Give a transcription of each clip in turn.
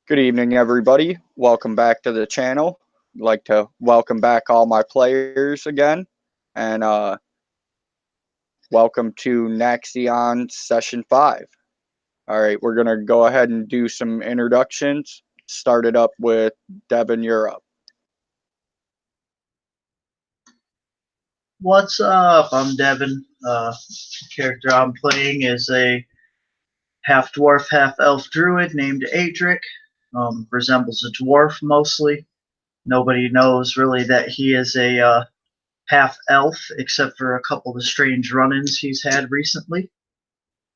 Good evening, everybody. Welcome back to the channel. I'd like to welcome back all my players again, and welcome to Naxxion Session 5. All right, we're going to go ahead and do some introductions. Start it up with Devin, you're up. What's up? I'm Devin. The character I'm playing is a half dwarf, half elf druid named Adric. Resembles a dwarf mostly. Nobody knows really that he is a half elf, except for a couple of strange run-ins he's had recently.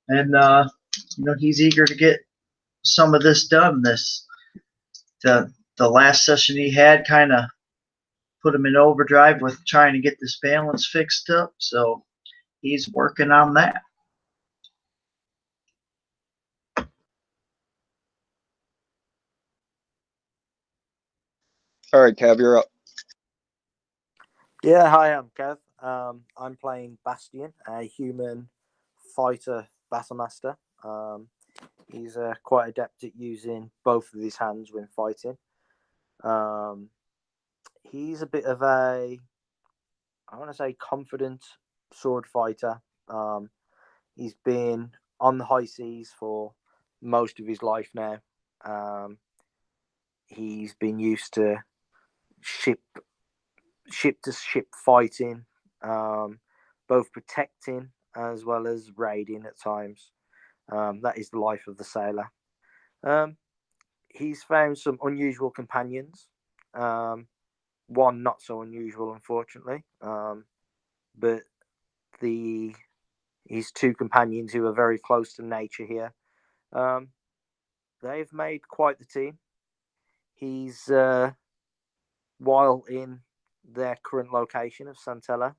And he's eager to get some of this done. The last session he had kind of put him in overdrive with trying to get this balance fixed up. So he's working on that. All right, Kev, you're up. Yeah, hi, I'm Kev. I'm playing Bastion, a human fighter battlemaster. He's quite adept at using both of his hands when fighting. He's a bit of I want to say, confident sword fighter. He's been on the high seas for most of his life now. He's been used to ship to ship fighting, both protecting as well as raiding at times. That is the life of the sailor. He's found some unusual companions. One not so unusual, unfortunately, but his two companions who are very close to nature here. They've made quite the team. He's while in their current location of Santella,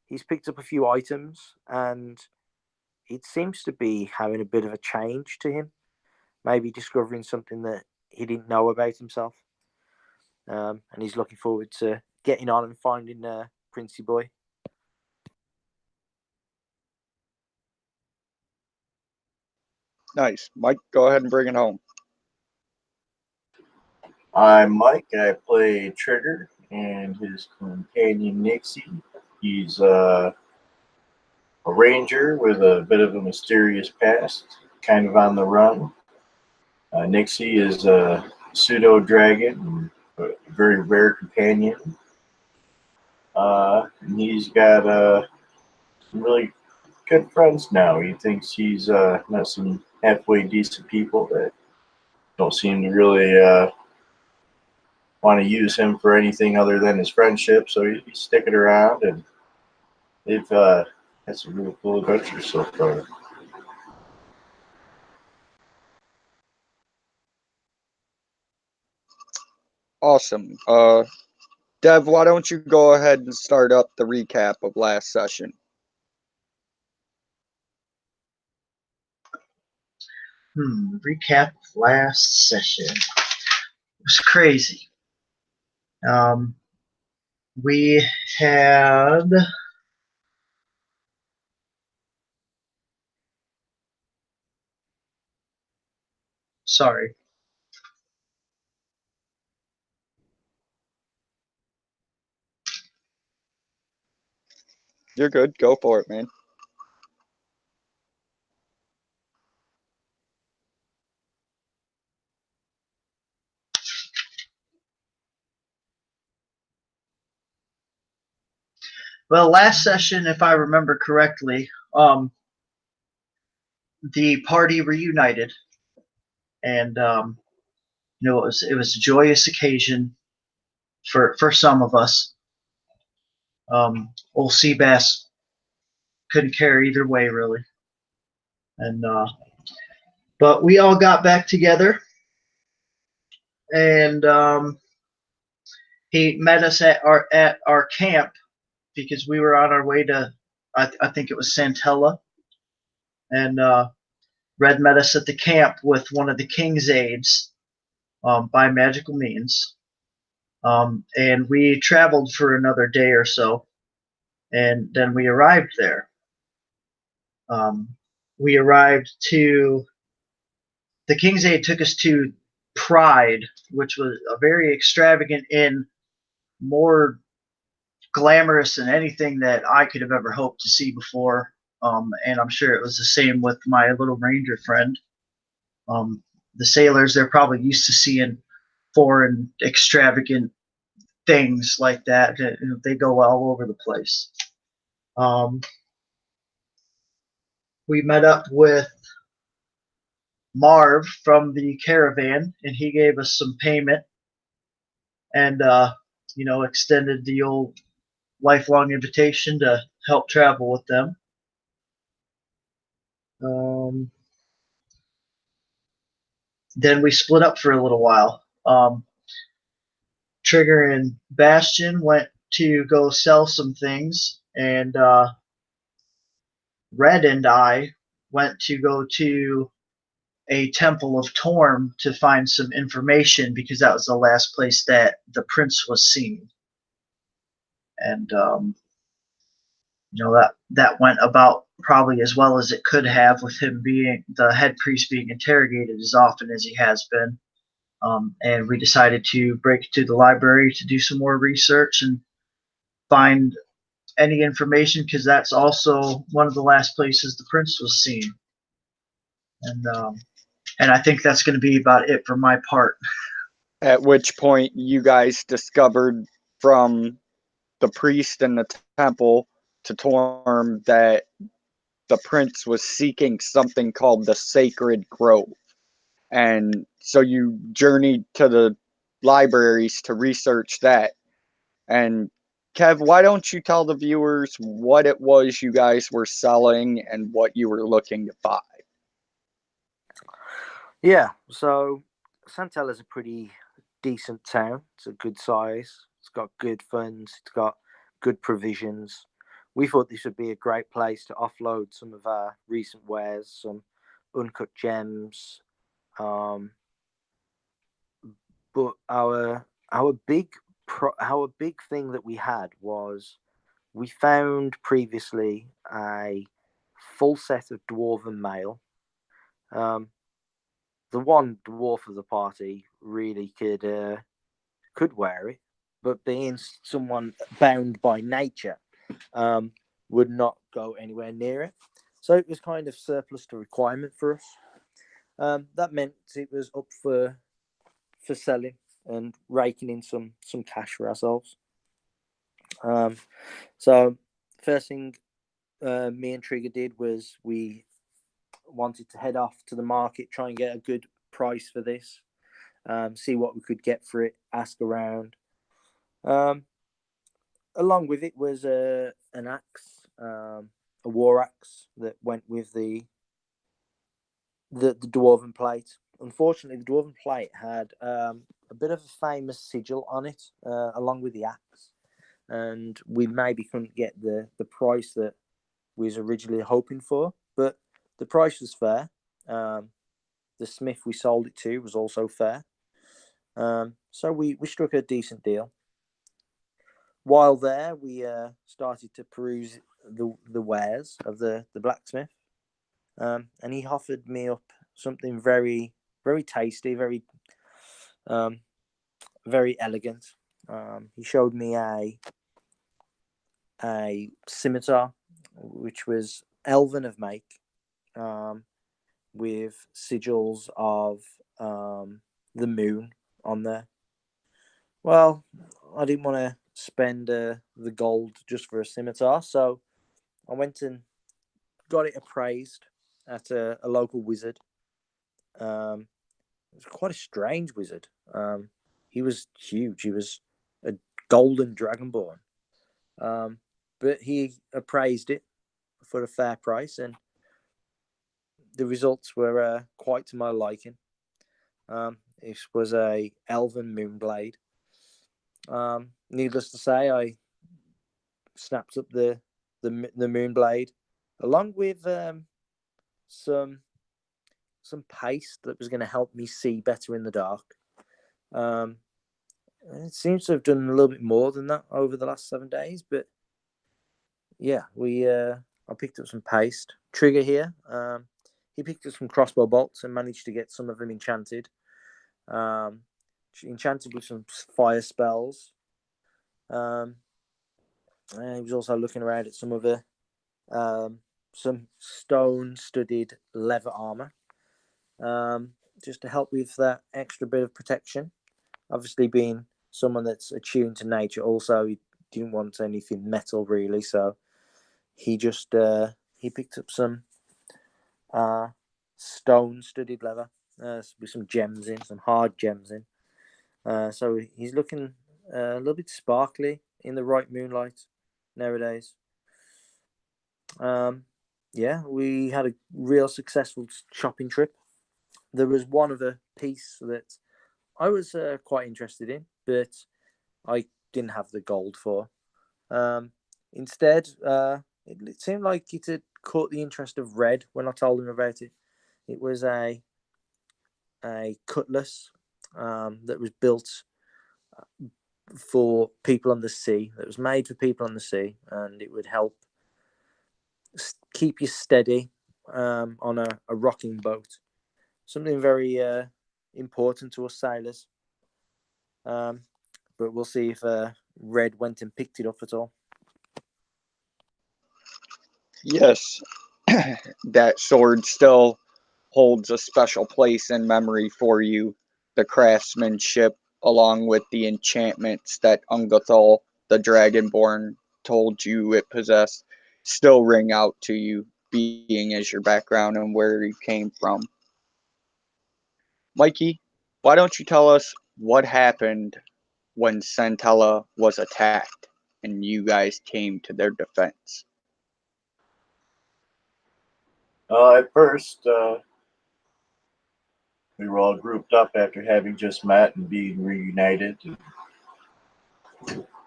he's picked up a few items, and it seems to be having a bit of a change to him. Maybe discovering something that he didn't know about himself, and he's looking forward to getting on and finding Princey Boy. Nice. Mike, go ahead and bring it home. I'm Mike. I play Trigger and his companion Nixie. He's a ranger with a bit of a mysterious past, kind of on the run. Nixie is a pseudo dragon, a very rare companion. And he's got some really good friends now. He thinks he's met some halfway decent people that don't seem to really want to use him for anything other than his friendship, so he's sticking around, and they've had some really cool adventures so far. Awesome. Dev, why don't you go ahead and start up the recap of last session? Recap of last session. It was crazy. We had sorry. You're good. Go for it, man. Well, last session, if I remember correctly, the party reunited, and it was a joyous occasion for some of us. Old Seabass couldn't care either way, really, and but we all got back together, and he met us at our camp because we were on our way to I think it was Santella, and Red met us at the camp with one of the king's aides by magical means, and we traveled for another day or so, and then we arrived there. We arrived to the King's Aid took us to Pride, which was a very extravagant inn, more glamorous than anything that I could have ever hoped to see before. And I'm sure it was the same with my little ranger friend. The sailors, they're probably used to seeing foreign extravagant things like that. They go all over the place. We met up with Marv from the caravan, and he gave us some payment and, extended the old lifelong invitation to help travel with them. Then we split up for a little while. Trigger and Bastion went to go sell some things, and Red and I went to go to a Temple of Torm to find some information, because that was the last place that the prince was seen. And that went about probably as well as it could have, with him being the head priest being interrogated as often as he has been. And we decided to break to the library to do some more research and find any information, because that's also one of the last places the prince was seen. And I think that's going to be about it for my part. At which point you guys discovered from the priest in the temple to Torm that the prince was seeking something called the Sacred Grove. And so you journeyed to the libraries to research that. And Kev, why don't you tell the viewers what it was you guys were selling and what you were looking to buy? Yeah, so Santella's a pretty decent town. It's a good size. It's got good funds. It's got good provisions. We thought this would be a great place to offload some of our recent wares, some uncut gems. But our big thing that we had was we found previously a full set of dwarven mail. The one dwarf of the party really could wear it, but being someone bound by nature, would not go anywhere near it. So it was kind of surplus to requirement for us. That meant it was up for selling and raking in some cash for ourselves. So first thing me and Trigger did was we wanted to head off to the market, try and get a good price for this, see what we could get for it, ask around. Along with it was an axe, a war axe that went with the dwarven plate. Unfortunately, the dwarven plate had a bit of a famous sigil on it, along with the axe, and we maybe couldn't get the price that we was originally hoping for, but the price was fair. The smith we sold it to was also fair, so we struck a decent deal. While there, we started to peruse the wares of the blacksmith, and he offered me up something very, very tasty, very very elegant. He showed me a scimitar, which was elven of make, with sigils of the moon on there. Well, I didn't want to spend the gold just for a scimitar, so I went and got it appraised at a local wizard. It was quite a strange wizard. He was huge. He was a golden dragonborn. But he appraised it for a fair price, and the results were quite to my liking. This was a elven moonblade. Needless to say, I snapped up the moonblade along with some paste that was going to help me see better in the dark. It seems to have done a little bit more than that over the last 7 days, but yeah, I picked up some paste. Trigger here, he picked up some crossbow bolts and managed to get some of them enchanted. Enchanted with some fire spells. And he was also looking around at some other some stone-studded leather armor, just to help with that extra bit of protection. Obviously, being someone that's attuned to nature, also he didn't want anything metal really, so he just he picked up some stone-studded leather with some gems in, some hard gems in. So he's looking a little bit sparkly in the right moonlight nowadays. Yeah, we had a real successful shopping trip. There was one other piece that I was quite interested in, but I didn't have the gold for. Instead, it seemed like it had caught the interest of Red when I told him about it. It was a cutlass that was built for people on the sea. That was made for people on the sea, and it would help keep you steady on a rocking boat. Something very important to us sailors. But we'll see if Red went and picked it up at all. Yes, that sword still holds a special place in memory for you. The craftsmanship, along with the enchantments that Ungathol, the Dragonborn, told you it possessed, still ring out to you, being as your background and where you came from. Mikey, why don't you tell us what happened when Santella was attacked and you guys came to their defense? At first, we were all grouped up after having just met and being reunited.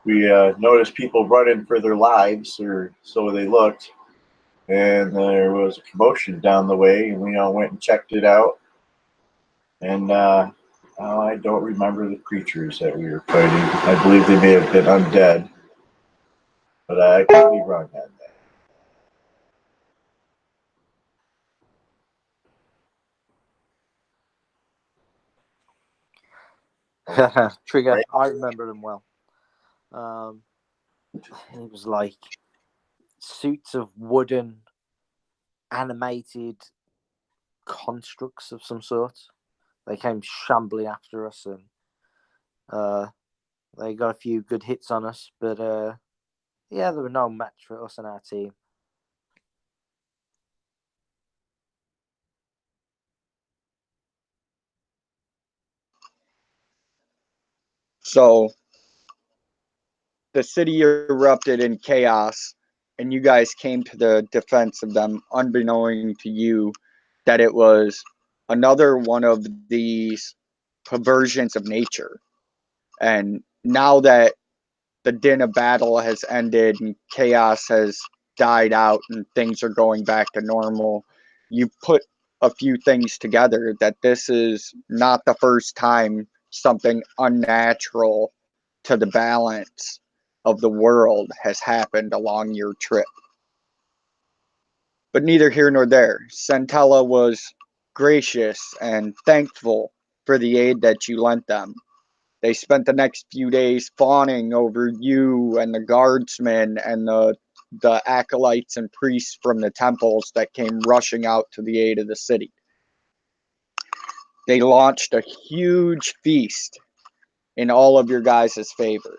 We noticed people running for their lives, or so they looked, and there was a commotion down the way, and we all went and checked it out. And I don't remember the creatures that we were fighting. I believe they may have been undead, but I could be wrong on that. Trigger, I remember them well. It was like suits of wooden animated constructs of some sort. They came shambling after us, and they got a few good hits on us, but yeah, there were no match for us and our team. So the city erupted in chaos, and you guys came to the defense of them, unbeknown to you that it was another one of these perversions of nature. And now that the din of battle has ended and chaos has died out and things are going back to normal, you put a few things together that this is not the first time something unnatural to the balance of the world has happened along your trip. But neither here nor there. Santella was gracious and thankful for the aid that you lent them. They spent the next few days fawning over you and the guardsmen and the acolytes and priests from the temples that came rushing out to the aid of the city. They launched a huge feast in all of your guys' favor.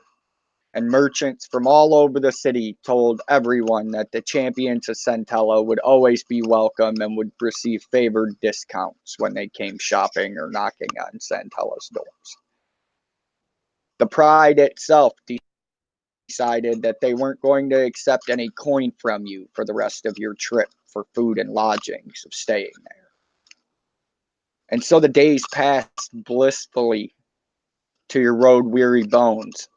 And merchants from all over the city told everyone that the champions of Santella would always be welcome and would receive favored discounts when they came shopping or knocking on Santella's doors. The Pride itself decided that they weren't going to accept any coin from you for the rest of your trip for food and lodgings of staying there. And so the days passed blissfully to your road-weary bones.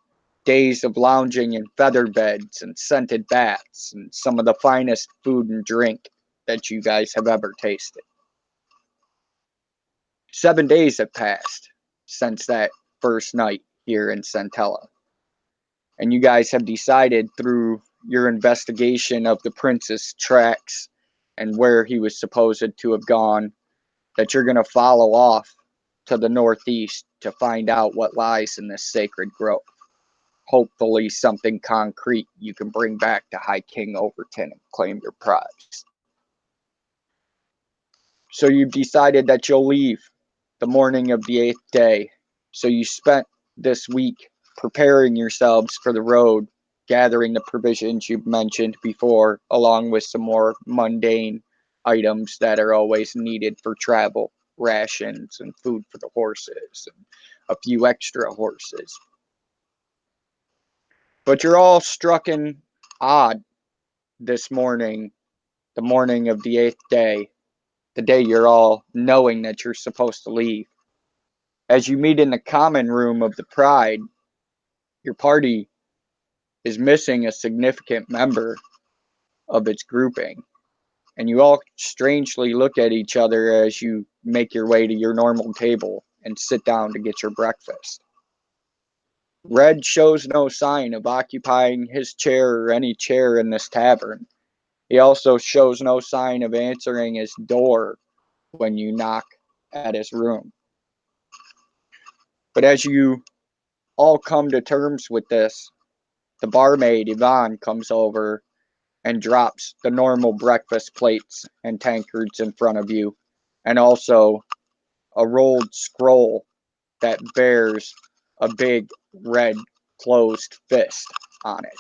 Days of lounging in feather beds and scented baths and some of the finest food and drink that you guys have ever tasted. 7 days have passed since that first night here in Santella. And you guys have decided through your investigation of the prince's tracks and where he was supposed to have gone, that you're going to follow off to the northeast to find out what lies in this sacred grove. Hopefully something concrete you can bring back to High King Overton and claim your prize. So you've decided that you'll leave the morning of the 8th day. So you spent this week preparing yourselves for the road, gathering the provisions you've mentioned before, along with some more mundane items that are always needed for travel, rations and food for the horses, and a few extra horses. But you're all struck in odd this morning, the morning of the 8th day, the day you're all knowing that you're supposed to leave. As you meet in the common room of the Pride, your party is missing a significant member of its grouping, and you all strangely look at each other as you make your way to your normal table and sit down to get your breakfast. Red shows no sign of occupying his chair or any chair in this tavern. He also shows no sign of answering his door when you knock at his room. But as you all come to terms with this, the barmaid Yvonne comes over and drops the normal breakfast plates and tankards in front of you, and also a rolled scroll that bears a big red closed fist on it.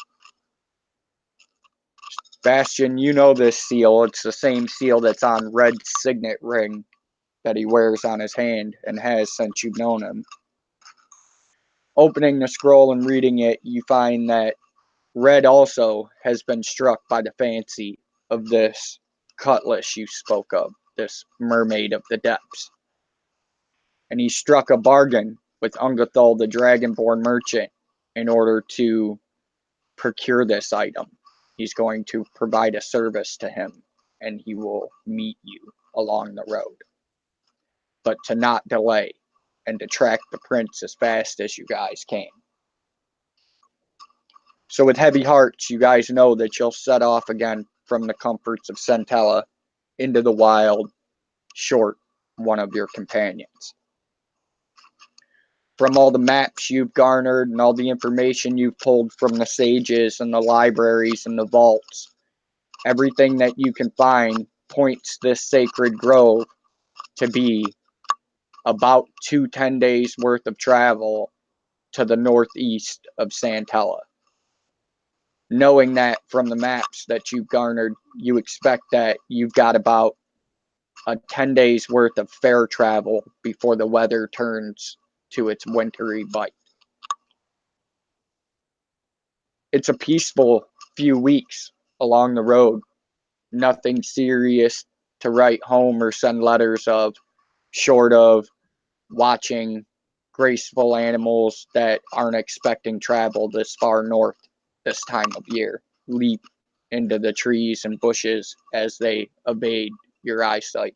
Bastion, you know this seal. It's the same seal that's on Red's signet ring that he wears on his hand and has since you've known him. Opening the scroll and reading it, you find that Red also has been struck by the fancy of this cutlass you spoke of, this mermaid of the depths. And he struck a bargain with Ungathol the Dragonborn merchant in order to procure this item. He's going to provide a service to him, and he will meet you along the road. But to not delay, and to track the prince as fast as you guys can. So with heavy hearts, you guys know that you'll set off again from the comforts of Centella into the wild, short one of your companions. From all the maps you've garnered and all the information you've pulled from the sages and the libraries and the vaults, everything that you can find points this sacred grove to be about 2 10-days worth of travel to the northeast of Santella. Knowing that from the maps that you've garnered, you expect that you've got about a 10 days worth of fair travel before the weather turns to its wintry bite. It's a peaceful few weeks along the road. Nothing serious to write home or send letters of, short of watching graceful animals that aren't expecting travel this far north this time of year leap into the trees and bushes as they evade your eyesight.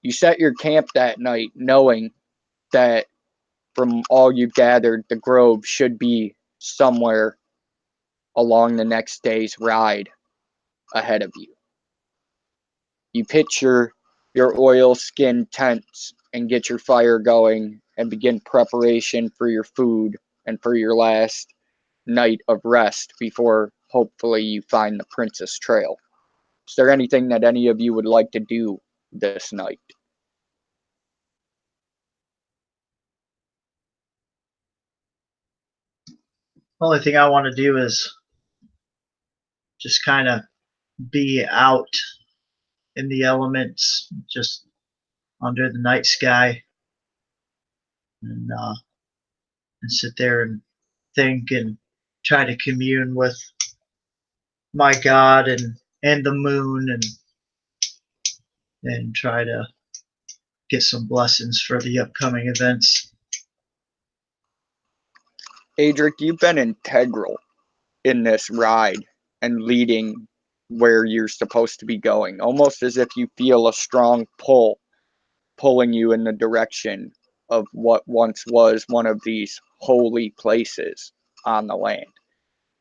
You set your camp that night knowing that from all you've gathered, the grove should be somewhere along the next day's ride ahead of you. You pitch your oil-skin tents and get your fire going and begin preparation for your food and for your last night of rest before hopefully you find the Princess Trail. Is there anything that any of you would like to do this night? Only thing I want to do is just kind of be out in the elements, just under the night sky, and sit there and think and try to commune with my God and the moon, and try to get some blessings for the upcoming events. Adric, you've been integral in this ride and leading where you're supposed to be going, almost as if you feel a strong pull pulling you in the direction of what once was one of these holy places on the land.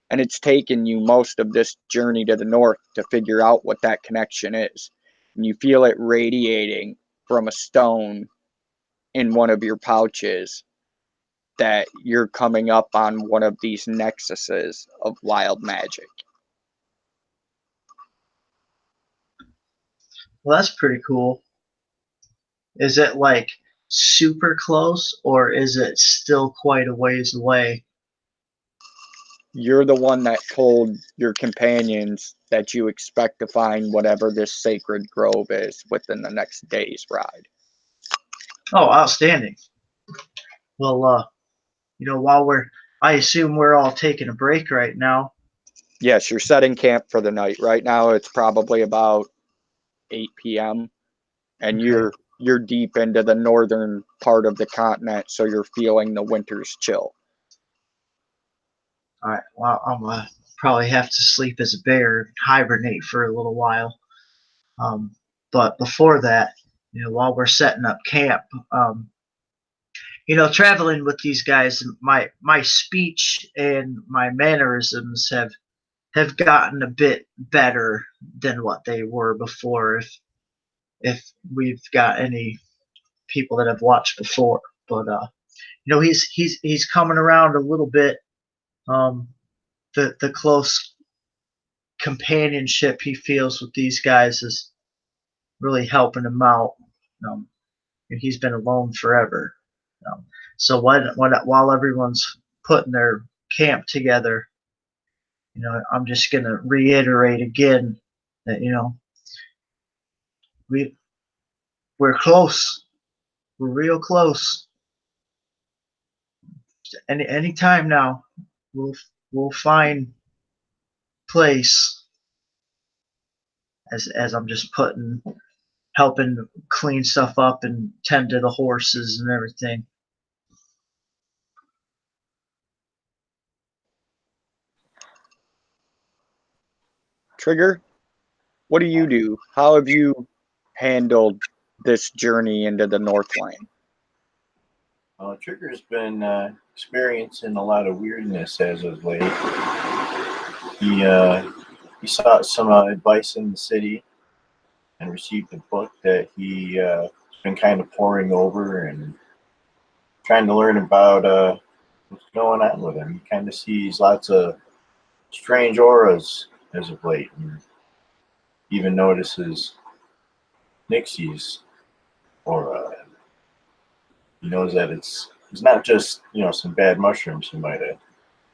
And it's taken you most of this journey to the north to figure out what that connection is. And you feel it radiating from a stone in one of your pouches, that you're coming up on one of these nexuses of wild magic. Well, that's pretty cool. Is it like super close, or is it still quite a ways away? You're the one that told your companions that you expect to find whatever this sacred grove is within the next day's ride. Oh, outstanding. Well, while I assume we're all taking a break right now. Yes, you're setting camp for the night. Right now it's probably about 8 p.m. and Okay. you're deep into the northern part of the continent, so you're feeling the winter's chill. All right. Well, I'm gonna probably have to sleep as a bear and hibernate for a little while. But before that, while we're setting up camp, traveling with these guys, my speech and my mannerisms have gotten a bit better than what they were before. If we've got any people that have watched before, but he's coming around a little bit. The close companionship he feels with these guys is really helping him out. Um, he's been alone forever. Um, so while everyone's putting their camp together, I'm just gonna reiterate again that we're close. We're real close. Any time now, we'll find place. As I'm just helping clean stuff up and tend to the horses and everything. Trigger, what do? How have you handled this journey into the Northland? Trigger's been experiencing a lot of weirdness as of late. He sought some advice in the city and received a book that he's been kind of poring over and trying to learn about what's going on with him. He kind of sees lots of strange auras as of late, and even notices Nixie's aura. He knows that it's not just some bad mushrooms he might have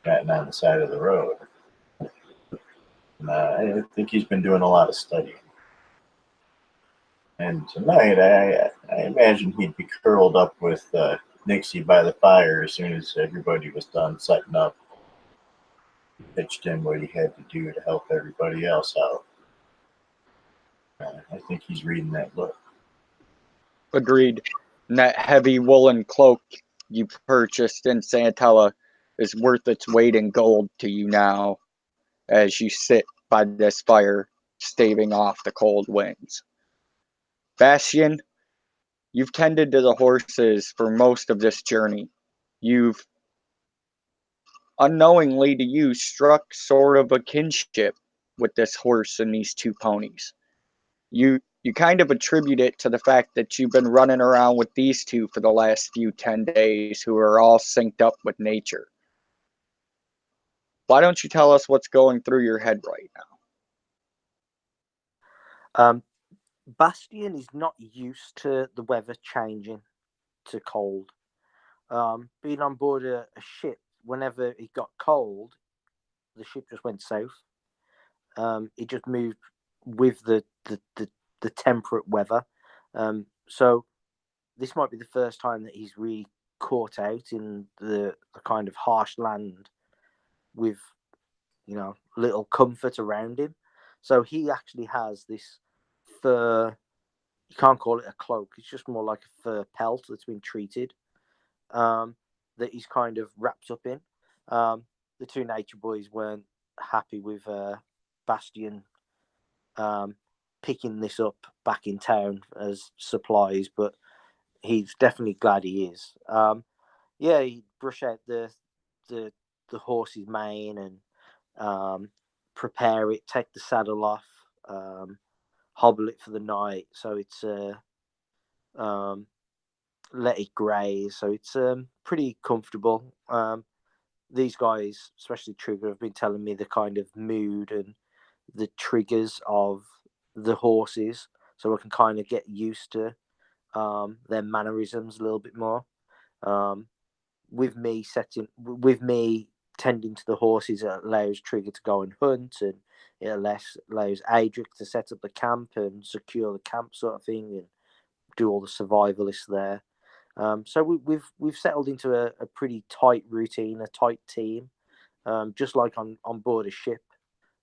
gotten on the side of the road. And, I think he's been doing a lot of studying. And tonight, I imagine he'd be curled up with Nixie by the fire as soon as everybody was done setting up. He pitched in what he had to do to help everybody else out. I think he's reading that book. Agreed. And that heavy woolen cloak you purchased in Santella is worth its weight in gold to you now as you sit by this fire, staving off the cold winds. Bastion, you've tended to the horses for most of this journey. You've, unknowingly to you, struck sort of a kinship with this horse and these two ponies. You kind of attribute it to the fact that you've been running around with these two for the last few 10 days who are all synced up with nature. Why don't you tell us what's going through your head right now? Bastion is not used to the weather changing to cold. Being on board a ship, whenever it got cold, the ship just went south. It just moved with the temperate weather. So this might be the first time that he's really caught out in the kind of harsh land with, little comfort around him. So he actually has this fur. You can't call it a cloak. It's just more like a fur pelt that's been treated, that he's kind of wrapped up in. The two nature boys weren't happy with Bastion picking this up back in town as supplies, but he's definitely glad he is. He brush out the horse's mane and prepare it, take the saddle off, hobble it for the night, so it's let it graze, so it's pretty comfortable. These guys, especially Trigger, have been telling me the kind of mood and the triggers of the horses, so I can kind of get used to their mannerisms a little bit more. With me tending to the horses, it allows Trigger to go and hunt, and it allows Adric to set up the camp and secure the camp, sort of thing, and do all the survivalists there. So we've settled into a pretty tight routine, a tight team, just like on board a ship.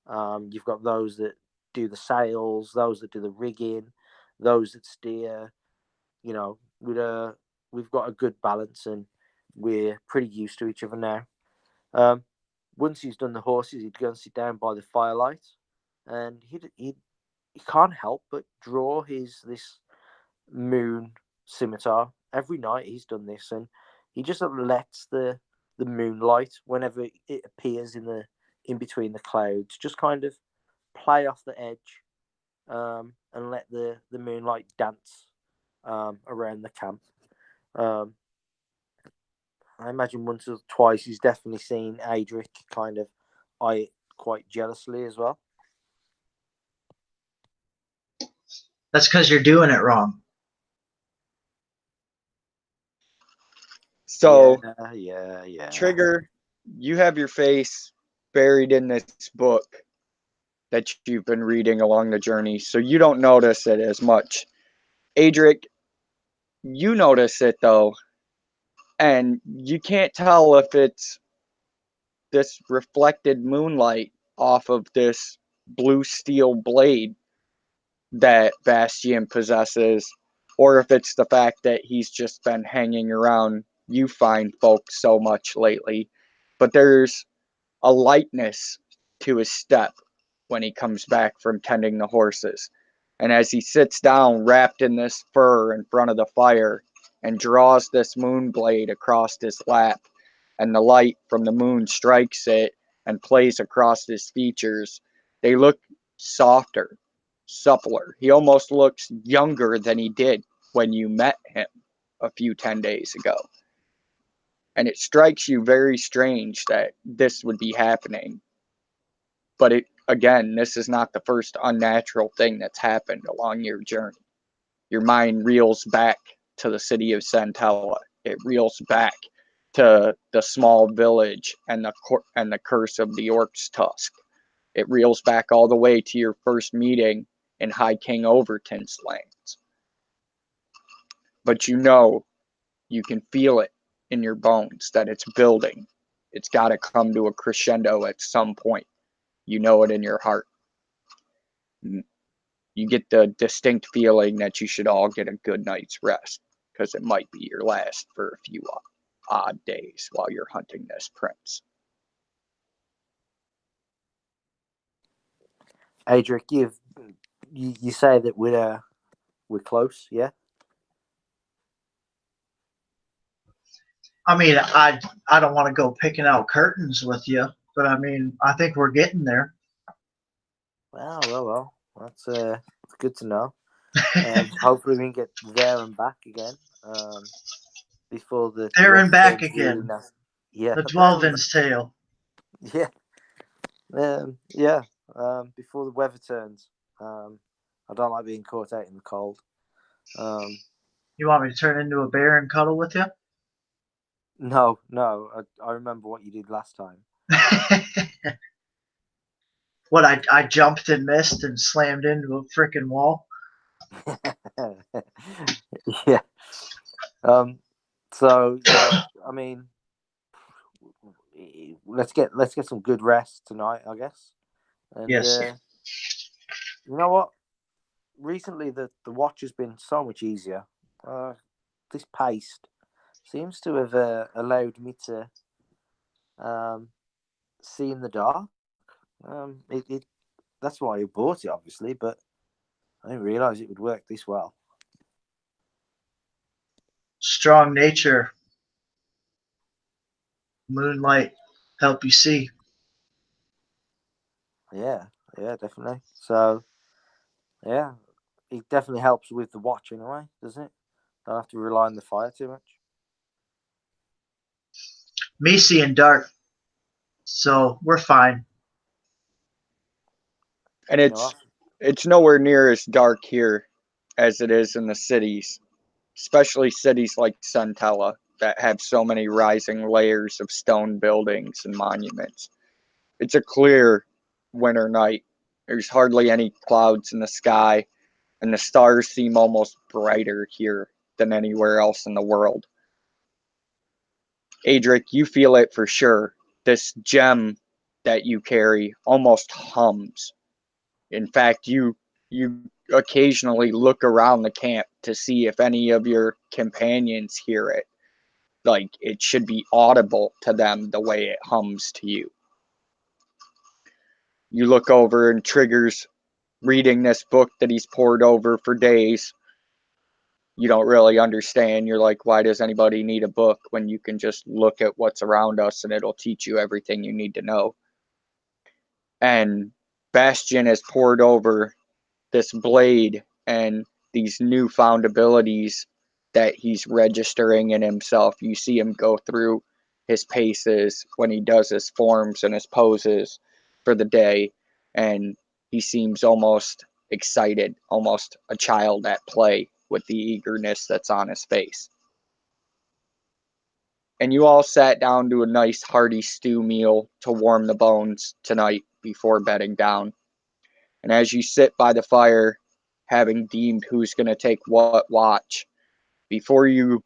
You've got those that do the sails, those that do the rigging, those that steer. You know, we've got a good balance, and we're pretty used to each other now. Once he's done the horses, he'd go and sit down by the firelight, and he can't help but draw this moon scimitar. Every night he's done this, and he just lets the moonlight, whenever it appears in between the clouds, just kind of play off the edge, and let the moonlight dance around the camp. I imagine once or twice he's definitely seen Adric kind of eye it quite jealously as well. That's because you're doing it wrong. So, yeah. Trigger, you have your face buried in this book that you've been reading along the journey, so you don't notice it as much. Adric, you notice it though, and you can't tell if it's this reflected moonlight off of this blue steel blade that Bastion possesses, or if it's the fact that he's just been hanging around you fine folks so much lately. But there's a lightness to his step when he comes back from tending the horses. And as he sits down wrapped in this fur in front of the fire and draws this moon blade across his lap, and the light from the moon strikes it and plays across his features, they look softer, suppler. He almost looks younger than he did when you met him a few 10 days ago. And it strikes you very strange that this would be happening. But again, this is not the first unnatural thing that's happened along your journey. Your mind reels back to the city of Santella. It reels back to the small village and the curse of the Orc's Tusk. It reels back all the way to your first meeting in High King Overton's lands. But you can feel it in your bones that it's building. It's got to come to a crescendo at some point. You know it in your heart. You get the distinct feeling that you should all get a good night's rest, because it might be your last for a few odd days while you're hunting this prince. Adric, you say that we're close, yeah? I mean, I don't want to go picking out curtains with you, but I mean, I think we're getting there. Well. That's good to know. Hopefully we can get there and back again before the There and back really again. nasty. Yeah, The 12-inch tail. Yeah, before the weather turns. I don't like being caught out in the cold. You want me to turn into a bear and cuddle with you? No. I remember what you did last time. What, I jumped and missed and slammed into a freaking wall? Yeah. So yeah, I mean, let's get some good rest tonight, I guess. And, Yes. You know what? Recently, the watch has been so much easier. This pace seems to have allowed me to see in the dark. That's why I bought it, obviously, but I didn't realize it would work this well. Strong nature. Moonlight help you see. Yeah, definitely. So, yeah, it definitely helps with the watch in a way, doesn't it? Don't have to rely on the fire too much. Me seeing dark, so we're fine. And No, it's nowhere near as dark here as it is in the cities, especially cities like Suntella that have so many rising layers of stone buildings and monuments. It's a clear winter night. There's hardly any clouds in the sky, and the stars seem almost brighter here than anywhere else in the world. Adric, you feel it for sure. This gem that you carry almost hums. In fact, you occasionally look around the camp to see if any of your companions hear it. Like it should be audible to them the way it hums to you. You look over and Trigger's reading this book that he's pored over for days. You don't really understand. You're like, why does anybody need a book when you can just look at what's around us and it'll teach you everything you need to know? And Bastion has pored over this blade and these newfound abilities that he's registering in himself. You see him go through his paces when he does his forms and his poses for the day, and he seems almost excited, almost a child at play with the eagerness that's on his face. And you all sat down to a nice hearty stew meal to warm the bones tonight before bedding down. And as you sit by the fire, having deemed who's going to take what watch, before you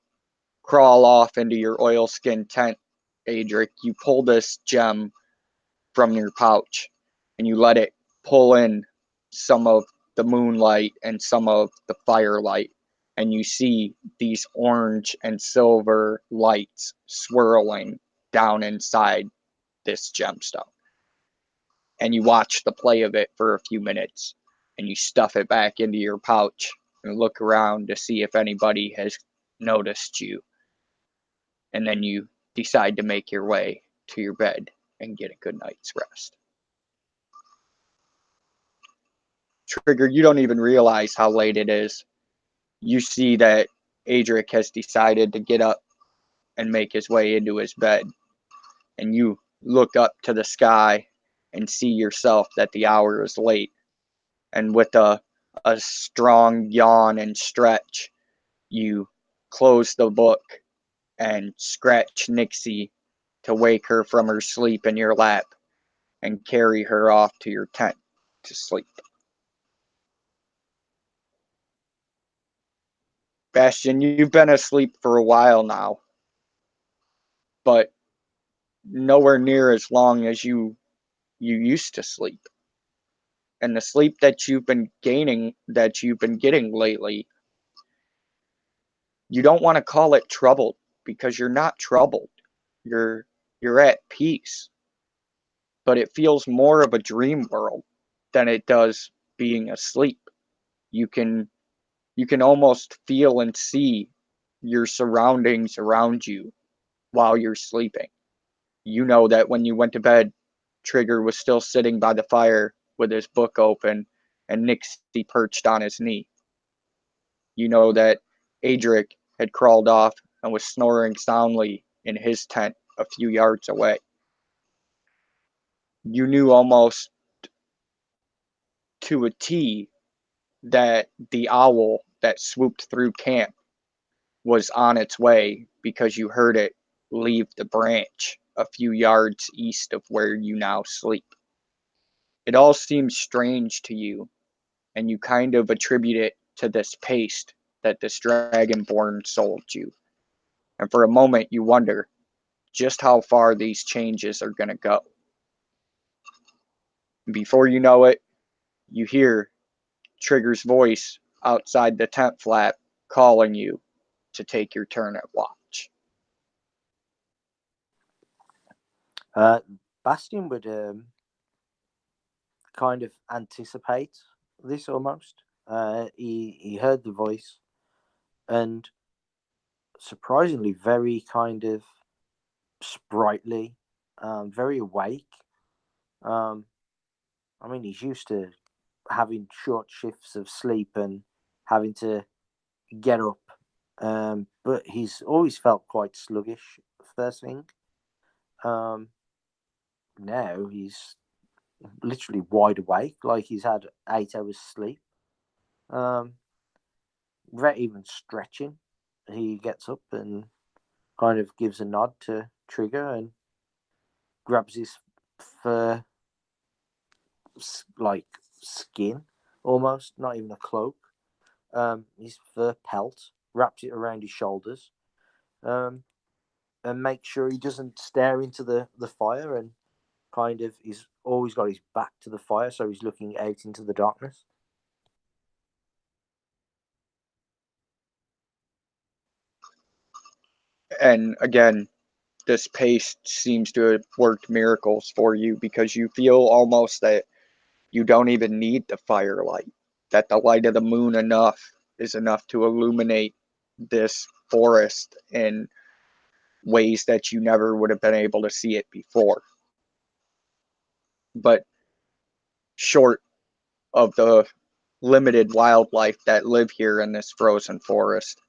crawl off into your oilskin tent, Adric, you pull this gem from your pouch and you let it pull in some of the moonlight and some of the firelight. And you see these orange and silver lights swirling down inside this gemstone. And you watch the play of it for a few minutes and you stuff it back into your pouch and look around to see if anybody has noticed you. And then you decide to make your way to your bed and get a good night's rest. Trigger, you don't even realize how late it is. You see that Adric has decided to get up and make his way into his bed. And you look up to the sky and see yourself that the hour is late. And with a strong yawn and stretch, you close the book and scratch Nixie to wake her from her sleep in your lap and carry her off to your tent to sleep. Bastion, you've been asleep for a while now, but nowhere near as long as you used to sleep. And the sleep that you've been gaining, that you've been getting lately, you don't want to call it troubled because you're not troubled. You're you're at peace, but it feels more of a dream world than it does being asleep. You can you can almost feel and see your surroundings around you while you're sleeping. You know that when you went to bed, Trigger was still sitting by the fire with his book open and Nixie perched on his knee. You know that Adric had crawled off and was snoring soundly in his tent a few yards away. You knew almost to a T that the owl that swooped through camp was on its way because you heard it leave the branch a few yards east of where you now sleep. It all seems strange to you, and you kind of attribute it to this paste that this dragonborn sold you. And for a moment, you wonder just how far these changes are going to go. Before you know it, you hear Trigger's voice outside the tent flap calling you to take your turn at watch. uh, Bastion would kind of anticipate this almost. He heard the voice and surprisingly very kind of sprightly, very awake. Um, I mean, he's used to having short shifts of sleep and having to get up. But he's always felt quite sluggish first thing. Now he's literally wide awake, like he's had 8 hours sleep. Without even stretching, he gets up and kind of gives a nod to Trigger and grabs his fur, like skin, almost, not even a cloak. His fur pelt, wraps it around his shoulders, and makes sure he doesn't stare into the fire, and kind of he's always got his back to the fire, so he's looking out into the darkness. And again, this paste seems to have worked miracles for you, because you feel almost that you don't even need the firelight, that the light of the moon is enough to illuminate this forest in ways that you never would have been able to see it before. But short of the limited wildlife that live here in this frozen forest,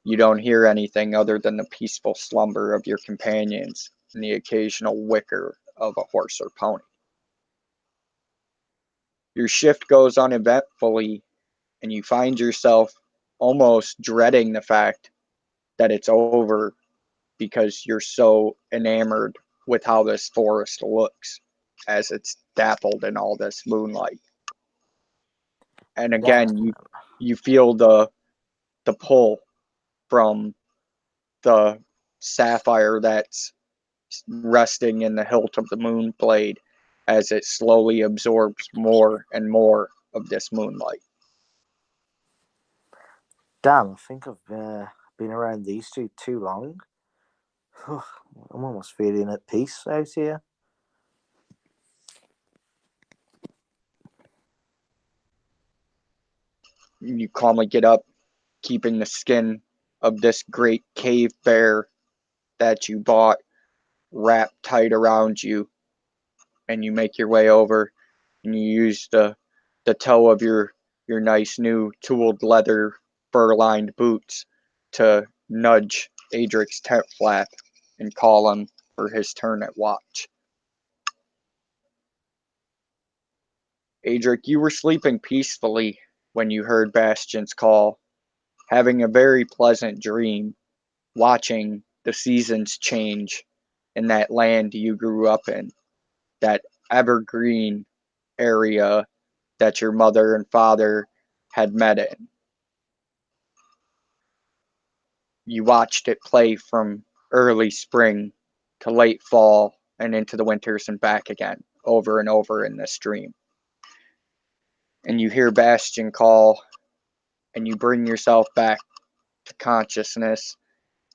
you don't hear anything other than the peaceful slumber of your companions and the occasional whicker of a horse or pony. Your shift goes uneventfully, and you find yourself almost dreading the fact that it's over, because you're so enamored with how this forest looks as it's dappled in all this moonlight. And again, you feel the pull from the sapphire that's resting in the hilt of the moon blade as it slowly absorbs more and more of this moonlight. Damn, I think I've been around these two too long. I'm almost feeling at peace out here. You calmly get up, keeping the skin of this great cave bear that you bought wrapped tight around you, and you make your way over, and you use the toe of your nice new tooled leather fur-lined boots to nudge Adric's tent flap and call him for his turn at watch. Adric, you were sleeping peacefully when you heard Bastion's call, having a very pleasant dream, watching the seasons change in that land you grew up in, that evergreen area that your mother and father had met in. You watched it play from early spring to late fall and into the winters and back again, over and over in this dream. And you hear Bastion call, and you bring yourself back to consciousness,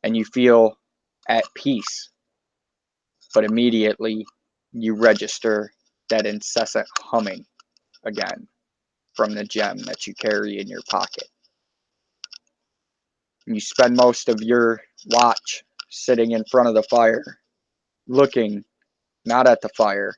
and you feel at peace. But immediately you register that incessant humming again from the gem that you carry in your pocket. You spend most of your watch sitting in front of the fire, looking not at the fire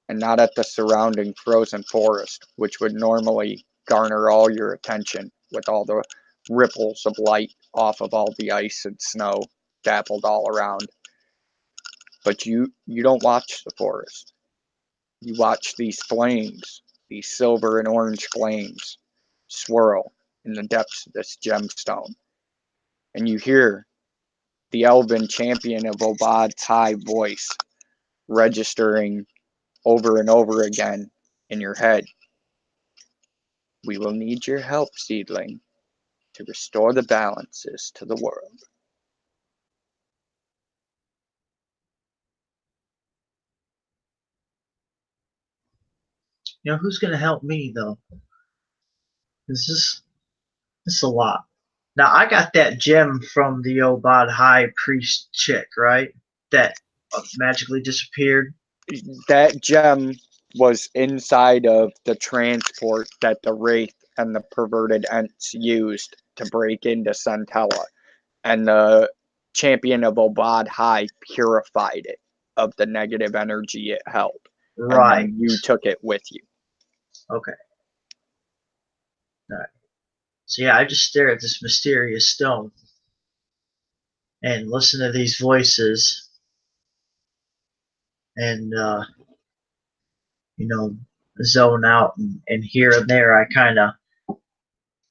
and not at the surrounding frozen forest, which would normally garner all your attention with all the ripples of light off of all the ice and snow dappled all around. But you don't watch the forest. You watch these flames, these silver and orange flames, swirl in the depths of this gemstone. And you hear the elven champion of Obad's high voice registering over and over again in your head. We will need your help, seedling, to restore the balances to the world. You know, who's going to help me, though? This is a lot. Now, I got that gem from the Obad High Priest chick, right? That magically disappeared. That gem was inside of the transport that the Wraith and the perverted Ents used to break into Centella, and the champion of Obad High purified it of the negative energy it held. and Right. then you took it with you. Okay. All right. So yeah, I just stare at this mysterious stone and listen to these voices, and zone out, and here and there I kind of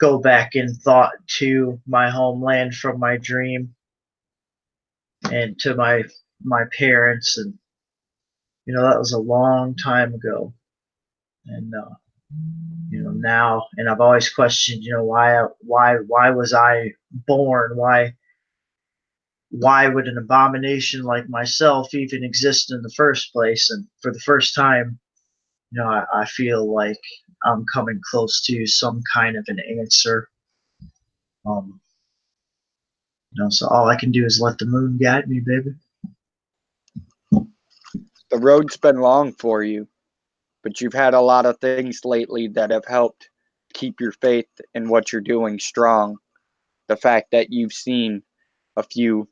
go back in thought to my homeland from my dream and to my parents, and that was a long time ago, and now, and I've always questioned, why was I born? Why would an abomination like myself even exist in the first place? And for the first time, I feel like I'm coming close to some kind of an answer. Um, so all I can do is let the moon guide me, baby. The road's been long for you, but you've had a lot of things lately that have helped keep your faith in what you're doing strong. The fact that you've seen a few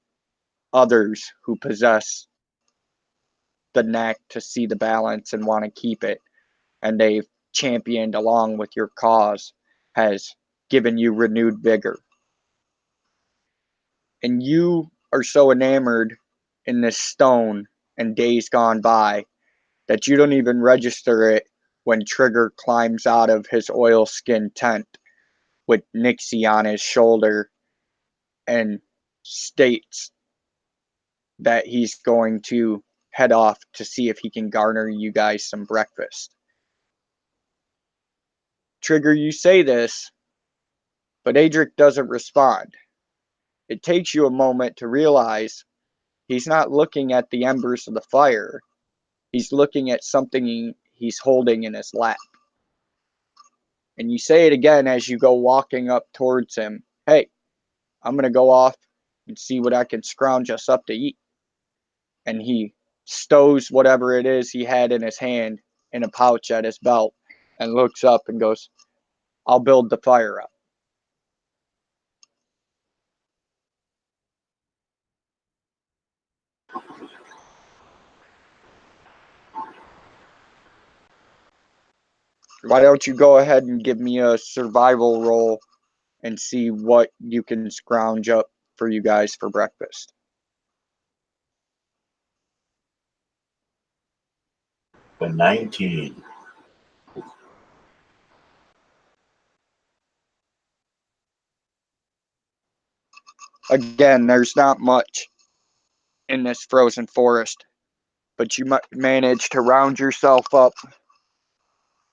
others who possess the knack to see the balance and want to keep it, and they've championed along with your cause, has given you renewed vigor. And you are so enamored in this stone and days gone by that you don't even register it when Trigger climbs out of his oilskin tent with Nixie on his shoulder and states that he's going to head off to see if he can garner you guys some breakfast. Trigger, you say this, but Adric doesn't respond. It takes you a moment to realize he's not looking at the embers of the fire. He's looking at something he's holding in his lap. And you say it again as you go walking up towards him. Hey, I'm going to go off and see what I can scrounge us up to eat. And he stows whatever it is he had in his hand in a pouch at his belt and looks up and goes, I'll build the fire up. Why don't you go ahead and give me a survival roll and see what you can scrounge up for you guys for breakfast? The 19. Again, there's not much in this frozen forest, but you manage to round yourself up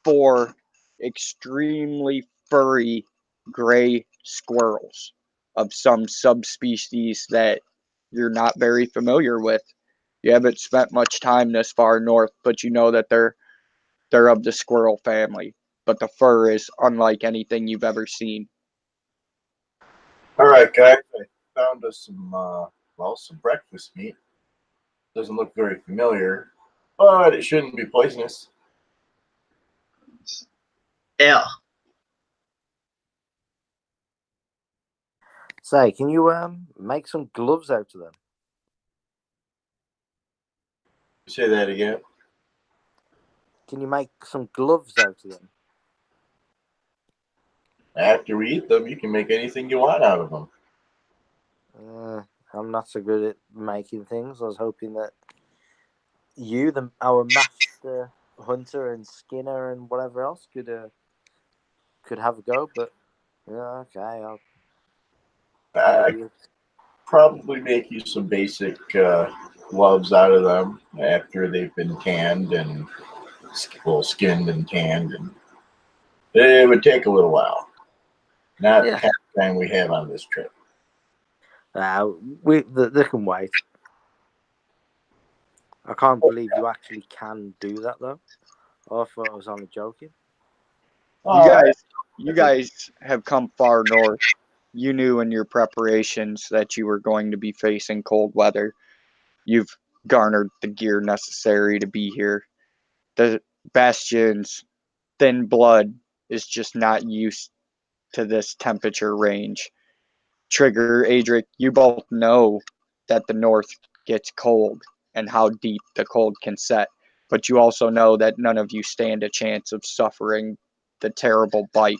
4 extremely furry gray squirrels of some subspecies that you're not very familiar with. You haven't spent much time this far north, but you know that they're of the squirrel family. But the fur is unlike anything you've ever seen. All right, guys. I found us some breakfast meat. Doesn't look very familiar, but it shouldn't be poisonous. Yeah. Say, can you make some gloves out of them? Say that again. Can you make some gloves out of them? After we eat them, you can make anything you want out of them. I'm not so good at making things. I was hoping that you, our master hunter and skinner and whatever else, could have a go. But yeah, okay, I probably make you some basic gloves out of them after they've been tanned and skinned and tanned, and it would take a little while. Not Yeah. half the time we have on this trip. They can wait. I can't believe you actually can do that though. I thought I was only joking. You guys have come far north. You knew in your preparations that you were going to be facing cold weather. You've garnered the gear necessary to be here. The Bastion's thin blood is just not used to this temperature range. Trigger, Adric, you both know that the north gets cold and how deep the cold can set. but you also know that none of you stand a chance of suffering the terrible bite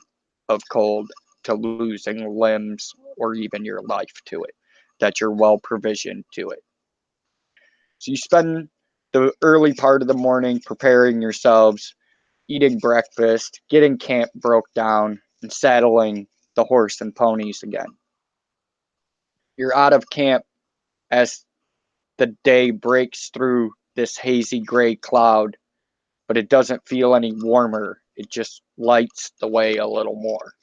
of cold to losing limbs or even your life to it, that you're well provisioned to it. So you spend the early part of the morning preparing yourselves, eating breakfast, getting camp broke down, and saddling the horse and ponies again. You're out of camp as the day breaks through this hazy gray cloud, but it doesn't feel any warmer. It just lights the way a little more.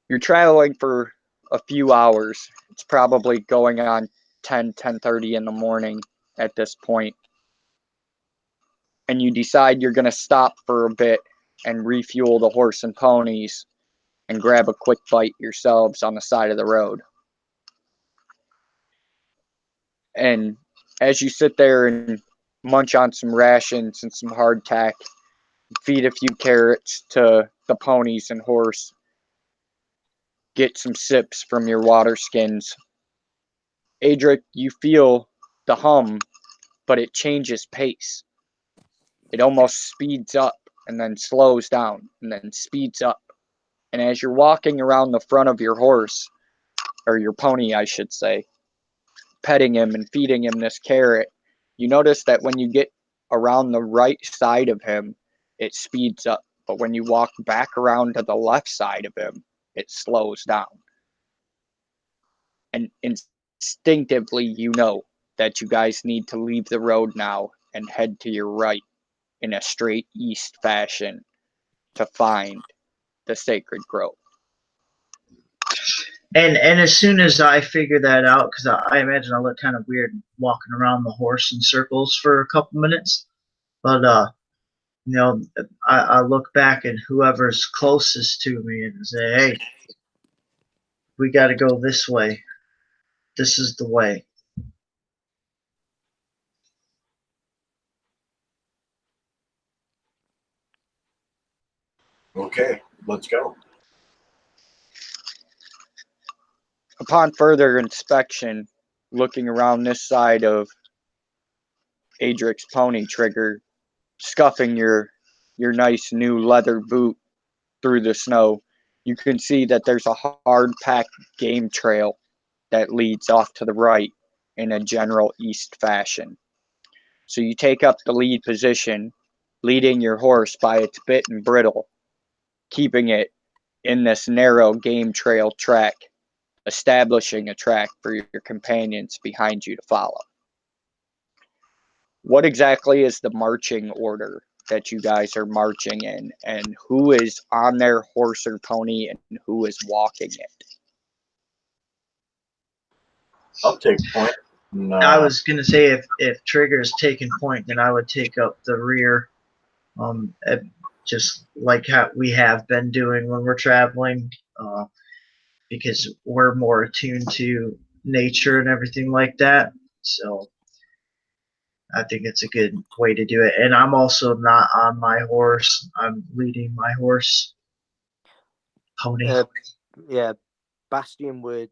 You're traveling for a few hours. It's probably going on 10:30 in the morning at this point. And you decide you're going to stop for a bit and refuel the horse and ponies and grab a quick bite yourselves on the side of the road. And as you sit there and munch on some rations and some hardtack, feed a few carrots to the ponies and horse, get some sips from your water skins, Adric, you feel the hum, but it changes pace. It almost speeds up and then slows down and then speeds up. And as you're walking around the front of your horse, or your pony, I should say, petting him and feeding him this carrot, you notice that when you get around the right side of him, it speeds up. But when you walk back around to the left side of him, it slows down. And instinctively, you know that you guys need to leave the road now and head to your right in a straight east fashion to find the sacred grove. And as soon as I figure that out, because I imagine I look kind of weird walking around the horse in circles for a couple minutes, but you know, I look back at whoever's closest to me and say, "Hey, we got to go this way. This is the way." Okay, let's go. Upon further inspection, looking around this side of Adric's pony, Trigger, scuffing your nice new leather boot through the snow, you can see that there's a hard-packed game trail that leads off to the right in a general east fashion. So you take up the lead position, leading your horse by its bit and bridle, keeping it in this narrow game trail track, establishing a track for your companions behind you to follow. What exactly is the marching order that you guys are marching in, and who is on their horse or pony and who is walking it? I'll take point. I was gonna say if Trigger's taking point, then I would take up the rear, just like how we have been doing when we're traveling, because we're more attuned to nature and everything like that. So I think it's a good way to do it. And I'm also not on my horse. I'm leading my horse, pony. Yeah, Bastion would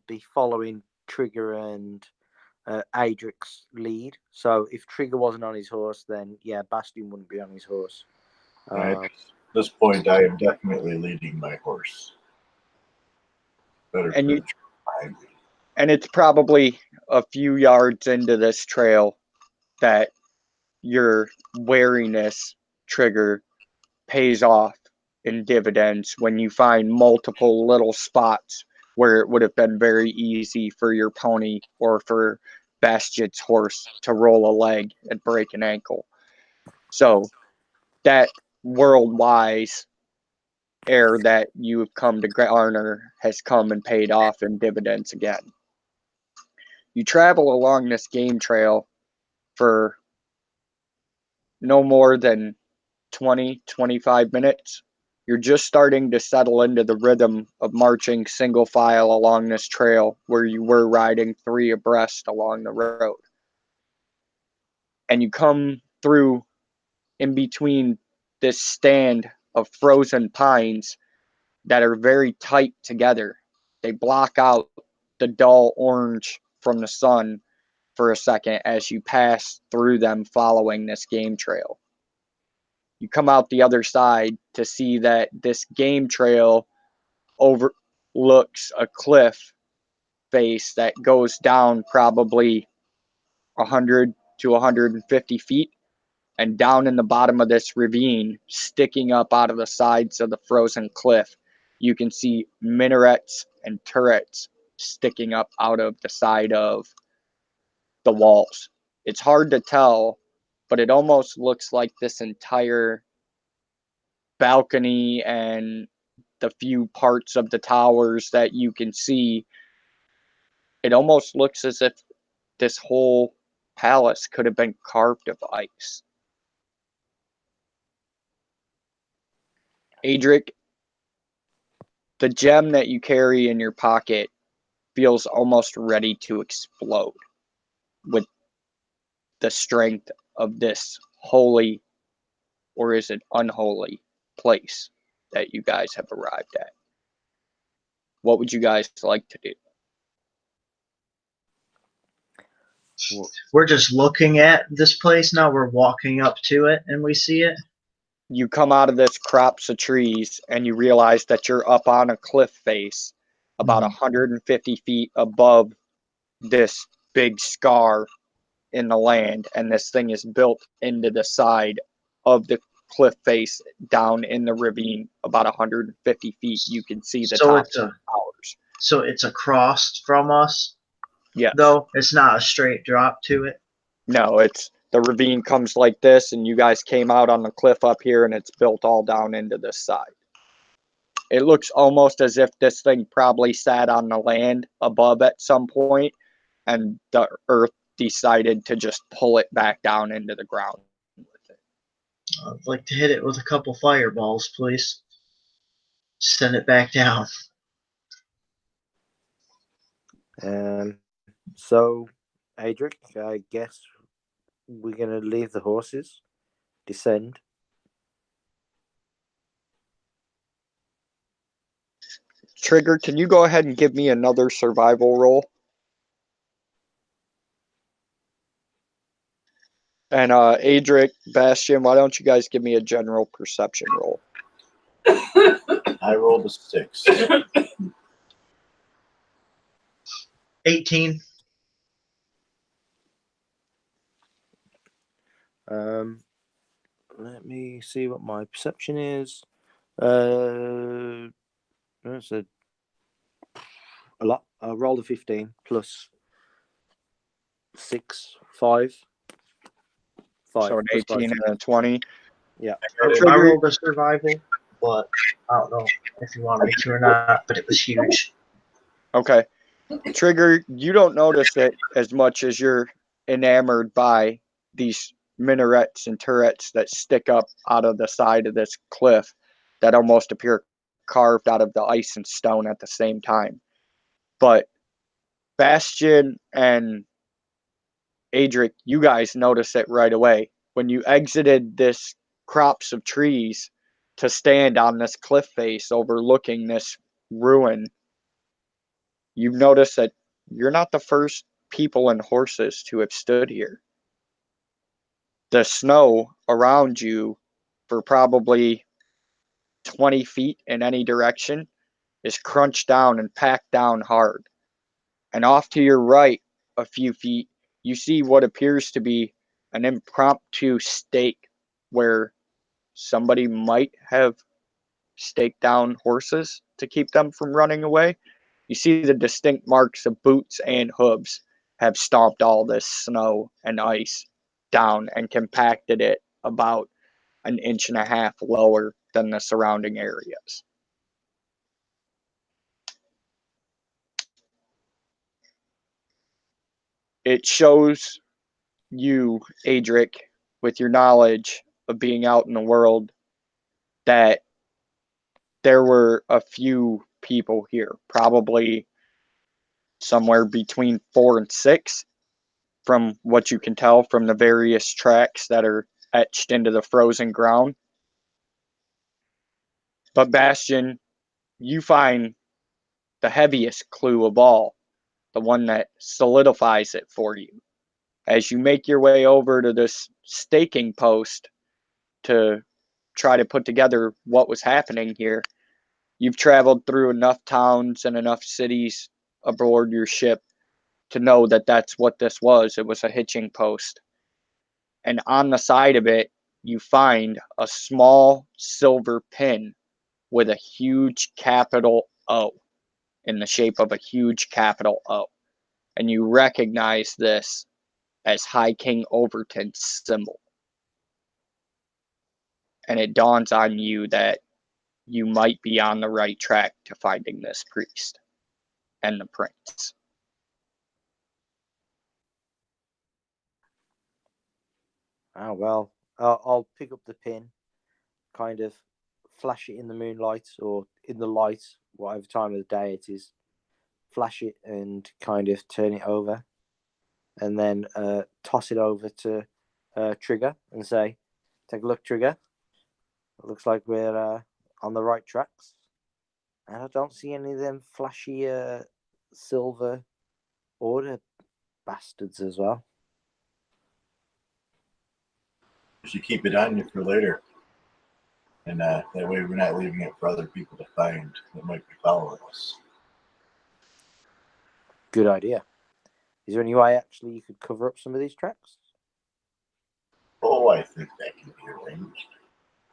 be following Trigger and Adric's lead. So if Trigger wasn't on his horse, then yeah, Bastion wouldn't be on his horse. At this point, I am definitely leading my horse. Better And you, behind me. and it's probably a few yards into this trail that your wariness, Trigger, pays off in dividends when you find multiple little spots where it would have been very easy for your pony or for Bastion's horse to roll a leg and break an ankle. So that world-wise error that you have come to garner has come and paid off in dividends again. You travel along this game trail for no more than 20-25 minutes. You're just starting to settle into the rhythm of marching single file along this trail where you were riding 3 abreast along the road. And you come through in between this stand of frozen pines that are very tight together. They block out the dull orange from the sun for a second as you pass through them following this game trail. You come out the other side to see that this game trail overlooks a cliff face that goes down probably 100 to 150 feet. And down in the bottom of this ravine, sticking up out of the sides of the frozen cliff, you can see minarets and turrets sticking up out of the side of the walls. It's hard to tell, but it almost looks like this entire balcony and the few parts of the towers that you can see, it almost looks as if this whole palace could have been carved of ice. Adric, the gem that you carry in your pocket feels almost ready to explode with the strength of this holy, or is it unholy, place that you guys have arrived at. What would you guys like to do? We're just looking at this place now. We're walking up to it and we see it. You come out of this crops of trees and you realize that you're up on a cliff face about 150 feet above this big scar in the land, and this thing is built into the side of the cliff face down in the ravine about 150 feet. You can see the tops of the towers. So it's across from us? Yes. Though it's not a straight drop to it? No, it's the ravine comes like this, and you guys came out on the cliff up here, and it's built all down into this side. It looks almost as if this thing probably sat on the land above at some point, and the earth decided to just pull it back down into the ground with it. I'd like to hit it with a couple fireballs, please. Send it back down. So, Adric, I guess we're going to leave the horses, descend. Trigger, can you go ahead and give me another survival roll? And Adric, Bastion, why don't you guys give me a general perception roll? I rolled a 6. 18. Let me see what my perception is. That's a lot. I rolled a 15 plus 6, 5. So an 18 and a 20. Yeah. I rolled a survival, but I don't know if you want me to or not, but it was huge. Okay. Trigger, you don't notice it as much as you're enamored by these minarets and turrets that stick up out of the side of this cliff that almost appear carved out of the ice and stone at the same time. But Bastion and Adric, you guys notice it right away. When you exited this crops of trees to stand on this cliff face overlooking this ruin, you've noticed that you're not the first people and horses to have stood here. The snow around you for probably 20 feet in any direction is crunched down and packed down hard. And off to your right, a few feet, you see what appears to be an impromptu stake where somebody might have staked down horses to keep them from running away. You see the distinct marks of boots and hooves have stomped all this snow and ice down and compacted it about an inch and a half lower than the surrounding areas. It shows you, Adric, with your knowledge of being out in the world, that there were a few people here, probably somewhere between 4 and 6, from what you can tell from the various tracks that are etched into the frozen ground. But Bastion, you find the heaviest clue of all, the one that solidifies it for you. As you make your way over to this staking post to try to put together what was happening here, you've traveled through enough towns and enough cities aboard your ship to know that that's what this was. It was a hitching post. And on the side of it, you find a small silver pin with a huge capital O, in the shape of a huge capital O. And you recognize this as High King Overton's symbol. And it dawns on you that you might be on the right track to finding this priest and the prince. Oh, well, I'll pick up the pin, kind of flash it in the moonlight or in the light, whatever time of the day it is. Flash it and kind of turn it over, and then toss it over to Trigger and say, "Take a look, Trigger. It looks like we're on the right tracks." And I don't see any of them flashy silver order bastards as well. You should keep it on you for later. And that way we're not leaving it for other people to find that might be following us. Good idea. Is there any way actually you could cover up some of these tracks? Oh, I think that can be arranged.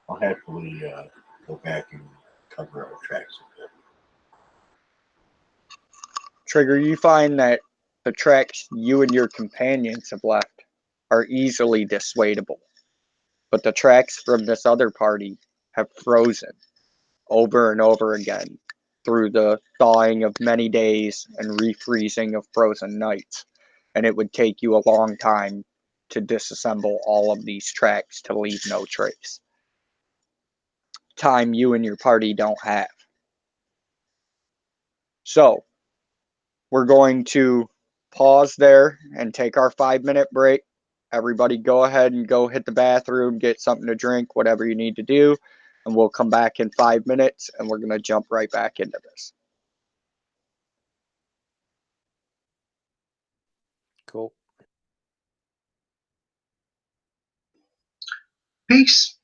I'll happily go back and cover our tracks a bit. Trigger, you find that the tracks you and your companions have left are easily dissuadable. But the tracks from this other party have frozen over and over again through the thawing of many days and refreezing of frozen nights. And it would take you a long time to disassemble all of these tracks to leave no trace. Time you and your party don't have. So, we're going to pause there and take our 5-minute break. Everybody go ahead and go hit the bathroom, get something to drink, whatever you need to do. And we'll come back in 5 minutes and we're going to jump right back into this. Cool. Peace.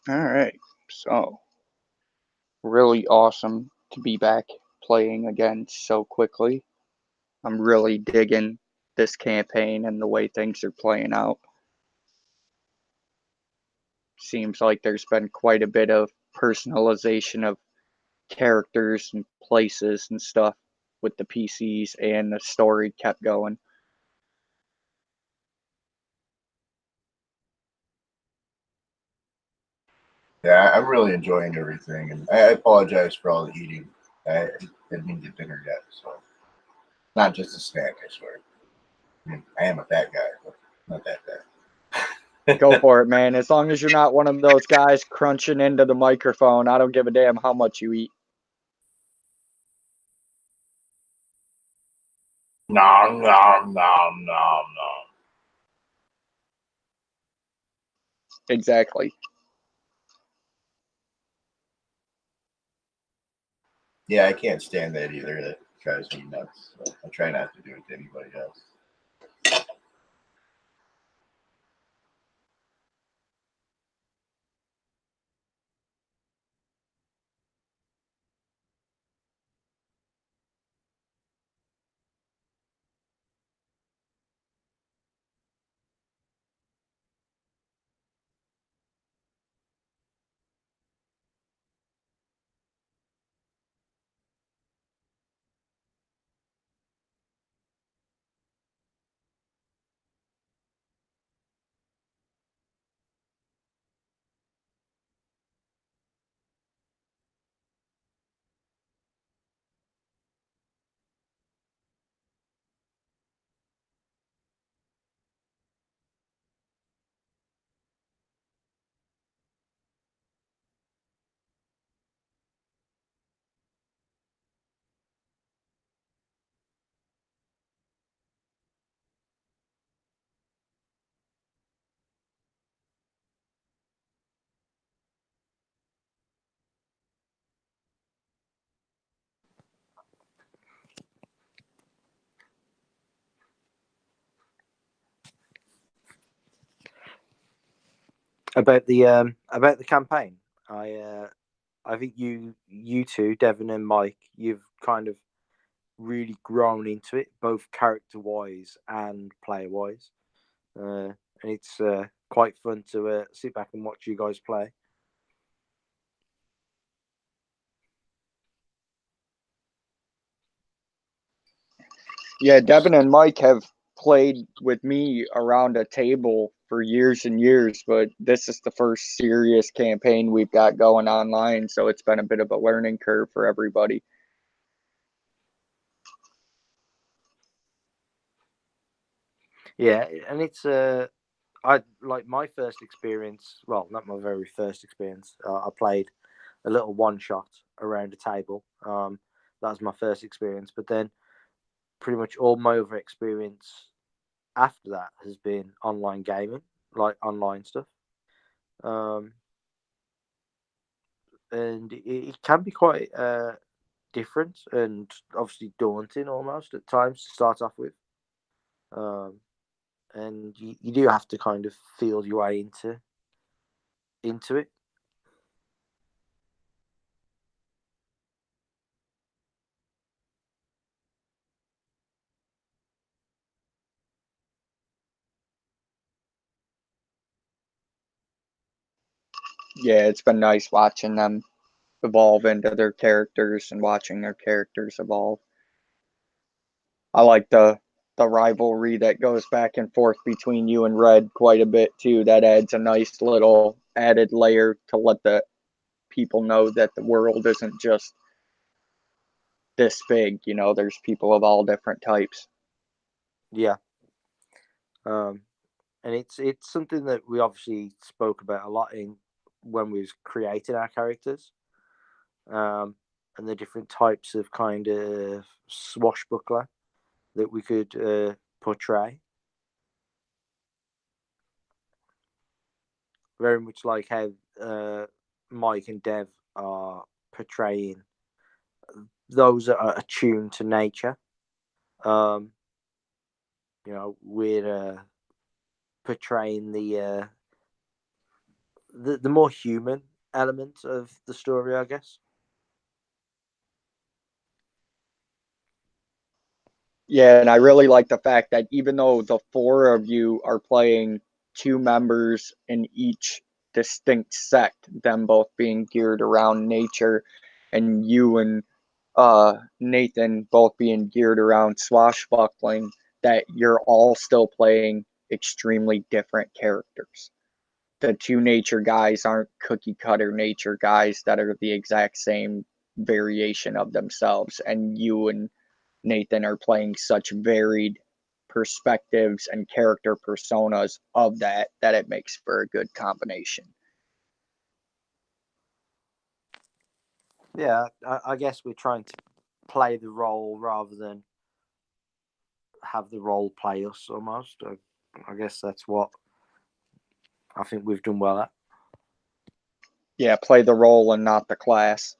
All right. So, really awesome to be back playing again so quickly. I'm really digging this campaign and the way things are playing out. seems like there's been quite a bit of personalization of characters and places and stuff with the PCs, and the story kept going. Yeah, I'm really enjoying everything, and I apologize for all the eating. I didn't even get dinner yet, so not just a snack, I swear. I mean, I am a fat guy, but not that fat. Go for it, man. As long as you're not one of those guys crunching into the microphone, I don't give a damn how much you eat. Nom nom nom nom nom. Exactly. Yeah, I can't stand that either. That drives me nuts. So I try not to do it to anybody else. About the campaign, I think you two, Devon and Mike, you've kind of really grown into it, both character wise and player wise, and it's quite fun to sit back and watch you guys play. Yeah, Devin and Mike have played with me around a table for years and years, but this is the first serious campaign we've got going online, so it's been a bit of a learning curve for everybody. Yeah, and it's I like my first experience. Well, not my very first experience. I played a little one shot around a table. That was my first experience, but then pretty much all my other experience after that has been online gaming, like online stuff. Um, and it can be quite different and obviously daunting almost at times to start off with. Um, and you do have to kind of feel your way into it. Yeah, it's been nice watching them evolve into their characters and watching their characters evolve. I like the rivalry that goes back and forth between you and Red quite a bit too. That adds a nice little added layer to let the people know that the world isn't just this big. You know, there's people of all different types. Yeah. Um, and it's something that we obviously spoke about a lot in when we was creating our characters, and the different types of kind of swashbuckler that we could portray. Very much like how Mike and Dev are portraying those that are attuned to nature. Um, we're portraying the more human element of the story, I guess. Yeah, and I really like the fact that even though the four of you are playing two members in each distinct sect, them both being geared around nature, and you and Nathan both being geared around swashbuckling, that you're all still playing extremely different characters. The two nature guys aren't cookie cutter nature guys that are the exact same variation of themselves, and you and Nathan are playing such varied perspectives and character personas of that it makes for a good combination. Yeah, I guess we're trying to play the role rather than have the role play us almost. I guess that's what I think we've done well at. Yeah, play the role and not the class.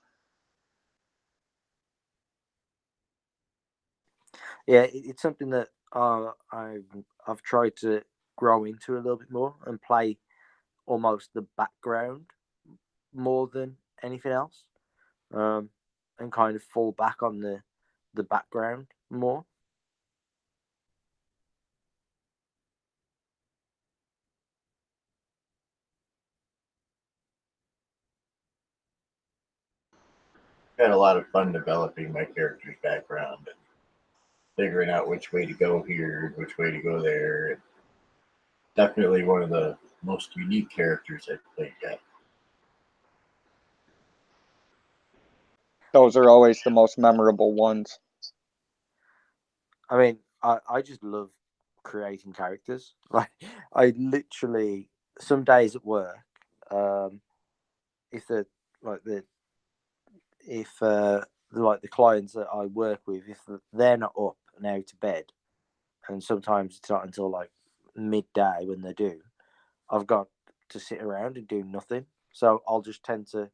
Yeah, it's something that I've tried to grow into a little bit more and play almost the background more than anything else, and kind of fall back on the background more. Had a lot of fun developing my character's background and figuring out which way to go here, which way to go there. Definitely one of the most unique characters I've played yet. Those are always the most memorable ones. I mean, I just love creating characters. Like, I literally, some days at work, if the like the if like the clients that I work with, if they're not up and out of bed, and sometimes it's not until like midday when they do, I've got to sit around and do nothing. So I'll just tend to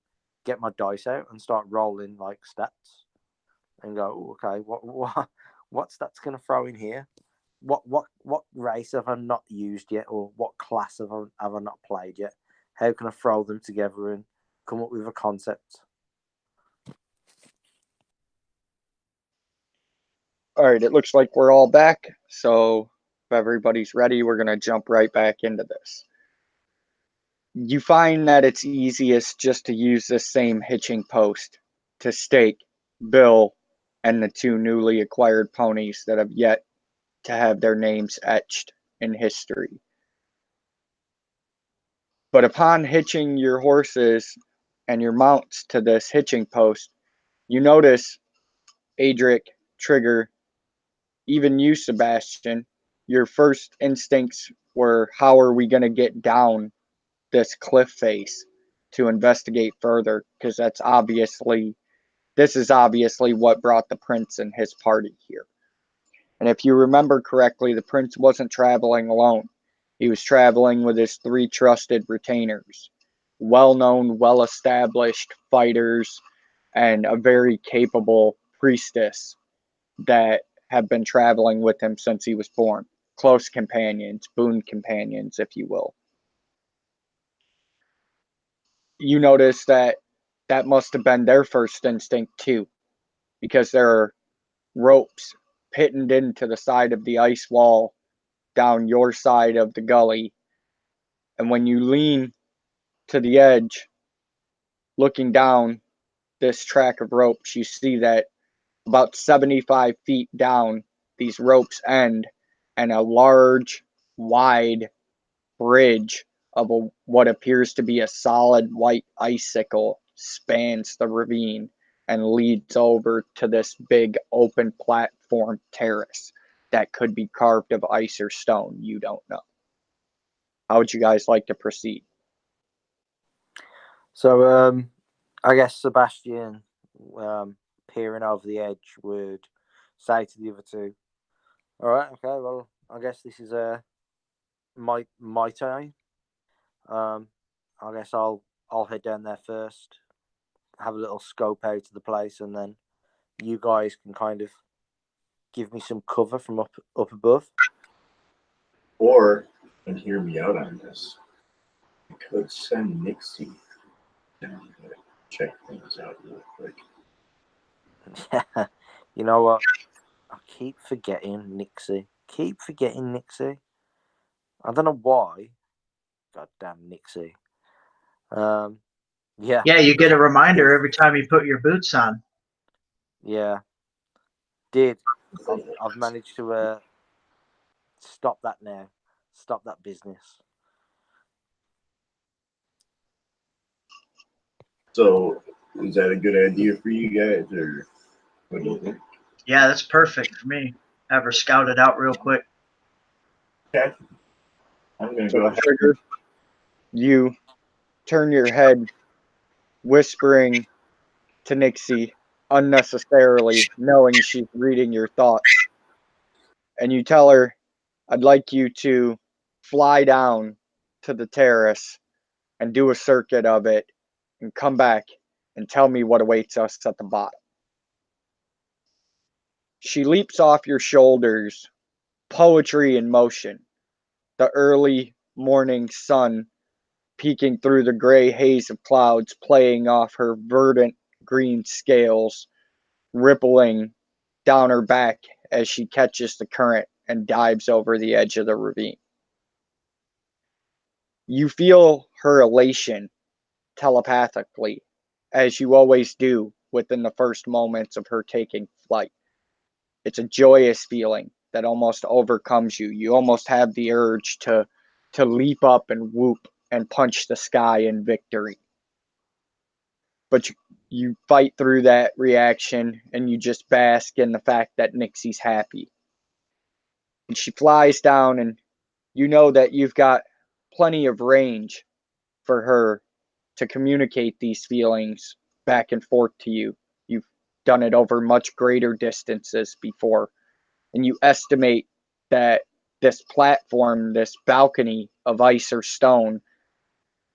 get my dice out and start rolling like stats and go, okay, what stats can I throw in here? What race have I not used yet, or what class have I not played yet? How can I throw them together and come up with a concept? All right, it looks like we're all back. So if everybody's ready, we're going to jump right back into this. You find that it's easiest just to use the same hitching post to stake Bill and the two newly acquired ponies that have yet to have their names etched in history. But upon hitching your horses and your mounts to this hitching post, you notice Adric, Trigger, even you, Sebastian, your first instincts were, how are we going to get down this cliff face to investigate further? Because this is obviously what brought the prince and his party here. And if you remember correctly, the prince wasn't traveling alone. He was traveling with his three trusted retainers, well-known, well-established fighters, and a very capable priestess that have been traveling with him since he was born. Close companions, boon companions, if you will. You notice that must have been their first instinct too, because there are ropes pitted into the side of the ice wall down your side of the gully. And when you lean to the edge, looking down this track of ropes, you see that about 75 feet down, these ropes end, and a large, wide bridge of what appears to be a solid white icicle spans the ravine and leads over to this big open platform terrace that could be carved of ice or stone. You don't know. How would you guys like to proceed? So I guess Sebastian, peering over the edge, would say to the other two, "All right, okay, well, I guess this is my turn. I guess I'll head down there first, have a little scope out of the place, and then you guys can kind of give me some cover from up above." Or, and hear me out on this, I could send Nixie down to check things out real quick. You know what? I keep forgetting Nixie. I don't know why. God damn Nixie. Yeah, Yeah, you get a reminder every time you put your boots on. yeah. I've managed to stop that now. Stop that business. So, is that a good idea for you guys, or what do you think? Yeah, that's perfect for me. Have her scout it out real quick. Okay. I'm gonna So go ahead. Trigger, you turn your head, whispering to Nixie unnecessarily, knowing she's reading your thoughts. And you tell her, I'd like you to fly down to the terrace and do a circuit of it and come back and tell me what awaits us at the bottom. She leaps off your shoulders, poetry in motion, the early morning sun peeking through the gray haze of clouds, playing off her verdant green scales, rippling down her back as she catches the current and dives over the edge of the ravine. You feel her elation telepathically, as you always do within the first moments of her taking flight. It's a joyous feeling that almost overcomes you. You almost have the urge to leap up and whoop and punch the sky in victory. But you fight through that reaction and you just bask in the fact that Nixie's happy. And she flies down, and you know that you've got plenty of range for her to communicate these feelings back and forth to you. You've done it over much greater distances before. And you estimate that this platform, this balcony of ice or stone,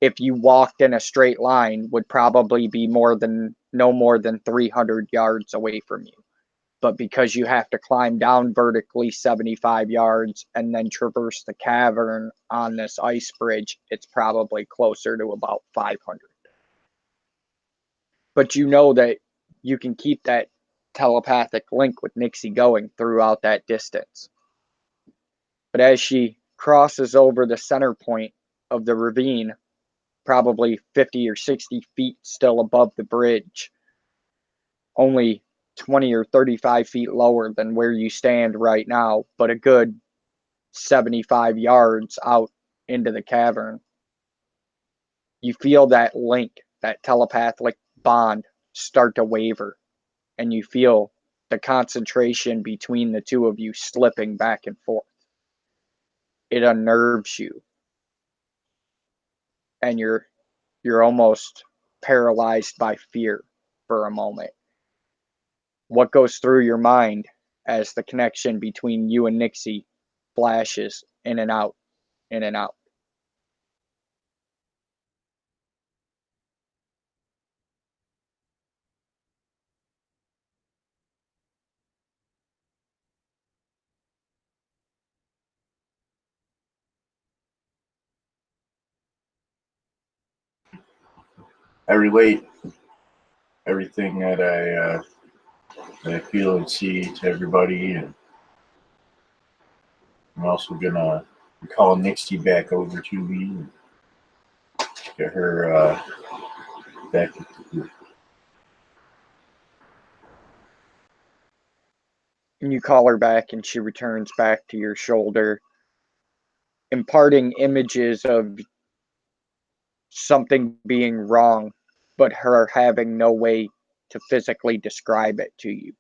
if you walked in a straight line, would probably be no more than 300 yards away from you. But because you have to climb down vertically 75 yards and then traverse the cavern on this ice bridge, it's probably closer to about 500. But you know that you can keep that telepathic link with Nixie going throughout that distance. But as she crosses over the center point of the ravine, probably 50 or 60 feet still above the bridge, only 20 or 35 feet lower than where you stand right now, but a good 75 yards out into the cavern, you feel that link, that telepathic bond start to waver, and you feel the concentration between the two of you slipping back and forth. It unnerves you, and you're almost paralyzed by fear for a moment. What goes through your mind as the connection between you and Nixie flashes in and out, in and out? I relate everything that I feel and see to everybody, and I'm also gonna call Nixie back over to me and get her back. And you call her back, and she returns back to your shoulder, imparting images of something being wrong, but her having no way to physically describe it to you,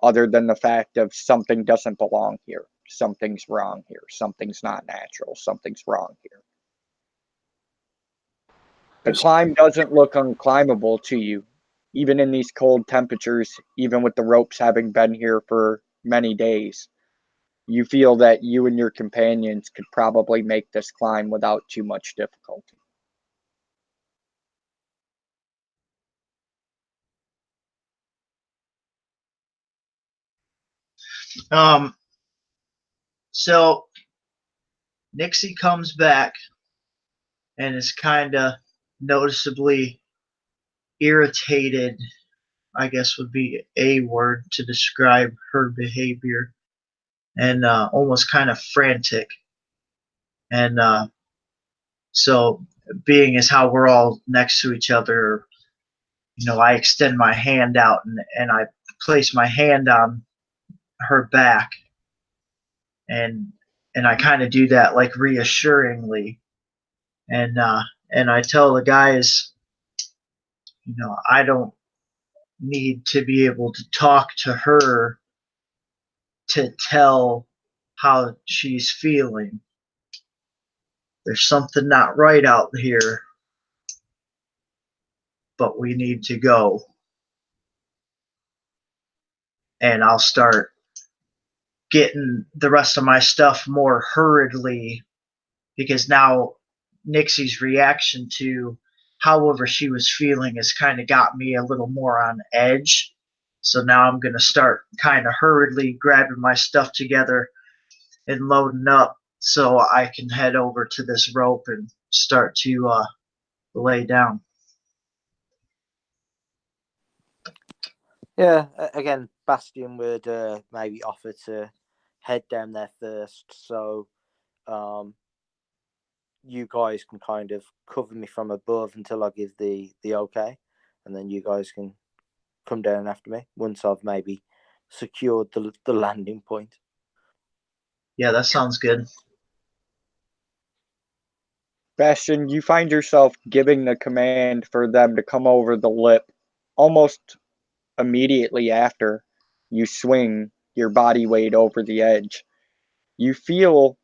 other than the fact of something doesn't belong here, something's wrong here, something's not natural, something's wrong here. The climb doesn't look unclimbable to you, even in these cold temperatures, even with the ropes having been here for many days. You feel that you and your companions could probably make this climb without too much difficulty. So Nixie comes back and is kind of noticeably irritated, I guess would be a word to describe her behavior, and almost kind of frantic. And so being as how we're all next to each other, I extend my hand out and I place my hand on her back, and I kind of do that like reassuringly, and I tell the guys, I don't need to be able to talk to her to tell how she's feeling. There's something not right out here, but we need to go. And I'll start getting the rest of my stuff more hurriedly, because now Nixie's reaction to however she was feeling has kind of got me a little more on edge. So now I'm going to start kind of hurriedly grabbing my stuff together and loading up so I can head over to this rope and start to lay down. Yeah, again, Bastion would maybe offer to head down there first, so you guys can kind of cover me from above until I give the okay, and then you guys can come down after me once I've maybe secured the landing point. Yeah, that sounds good. Bastion, you find yourself giving the command for them to come over the lip almost immediately after you swing your body weight over the edge. You feel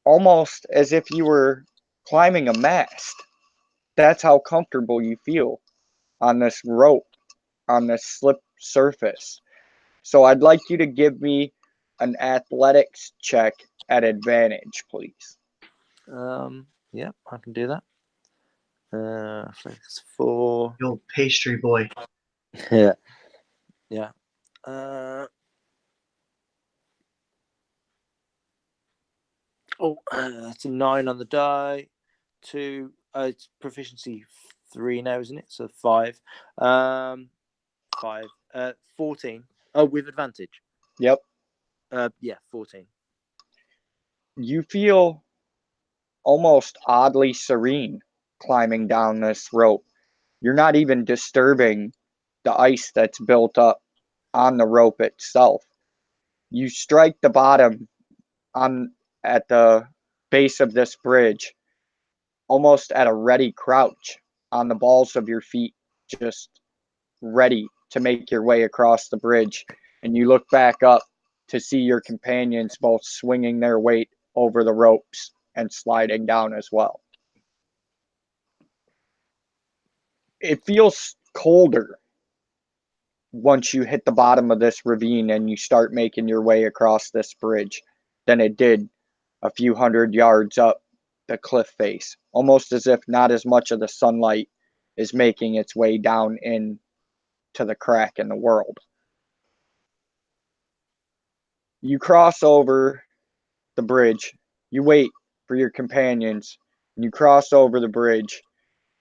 almost as if you were climbing a mast. That's how comfortable you feel on this rope, on this slip surface. So I'd like you to give me an athletics check at advantage, please. Yeah, I can do that. It's 4. The old pastry boy. Yeah. It's a 9 on the die. 2. It's proficiency 3 now, isn't it? So 5. 5. 14. Oh, with advantage. Yep. Yeah, 14. You feel almost oddly serene climbing down this rope. You're not even disturbing the ice that's built up on the rope itself. You strike the bottom on at the base of this bridge almost at a ready crouch on the balls of your feet, just ready to make your way across the bridge. And you look back up to see your companions both swinging their weight over the ropes and sliding down as well. It feels colder once you hit the bottom of this ravine and you start making your way across this bridge than it did a few hundred yards up the cliff face, almost as if not as much of the sunlight is making its way down in to the crack in the world. You cross over the bridge, you wait for your companions, and you cross over the bridge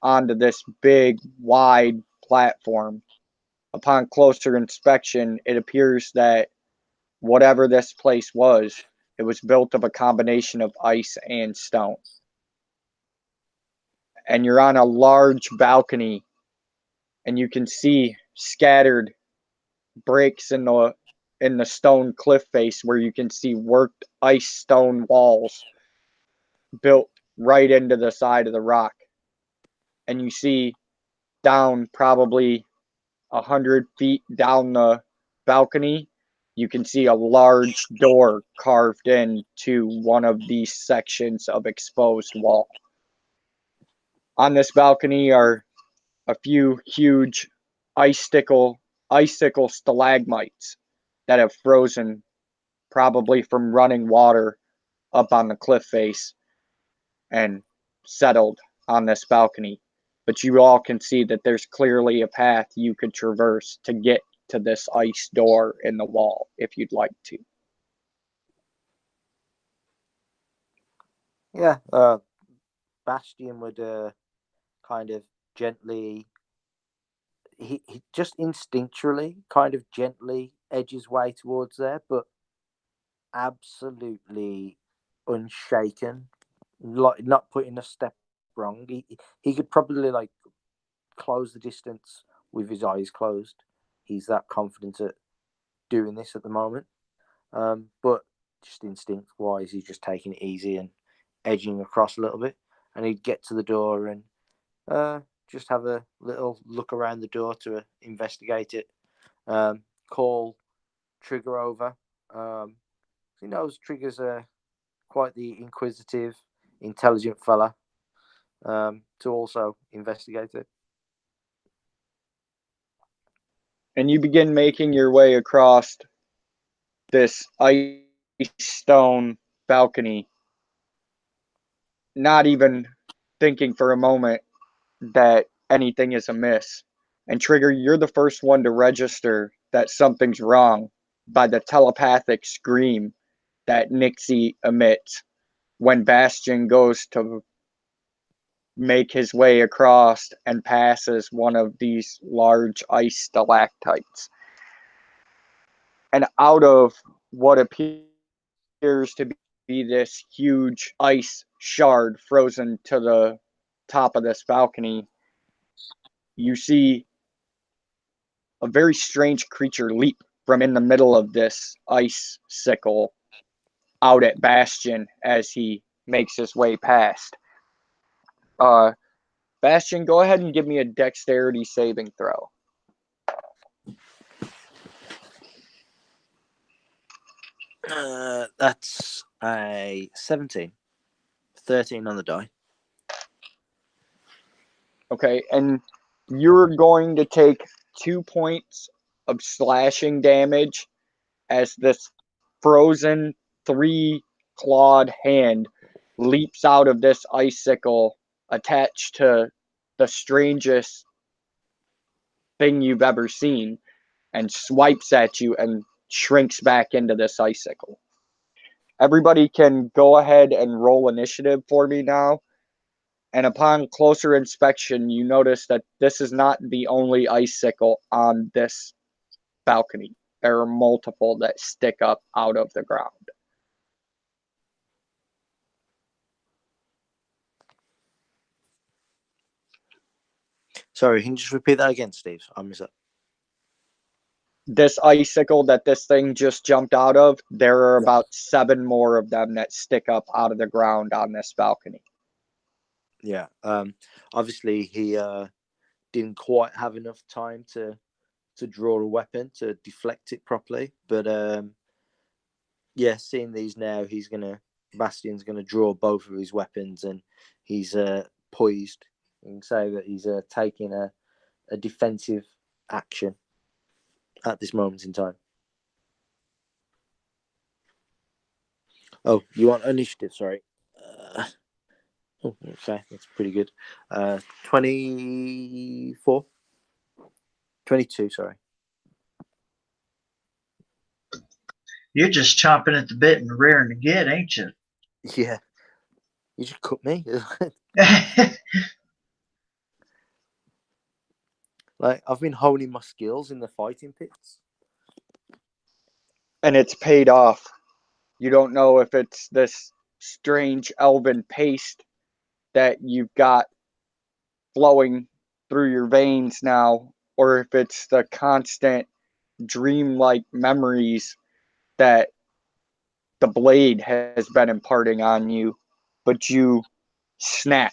onto this big, wide platform. Upon closer inspection, it appears that whatever this place was, it was built of a combination of ice and stone. And you're on a large balcony, and you can see scattered breaks in the stone cliff face where you can see worked ice stone walls built right into the side of the rock. And you see down probably 100 feet down the balcony, you can see a large door carved into one of these sections of exposed wall. On this balcony are a few huge icicle stalagmites that have frozen probably from running water up on the cliff face and settled on this balcony. But you all can see that there's clearly a path you could traverse to get to this ice door in the wall if you'd like to. Yeah, Bastion would kind of gently, he just instinctually kind of gently edge his way towards there, but absolutely unshaken like not putting a step wrong. He could probably like close the distance with his eyes closed. He's that confident at doing this at the moment. But just instinct wise, he's just taking it easy and edging across a little bit. And he'd get to the door and just have a little look around the door to investigate it. Call Trigger over. He knows Trigger's quite the inquisitive, intelligent fella. To also investigate it. And you begin making your way across this ice stone balcony, not even thinking for a moment that anything is amiss. And Trigger, you're the first one to register that something's wrong by the telepathic scream that Nixie emits when Bastion goes to make his way across and passes one of these large ice stalactites. And out of what appears to be this huge ice shard frozen to the top of this balcony, you see a very strange creature leap from in the middle of this icicle out at Bastion as he makes his way past. Bastion, go ahead and give me a dexterity saving throw. That's a 17. 13 on the die. Okay, and you're going to take 2 points of slashing damage as this frozen 3-clawed hand leaps out of this icicle attached to the strangest thing you've ever seen and swipes at you and shrinks back into this icicle. Everybody can go ahead and roll initiative for me now. And upon closer inspection, you notice that this is not the only icicle on this balcony. There are multiple that stick up out of the ground. Sorry, can you just repeat that again, Steve? I missed that. This icicle that this thing just jumped out of, there are about 7 more of them that stick up out of the ground on this balcony. Yeah. Obviously, he didn't quite have enough time to draw a weapon to deflect it properly. But yeah, seeing these now, Bastion's gonna draw both of his weapons, and he's poised. You can say that he's taking a defensive action at this moment in time. Oh, you want initiative? Sorry. Oh, okay, that's pretty good. 24? 22, sorry. You're just chomping at the bit and raring to get, ain't you? Yeah. You just cut me. Like, I've been honing my skills in the fighting pits. And it's paid off. You don't know if it's this strange elven paste that you've got flowing through your veins now, or if it's the constant dreamlike memories that the blade has been imparting on you, but you snap,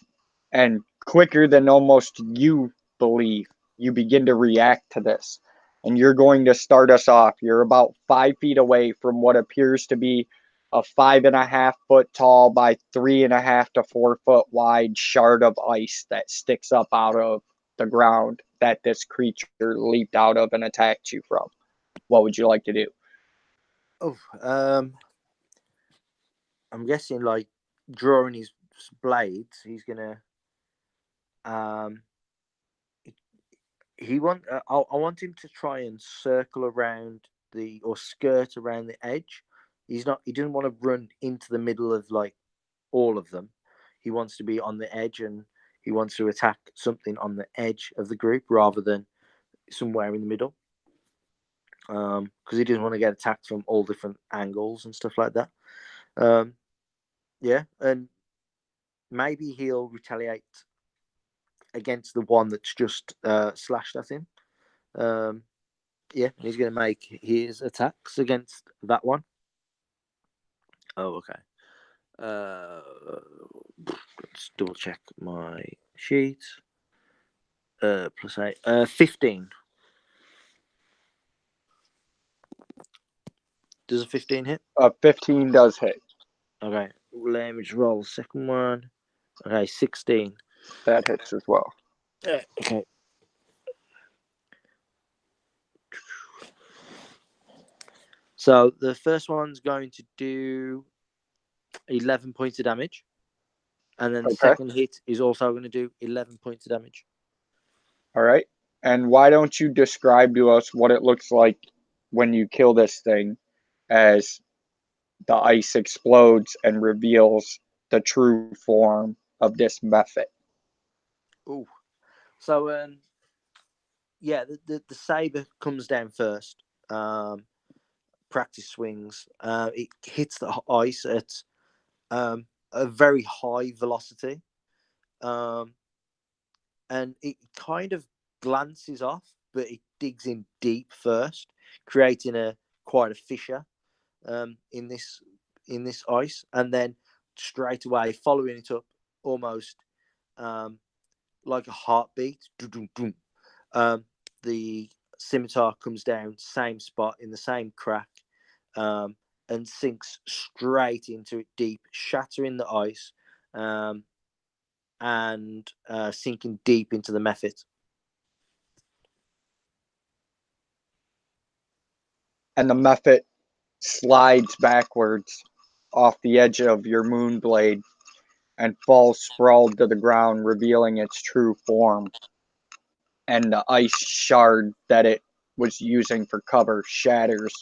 and quicker than almost you believe, you begin to react to this. And you're going to start us off. You're about 5 feet away from what appears to be a 5.5 foot tall by 3.5 to 4 foot wide shard of ice that sticks up out of the ground that this creature leaped out of and attacked you from. What would you like to do? Oh, I'm guessing like drawing his blades, he's gonna I want him to try and circle around or skirt around the edge. He doesn't want to run into the middle of like all of them. He wants to be on the edge, and he wants to attack something on the edge of the group rather than somewhere in the middle. Because he doesn't want to get attacked from all different angles and stuff like that. Yeah, and maybe he'll retaliate against the one that's just slashed at him. Yeah, he's going to make his attacks against that one. Oh, okay. Let's double check my sheet. +8. 15. Does a 15 hit? 15 does hit. Okay. Let me just roll the second one. Okay, 16. That hits as well. Okay. So the first one's going to do 11 points of damage. And then the second hit is also going to do 11 points of damage. All right. And why don't you describe to us what it looks like when you kill this thing as the ice explodes and reveals the true form of this method? Ooh. So, yeah, the saber comes down first. Practice swings. It hits the ice at a very high velocity. And it kind of glances off, but it digs in deep first, creating quite a fissure in this ice, and then straight away following it up almost like a heartbeat. The scimitar comes down, same spot in the same crack, and sinks straight into it deep, shattering the ice, and sinking deep into the mephit. And the mephit slides backwards off the edge of your moon blade and falls sprawled to the ground, revealing its true form. And the ice shard that it was using for cover shatters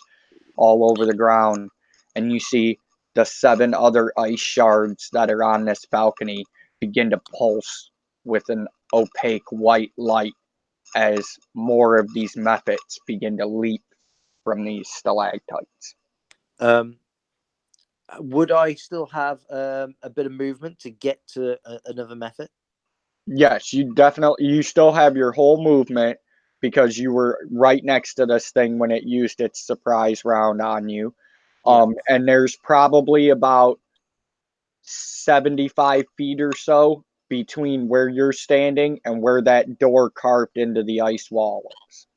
all over the ground. And you see the 7 other ice shards that are on this balcony begin to pulse with an opaque white light as more of these mephits begin to leap from these stalactites. Would I still have a bit of movement to get to another mephit? Yes, you still have your whole movement because you were right next to this thing when it used its surprise round on you. And there's probably about 75 feet or so between where you're standing and where that door carved into the ice wall is.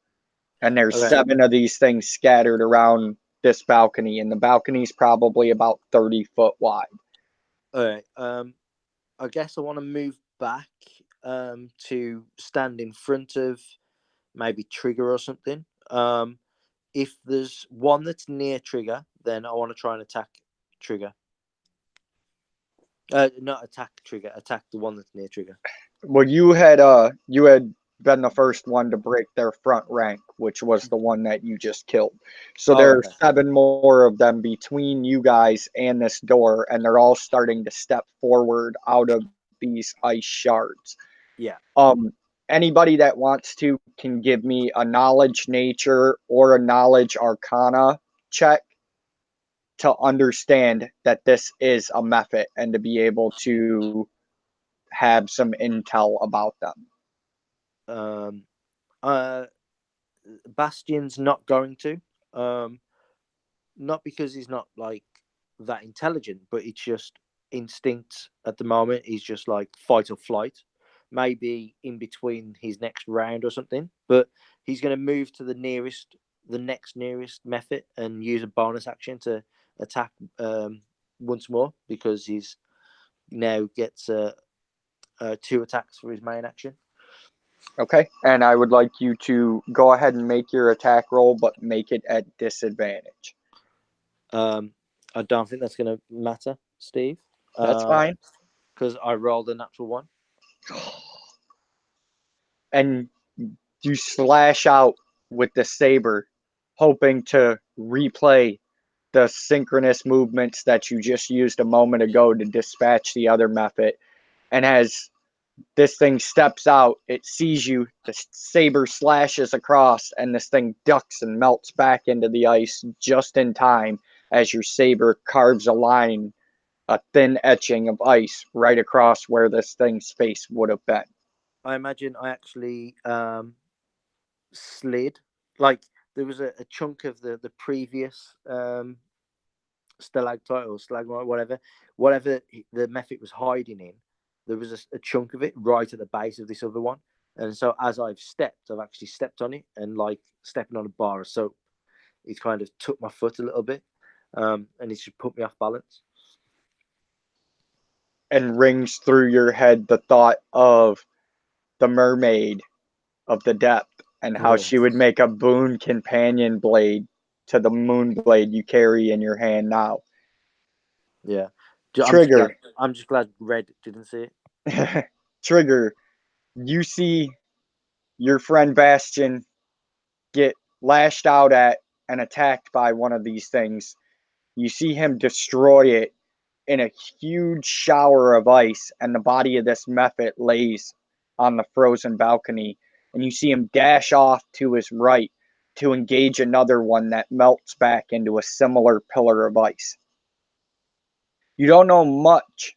And there's 7 of these things scattered around this balcony, and the balcony's probably about 30 foot wide. All right. I guess I want to move back to stand in front of maybe Trigger or something. If there's one that's near Trigger, then I want to try and attack Trigger. Not attack Trigger, attack the one that's near Trigger. Well, you had been the first one to break their front rank, which was the one that you just killed. So there are 7 more of them between you guys and this door, and they're all starting to step forward out of these ice shards. Yeah. Anybody that wants to can give me a knowledge nature or a knowledge arcana check to understand that this is a mephit and to be able to have some intel about them. Bastion's not going to. Not because he's not like that intelligent, but it's just instinct at the moment. He's just like fight or flight. Maybe in between his next round or something. But he's going to move to the next nearest mephit and use a bonus action to attack once more, because he's now gets 2 attacks for his main action. Okay, and I would like you to go ahead and make your attack roll, but make it at disadvantage. I don't think that's going to matter, Steve. That's fine. Because I rolled a natural 1. And you slash out with the saber, hoping to replay the synchronous movements that you just used a moment ago to dispatch the other mephit. And as this thing steps out, it sees you, the saber slashes across, and this thing ducks and melts back into the ice just in time as your saber carves a line a thin etching of ice right across where this thing's face would have been. I imagine I actually slid. Like there was a chunk of the previous stalactite or stalagmite, whatever the method was hiding in. There was a chunk of it right at the base of this other one, and so as I've actually stepped on it, and like stepping on a bar of soap, it's kind of took my foot a little bit, and it's just put me off balance. And rings through your head the thought of the mermaid of the depth and how Yeah. she would make a boon companion blade to the moon blade you carry in your hand now. Yeah, Trigger. I'm just glad Red didn't see it. Trigger, you see your friend Bastion get lashed out at and attacked by one of these things. You see him destroy it in a huge shower of ice, and the body of this mephit lays on the frozen balcony. And you see him dash off to his right to engage another one that melts back into a similar pillar of ice. You don't know much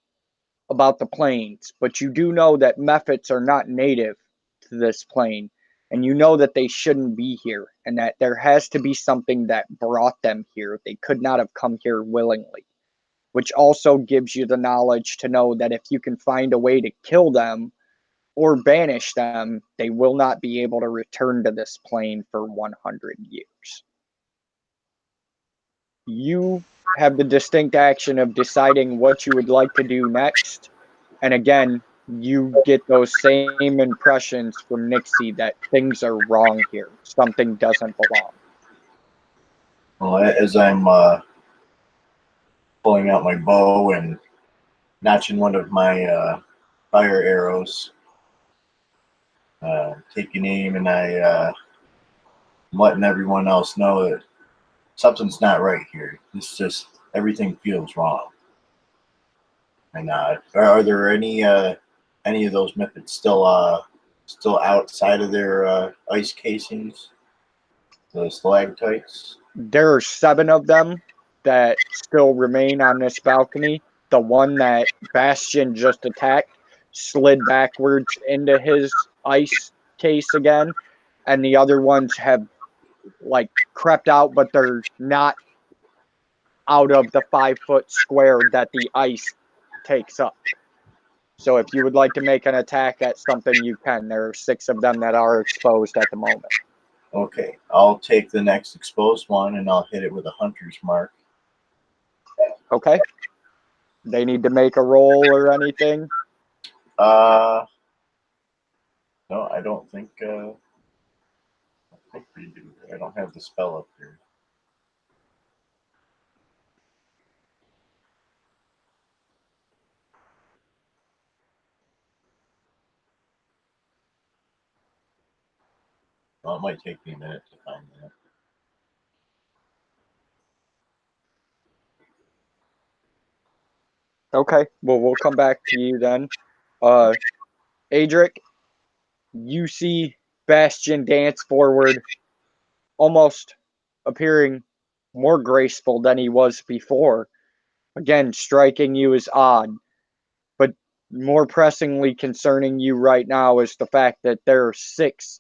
about the plains, but you do know that mephits are not native to this plane, and you know that they shouldn't be here, and that there has to be something that brought them here. They could not have come here willingly, which also gives you the knowledge to know that if you can find a way to kill them or banish them, they will not be able to return to this plane for 100 years. You have the distinct action of deciding what you would like to do next. And again, you get those same impressions from Nixie that things are wrong here. Something doesn't belong. Well, as I'm pulling out my bow and notching one of my fire arrows, taking aim, and I'm letting everyone else know that something's not right here. It's just everything feels wrong. And are there any of those methods still outside of their ice casings, the stalactites? There are 7 of them that still remain on this balcony. The one that Bastion just attacked slid backwards into his ice case again, and the other ones have like crept out, but they're not out of the 5-foot square that the ice takes up. So if you would like to make an attack at something, you can. There are 6 of them that are exposed at the moment. Okay, I'll take the next exposed one and I'll hit it with a hunter's mark. Okay. They need to make a roll or anything. No, I don't think. I think we do. I don't have the spell up here. Well, it might take me a minute to find that. Okay. Well, we'll come back to you then. Adric, you see Bastion dance forward, almost appearing more graceful than he was before. Again, striking you as odd, but more pressingly concerning you right now is the fact that there are 6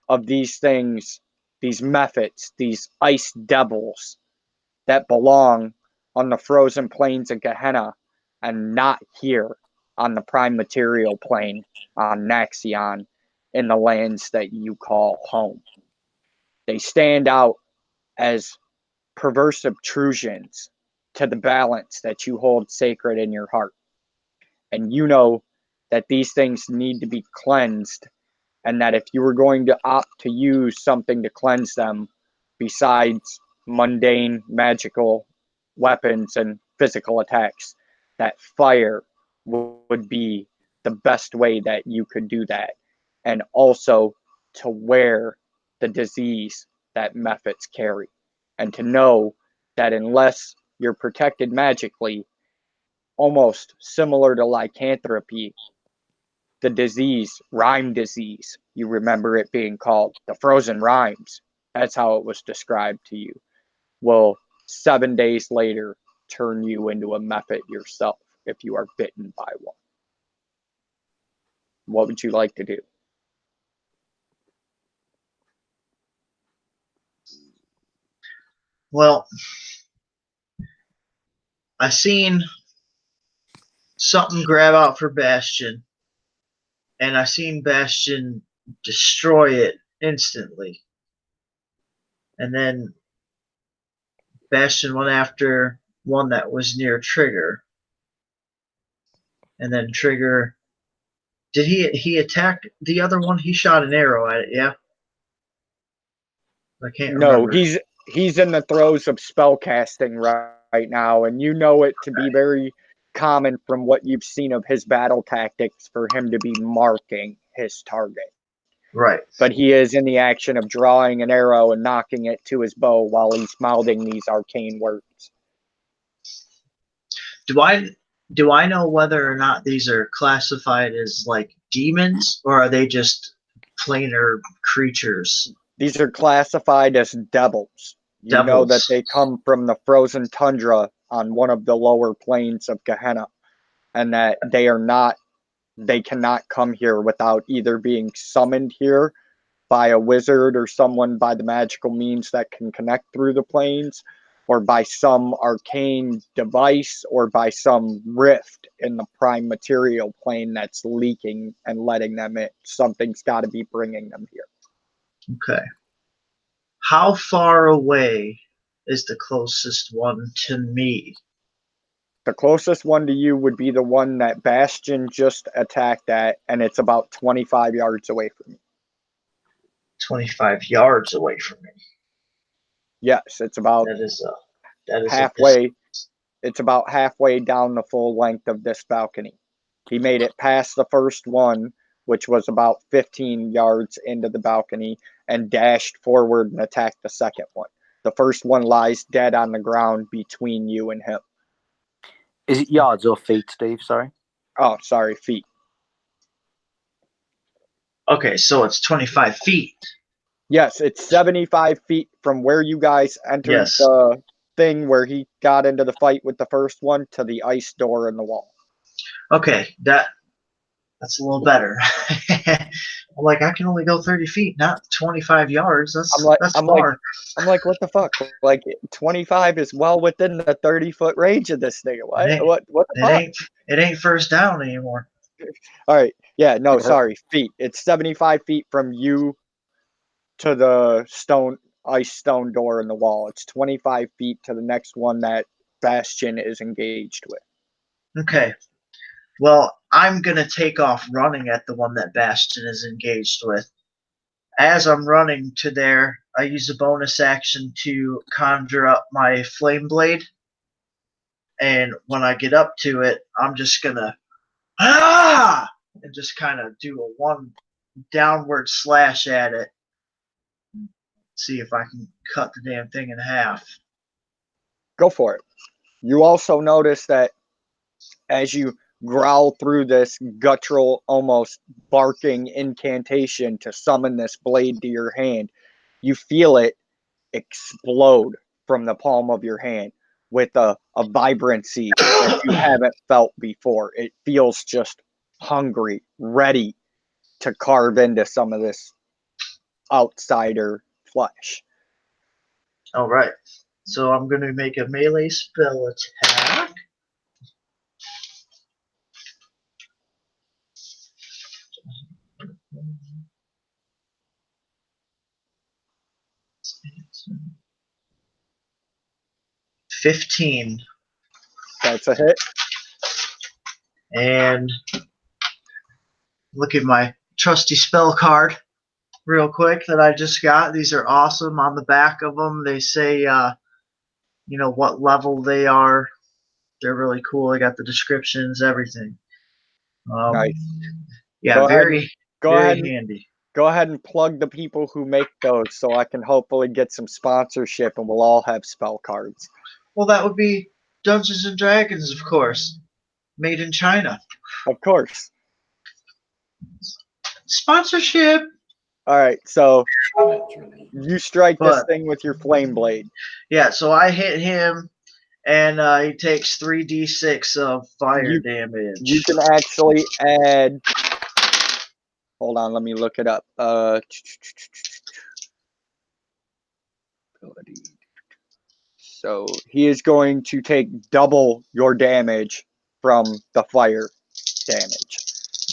of these things, these mephits, these ice devils that belong on the frozen plains of Gehenna and not here on the prime material plane on Naxxion in the lands that you call home. They stand out as perverse obtrusions to the balance that you hold sacred in your heart. And you know that these things need to be cleansed, and that if you were going to opt to use something to cleanse them besides mundane magical weapons and physical attacks, that fire would be the best way that you could do that. And also to wear the disease that mephits carry, and to know that unless you're protected magically, almost similar to lycanthropy, the disease, rhyme disease, you remember it being called, the frozen rhymes. That's how it was described to you. Well, 7 days later, turn you into a mephit yourself if you are bitten by one. What would you like to do? Well, I seen something grab out for Bastion, and I seen Bastion destroy it instantly. And then Bastion went after one that was near Trigger. And then Trigger, did he attack the other one? He shot an arrow at it, yeah? I can't No, remember. he's in the throes of spell casting right now, and you know it to be very common from what you've seen of his battle tactics for him to be marking his target. Right. But he is in the action of drawing an arrow and knocking it to his bow while he's mouthing these arcane words. Do I know whether or not these are classified as like demons, or are they just plainer creatures? These are classified as devils. You know that Devils. they come from the frozen tundra on one of the lower plains of Gehenna, and that they cannot come here without either being summoned here by a wizard or someone by the magical means that can connect through the planes, or by some arcane device, or by some rift in the prime material plane that's leaking and letting them in. Something's got to be bringing them here. Okay. How far away is the closest one to me? The closest one to you would be the one that Bastion just attacked at, and it's about 25 yards away from you. 25 yards away from me. Yes, it's about That is halfway. It's about halfway down the full length of this balcony. He made it past the first one, which was about 15 yards into the balcony, and dashed forward and attacked the second one. The first one lies dead on the ground between you and him. Is it yards or feet, Steve? Sorry. Oh, sorry, feet. Okay, so it's 25 feet. Yes, it's 75 feet from where you guys entered Yes. the thing where he got into the fight with the first one to the ice door in the wall. Okay, that's a little better. I'm like, I can only go 30 feet, not 25 yards. That's far. I'm like, what the fuck? Like, 25 is well within the 30-foot range of this thing. What the fuck? It ain't first down anymore. All right. Yeah, no, sorry. Feet. It's 75 feet from you to the ice stone door in the wall. It's 25 feet to the next one that Bastion is engaged with. Okay. Well, I'm going to take off running at the one that Bastion is engaged with. As I'm running to there, I use a bonus action to conjure up my flame blade. And when I get up to it, I'm just going to and just kind of do a one downward slash at it. See if I can cut the damn thing in half. Go for it. You also notice that as you growl through this guttural, almost barking incantation to summon this blade to your hand, you feel it explode from the palm of your hand with a vibrancy that you haven't felt before. It feels just hungry, ready to carve into some of this outsider flesh. All right. So I'm going to make a melee spell attack. $15. That's a hit. And look at my trusty spell card real quick that I just got. These are awesome. On the back of them, they say, what level they are. They're really cool. They got the descriptions, everything. Nice. Yeah, very handy. Go ahead and plug the people who make those so I can hopefully get some sponsorship and we'll all have spell cards. Well, that would be Dungeons and Dragons, of course. Made in China. Of course. Sponsorship. All right, so you strike this thing with your flame blade. Yeah, so I hit him, And he takes 3d6 of fire damage. You can actually add. Hold on, let me look it up. So he is going to take double your damage from the fire damage.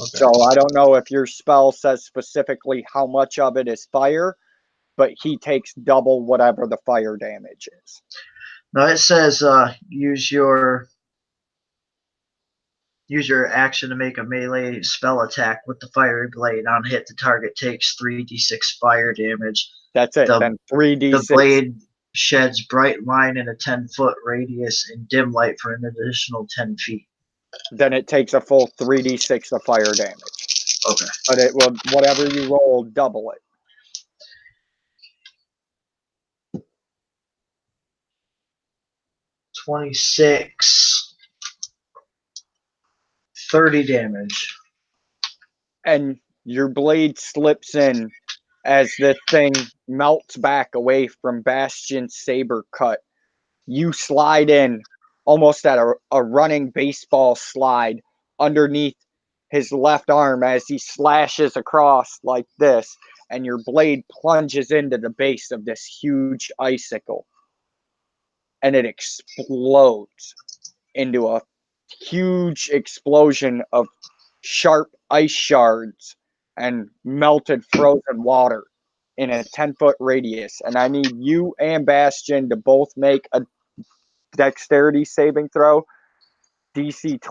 Okay. So I don't know if your spell says specifically how much of it is fire, but he takes double whatever the fire damage is. No, it says use your action to make a melee spell attack with the fiery blade. On hit, the target takes 3d6 fire damage. That's it. Then 3d6. The blade sheds bright line in a 10-foot radius in dim light for an additional 10 feet. Then it takes a full 3d6 of fire damage. Okay. But it will, whatever you roll, double it. $26, 30 damage. And your blade slips in as the thing melts back away from Bastion's saber cut. You slide in almost at a running baseball slide underneath his left arm as he slashes across like this, and your blade plunges into the base of this huge icicle, and it explodes into a huge explosion of sharp ice shards and melted frozen water in a 10-foot radius. And I need you and Bastion to both make a dexterity saving throw. DC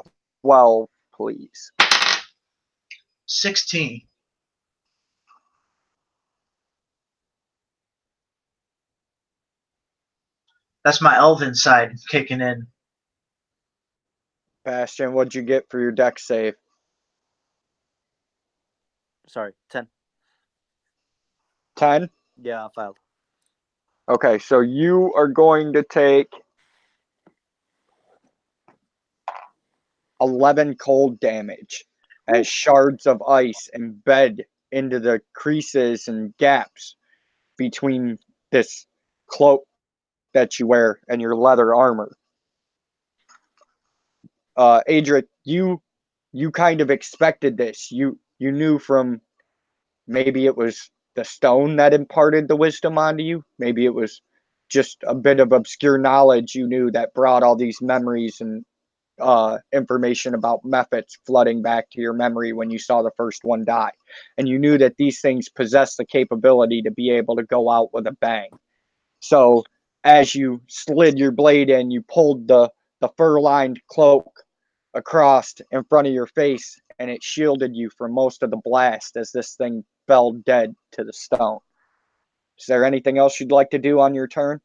12, please. 16. That's my elven side kicking in. Bastion, what'd you get for your dex save? Sorry, 10. 10? Yeah, I failed. Okay, so you are going to take 11 cold damage as shards of ice embed into the creases and gaps between this cloak that you wear and your leather armor. Adric, you kind of expected this. You knew from maybe it was the stone that imparted the wisdom onto you. Maybe it was just a bit of obscure knowledge you knew that brought all these memories and information about methods flooding back to your memory when you saw the first one die. And you knew that these things possess the capability to be able to go out with a bang. So as you slid your blade in, you pulled the fur-lined cloak across in front of your face, and it shielded you from most of the blast as this thing fell dead to the stone. Is there anything else you'd like to do on your turn?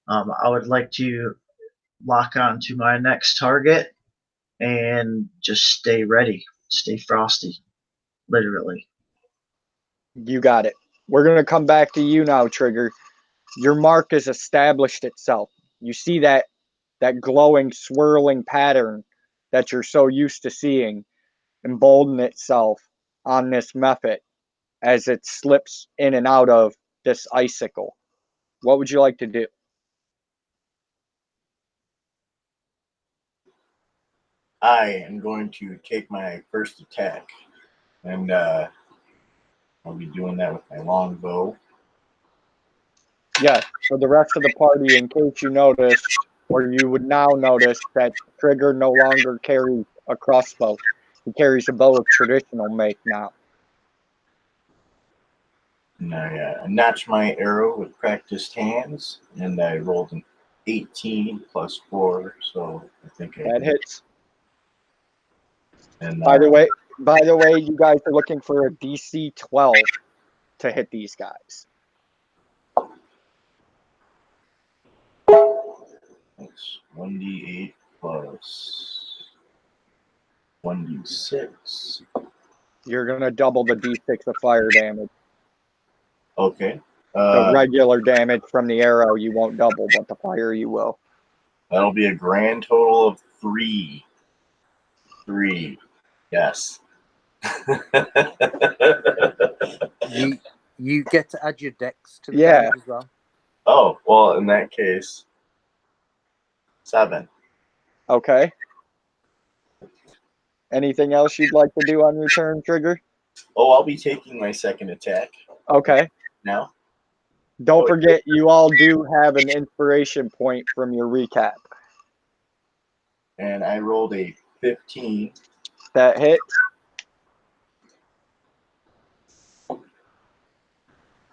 I would like to lock on to my next target and just stay ready. Stay frosty. Literally. You got it. We're going to come back to you now, Trigger. Your mark has established itself. You see that glowing, swirling pattern that you're so used to seeing embolden itself on this method as it slips in and out of this icicle. What would you like to do? I am going to take my first attack, and I'll be doing that with my longbow. Yes, for the rest of the party, in case you noticed, or you would now notice that Trigger no longer carries a crossbow. He carries a bow of traditional make now. And I notched my arrow with practiced hands, and I rolled an 18 plus 4, so I think That hits. And by the way, you guys are looking for a DC 12 to hit these guys. That's 1d8 plus 1d6. You're going to double the D6 of fire damage. Okay. The regular damage from the arrow you won't double, but the fire you will. That'll be a grand total of 3. 3. Yes. You get to add your dex to the Yeah. damage as well. Oh, well, in that case, 7. Okay. Anything else you'd like to do on your turn, Trigger? Oh, I'll be taking my second attack Okay. now. Don't Oh, forget, you all do have an inspiration point from your recap. and I rolled a 15. That hit.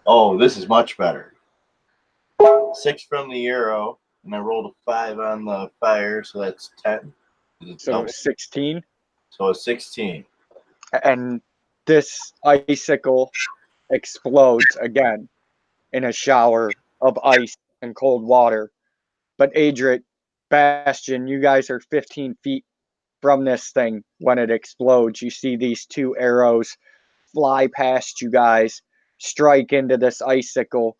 Oh, this is much better. 6 from the arrow, and I rolled a 5 on the fire, so that's 10. So 16. So a 16. And this icicle explodes again in a shower of ice and cold water. But Adric, Bastion, you guys are 15 feet from this thing when it explodes. You see these 2 arrows fly past you guys, strike into this icicle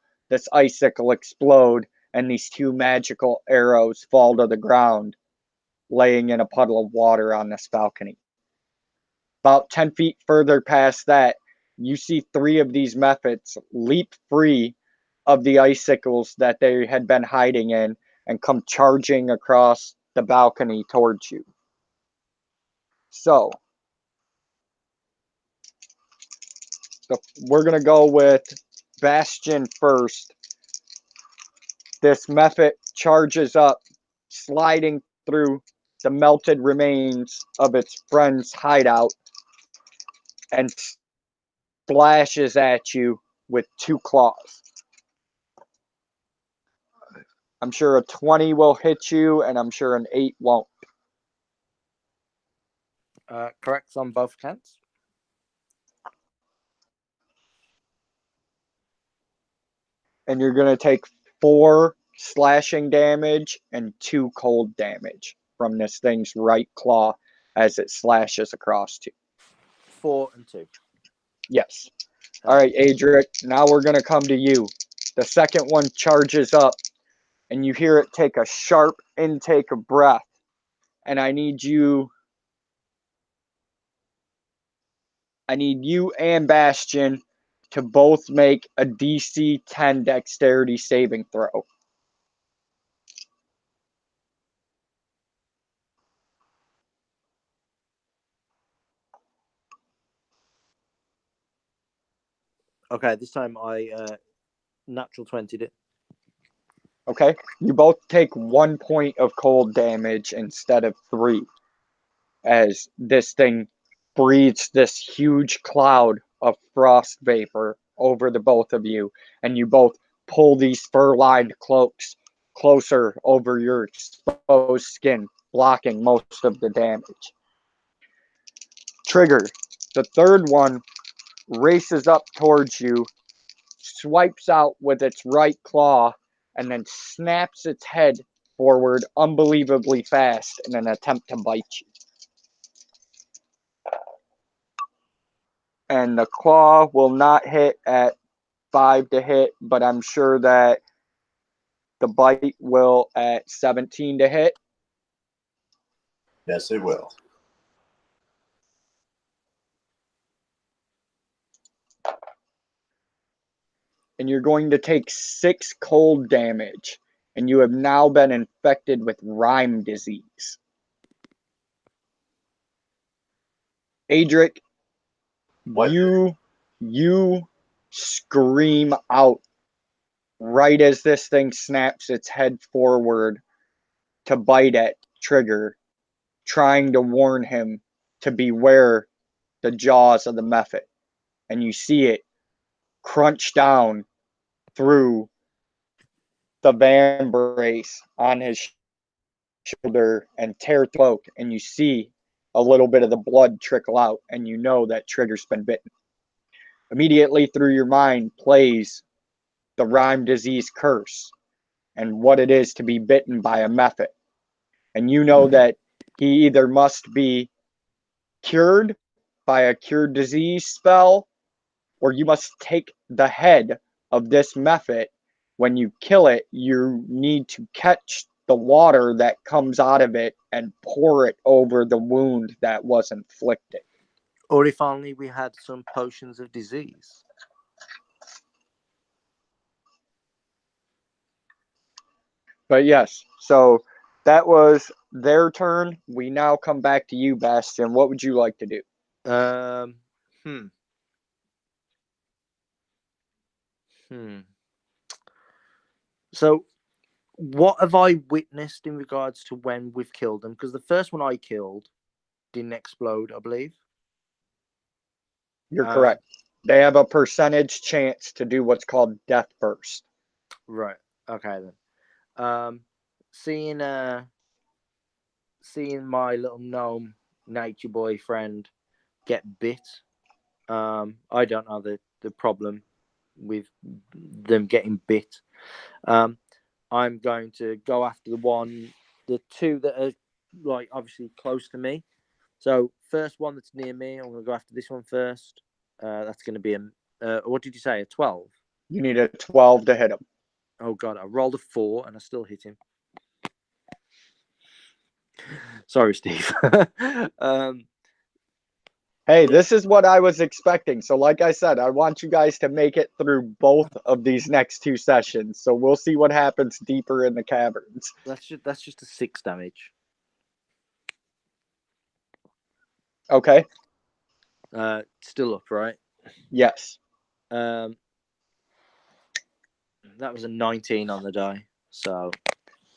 explode, and these 2 magical arrows fall to the ground, laying in a puddle of water on this balcony. About 10 feet further past that, you see 3 of these mephits leap free of the icicles that they had been hiding in and come charging across the balcony towards you. So, we're going to go with Bastion first. This mephit charges up, sliding through the melted remains of its friend's hideout, and splashes at you with 2 claws. I'm sure a 20 will hit you, and I'm sure an 8 won't. Correct on both counts. And you're going to take 4 slashing damage and 2 cold damage from this thing's right claw as it slashes across you. 4 and 2. Yes. All right, Adric, now we're going to come to you. The second one charges up, and you hear it take a sharp intake of breath. And I need you and Bastion to both make a DC 10 dexterity saving throw. Okay, this time I natural 20'd it. Okay? You both take 1 point of cold damage instead of 3, as this thing breathes this huge cloud of frost vapor over the both of you, and you both pull these fur-lined cloaks closer over your exposed skin, blocking most of the damage. Trigger, the third one races up towards you, swipes out with its right claw, and then snaps its head forward unbelievably fast in an attempt to bite you. And the claw will not hit at 5 to hit, but I'm sure that the bite will at 17 to hit. Yes, it will. And you're going to take 6 cold damage, and you have now been infected with Lyme disease. Adric, What? you scream out right as this thing snaps its head forward to bite at Trigger, trying to warn him to beware the jaws of the mephit. And you see it crunch down through the van brace on his shoulder and tear cloak, and you see a little bit of the blood trickle out, and you know that Trigger's been bitten. Immediately through your mind plays the Lyme disease curse and what it is to be bitten by a mephit. And you know that he either must be cured by a cure disease spell, or you must take the head of this mephit. When you kill it, you need to catch the water that comes out of it and pour it over the wound that was inflicted. Or if only we had some potions of disease. But yes, so That was their turn. We now come back to you, Bastion. What would you like to do? Um, hmm. Hmm. So, what have I witnessed in regards to when we've killed them? Because the first one I killed didn't explode, I believe. You're correct. They have a percentage chance to do what's called death burst. Right. Okay then. Seeing seeing my little gnome nature boy friend get bit. I don't know the problem with them getting bit. I'm going to go after the two that are like obviously close to me. So first one that's near me, I'm going to go after this one first. That's going to be what did you say? A 12? You need a 12 to hit him. Oh god, I rolled a 4 and I still hit him. Sorry, Steve. Hey, this is what I was expecting. So, like I said, I want you guys to make it through both of these next 2 sessions. So we'll see what happens deeper in the caverns. that's just a 6 damage. Okay. Still up, right? Yes. That was a 19 on the die. So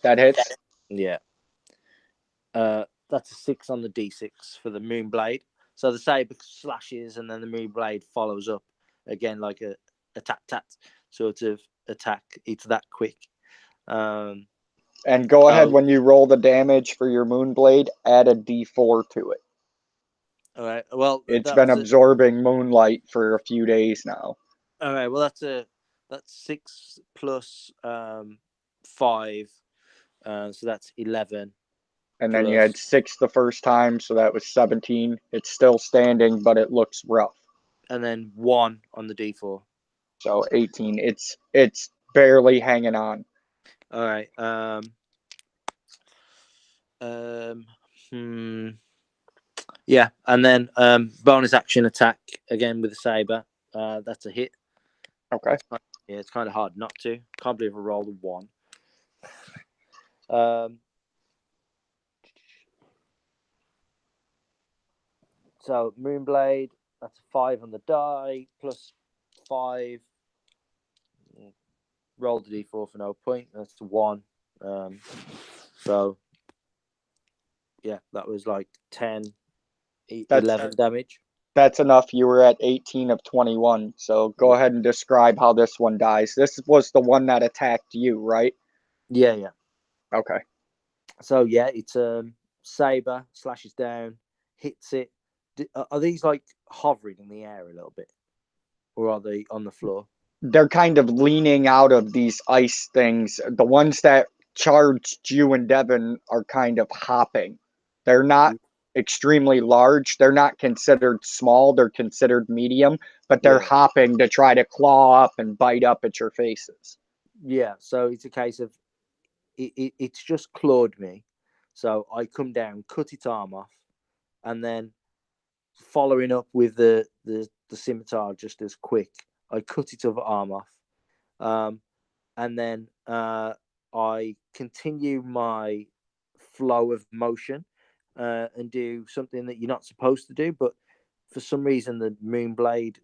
That hits. yeah. That's a 6 on the d6 for the moon blade. So the saber slashes and then the moon blade follows up again like a tat sort of attack. It's that quick. And go ahead when you roll the damage for your moonblade, add a d4 to it. All right. Well, It's been absorbing moonlight for a few days now. All right. Well, that's 6 plus 5, so that's 11. And then you had 6 the first time, so that was 17. It's still standing, but it looks rough. And then 1 on the d4. So 18. It's barely hanging on. All right. Yeah, and then bonus action attack again with the saber. That's a hit. Okay. Yeah, it's kind of hard not to. Can't believe I rolled a 1. So Moonblade, that's a 5 on the die, plus 5. Roll the d4 for no point. That's 1. So yeah, that was like 10, 11 damage. That's enough. You were at 18 of 21. So go ahead and describe how this one dies. This was the one that attacked you, right? Yeah. Okay. So yeah, it's saber slashes down, hits it. Are these like hovering in the air a little bit, or are they on the floor? They're kind of leaning out of these ice things. The ones that charged you and Devin are kind of hopping. They're not extremely large. They're not considered small. They're considered medium, but they're hopping to try to claw up and bite up at your faces. Yeah, so it's a case of it's just clawed me. So I come down, cut its arm off, and then following up with the scimitar just as quick, I cut its other arm off. And then I continue my flow of motion and do something that you're not supposed to do, but for some reason the Moonblade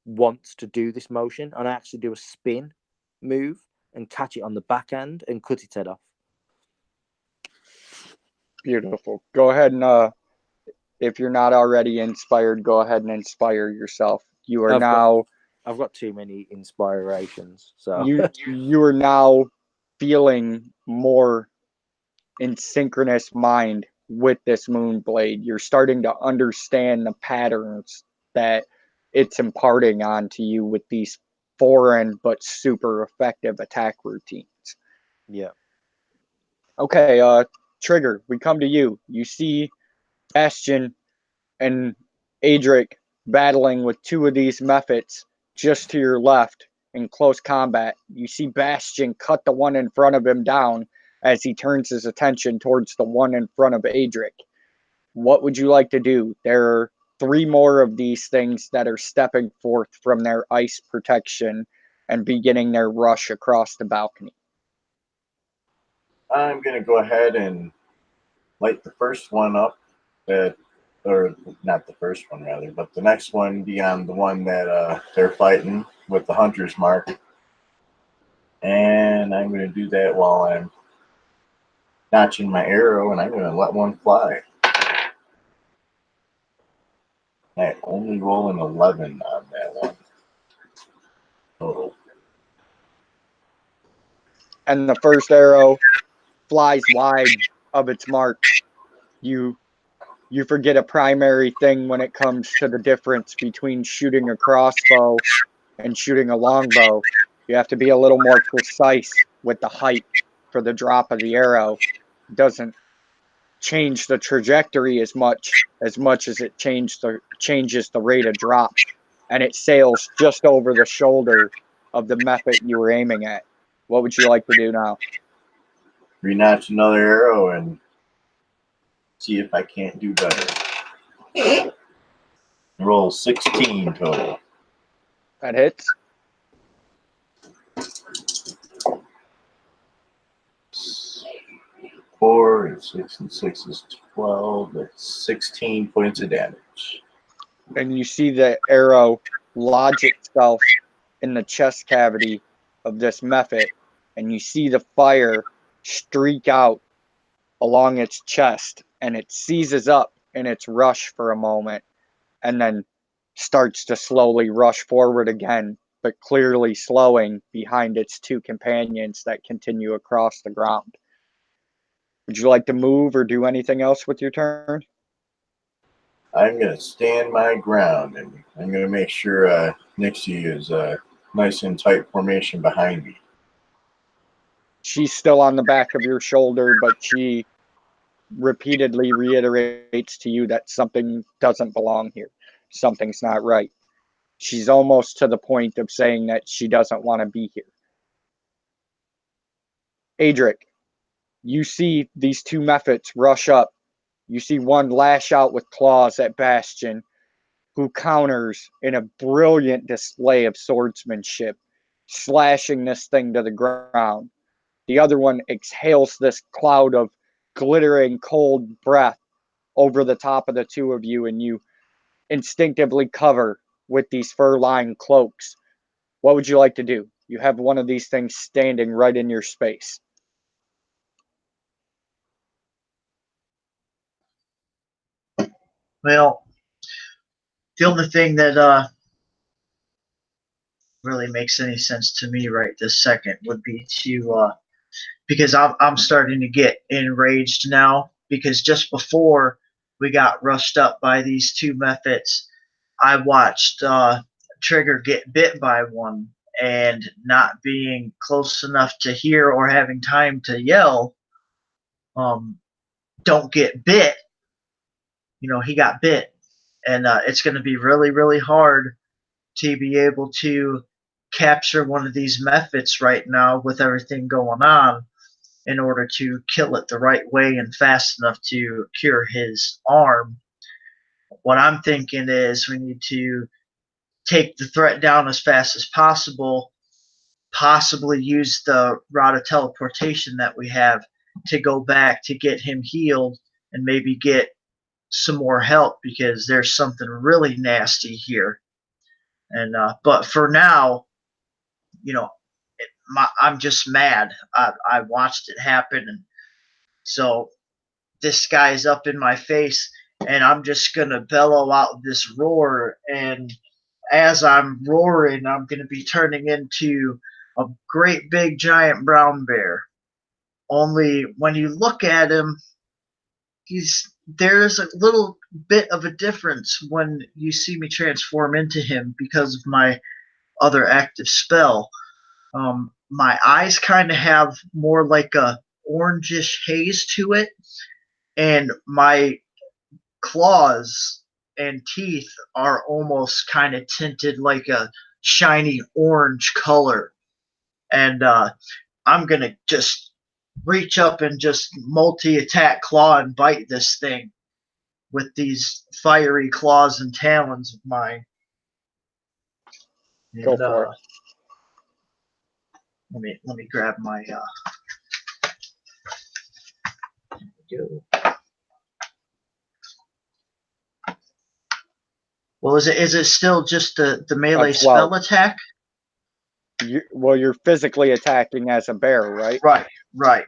wants to do this motion, and I actually do a spin move and catch it on the back end and cut its head off. Beautiful. Go ahead and if you're not already inspired, go ahead and inspire yourself. You are I've got too many inspirations, so you are now feeling more in synchronous mind with this moon blade. You're starting to understand the patterns that it's imparting onto you with these foreign but super effective attack routines. Yeah. Okay, Trigger, we come to you. You see Bastion and Adric battling with 2 of these methods just to your left in close combat. You see Bastion cut the one in front of him down as he turns his attention towards the one in front of Adric. What would you like to do? There are 3 more of these things that are stepping forth from their ice protection and beginning their rush across the balcony. I'm going to go ahead and light the first one up, or not the first one rather, but the next one beyond the one that they're fighting with the hunter's mark. And I'm going to do that while I'm notching my arrow, and I'm going to let one fly. I only roll an 11 on that one total. And the first arrow flies wide of its mark. You forget a primary thing when it comes to the difference between shooting a crossbow and shooting a longbow. You have to be a little more precise with the height for the drop of the arrow. It doesn't change the trajectory as much as it changes the rate of drop, and it sails just over the shoulder of the mephit you were aiming at. What would you like to do now? Renotch another arrow and see if I can't do better. Roll 16 total. That hits. Four and 6 and 6 is 12. That's 16 points of damage. And you see the arrow lodge itself in the chest cavity of this mephit, and you see the fire streak out along its chest, and it seizes up in its rush for a moment, and then starts to slowly rush forward again, but clearly slowing behind its two companions that continue across the ground. Would you like to move or do anything else with your turn? I'm going to stand my ground, and I'm going to make sure Nixie is nice and tight formation behind me. She's still on the back of your shoulder, but she repeatedly reiterates to you that something doesn't belong here. Something's not right. She's almost to the point of saying that she doesn't want to be here. Adric, you see these two mephits rush up. You see one lash out with claws at Bastion, who counters in a brilliant display of swordsmanship, slashing this thing to the ground. The other one exhales this cloud of glittering cold breath over the top of the two of you, and you instinctively cover with these fur-lined cloaks. What would you like to do? You have one of these things standing right in your space. Well, the only thing that really makes any sense to me right this second would be to because I'm starting to get enraged now, because just before we got rushed up by these two mephits, I watched Trigger get bit by one, and not being close enough to hear or having time to yell, don't get bit. He got bit, and it's going to be really, really hard to be able to capture one of these mephits right now with everything going on, in order to kill it the right way and fast enough to cure his arm. What I'm thinking is we need to take the threat down as fast as possible, possibly use the rod of teleportation that we have to go back to get him healed and maybe get some more help, because there's something really nasty here. And but for now, I'm just mad. I watched it happen, and so this guy's up in my face, and I'm just gonna bellow out this roar. And as I'm roaring, I'm gonna be turning into a great big giant brown bear. Only when you look at him, there's a little bit of a difference when you see me transform into him because of my other active spell. My eyes kind of have more like a orangish haze to it, and my claws and teeth are almost kind of tinted like a shiny orange color. And I'm going to just reach up and just multi-attack claw and bite this thing with these fiery claws and talons of mine. And, Go for it. Let me grab my go. Well, is it still just the melee 12. spell attack? Well, you're physically attacking as a bear, right? Right.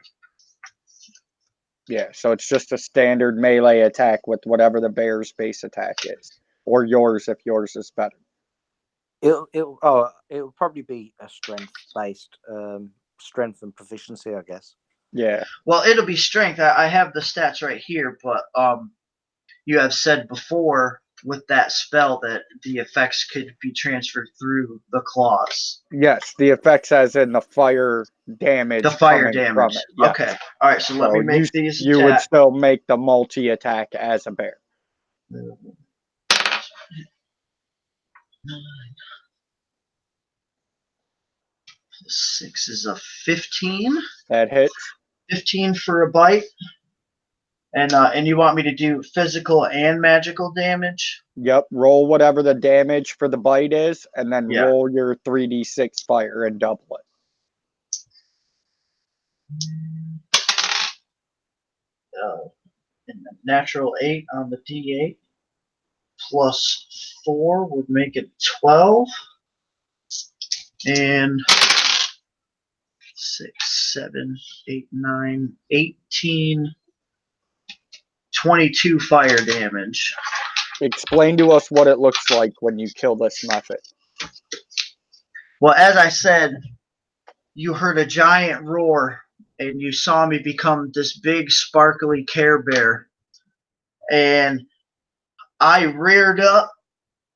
Yeah, so it's just a standard melee attack with whatever the bear's base attack is, or yours if yours is better. It'll probably be a strength based, strength and proficiency, I guess. Yeah. Well, it'll be strength. I have the stats right here, but you have said before with that spell that the effects could be transferred through the claws. Yes, the effects as in the fire damage. The fire coming damage. From it. Yes. Okay. All right. So let me make these. You would still make the multi attack as a bear. 6 is a 15. That hits. 15 for a bite. And you want me to do physical and magical damage? Yep. Roll whatever the damage for the bite is, and then roll your 3d6 fire and double it. And the natural 8 on the d8 plus 4 would make it 12. And 6, 7, 8, 9, 18, 22 fire damage. Explain to us what it looks like when you kill this method. Well, as I said, you heard a giant roar, and you saw me become this big, sparkly Care Bear. And I reared up,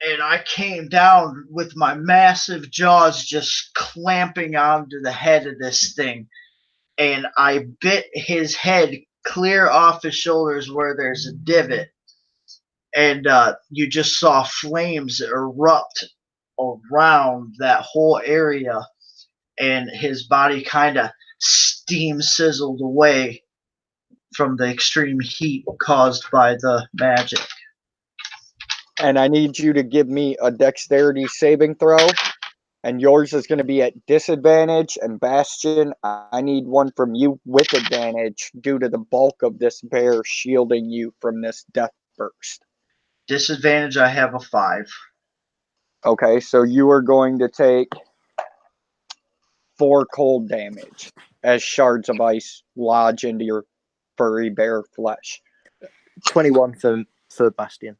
and I came down with my massive jaws just clamping onto the head of this thing. And I bit his head clear off his shoulders where there's a divot. And you just saw flames erupt around that whole area. And his body kind of steam sizzled away from the extreme heat caused by the magic. And I need you to give me a dexterity saving throw. And yours is going to be at disadvantage. And Bastion, I need one from you with advantage due to the bulk of this bear shielding you from this death burst. Disadvantage, I have a 5. Okay, so you are going to take 4 cold damage as shards of ice lodge into your furry bear flesh. 21 for Bastion.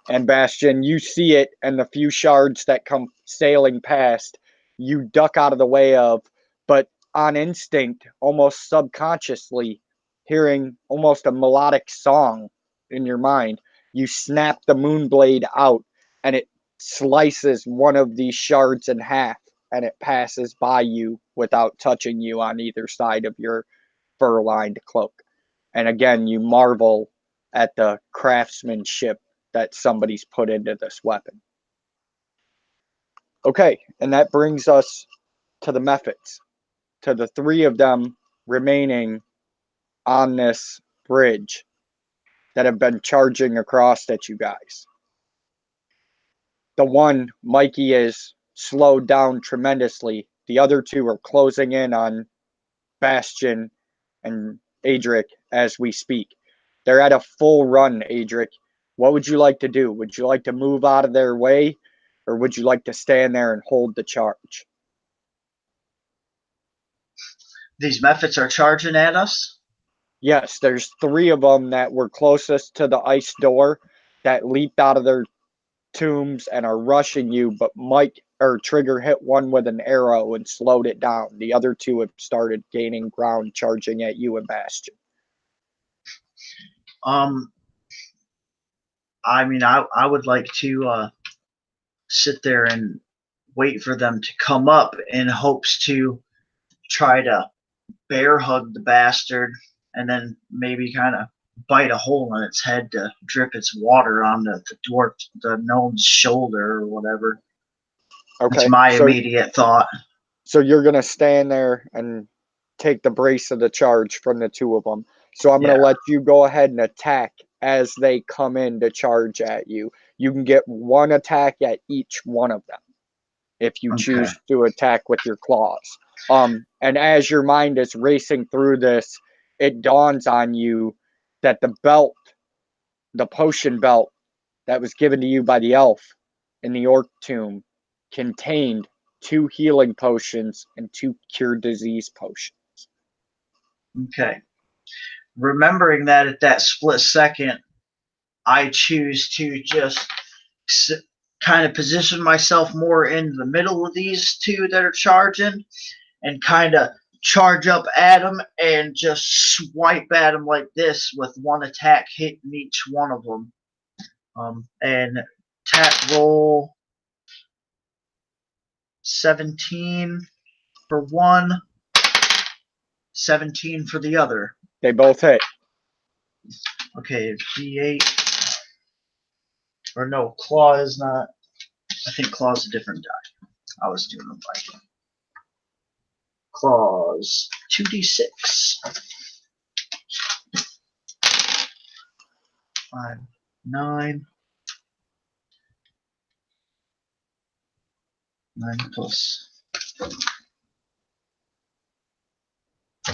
And Bastion, you see it, and the few shards that come sailing past, you duck out of the way of, but on instinct, almost subconsciously, hearing almost a melodic song in your mind, you snap the moonblade out, and it slices one of these shards in half, and it passes by you without touching you on either side of your fur-lined cloak. And again, you marvel at the craftsmanship that somebody's put into this weapon. Okay, and that brings us to the methods, to the 3 of them remaining on this bridge that have been charging across at you guys. The one, Mikey, is slowed down tremendously. The other 2 are closing in on Bastion and Adric as we speak. They're at a full run, Adric. What would you like to do? Would you like to move out of their way, or would you like to stand there and hold the charge? These methods are charging at us? Yes, there's 3 of them that were closest to the ice door that leaped out of their tombs and are rushing you, but Trigger hit one with an arrow and slowed it down. The other 2 have started gaining ground, charging at you and Bastion. I mean, I would like to sit there and wait for them to come up in hopes to try to bear hug the bastard and then maybe kind of bite a hole in its head to drip its water on the gnome's shoulder or whatever. Okay. That's my immediate thought. So you're going to stand there and take the brace of the charge from the 2 of them. So I'm going to let you go ahead and attack as they come in to charge at you. You can get 1 attack at each one of them if you choose to attack with your claws. And as your mind is racing through this, it dawns on you that the belt, the potion belt that was given to you by the elf in the orc tomb, contained 2 healing potions and 2 cure disease potions. Okay. Remembering that at that split second, I choose to just kind of position myself more in the middle of these two that are charging and kind of charge up at them and just swipe at them like this with one attack hitting each one of them. And attack roll 17 for one, 17 for the other. They both hit. Okay, D8. Or no, Claw is not. I think Claw's a different die. I was doing them like Claws 2d6. 5, 9. 9 plus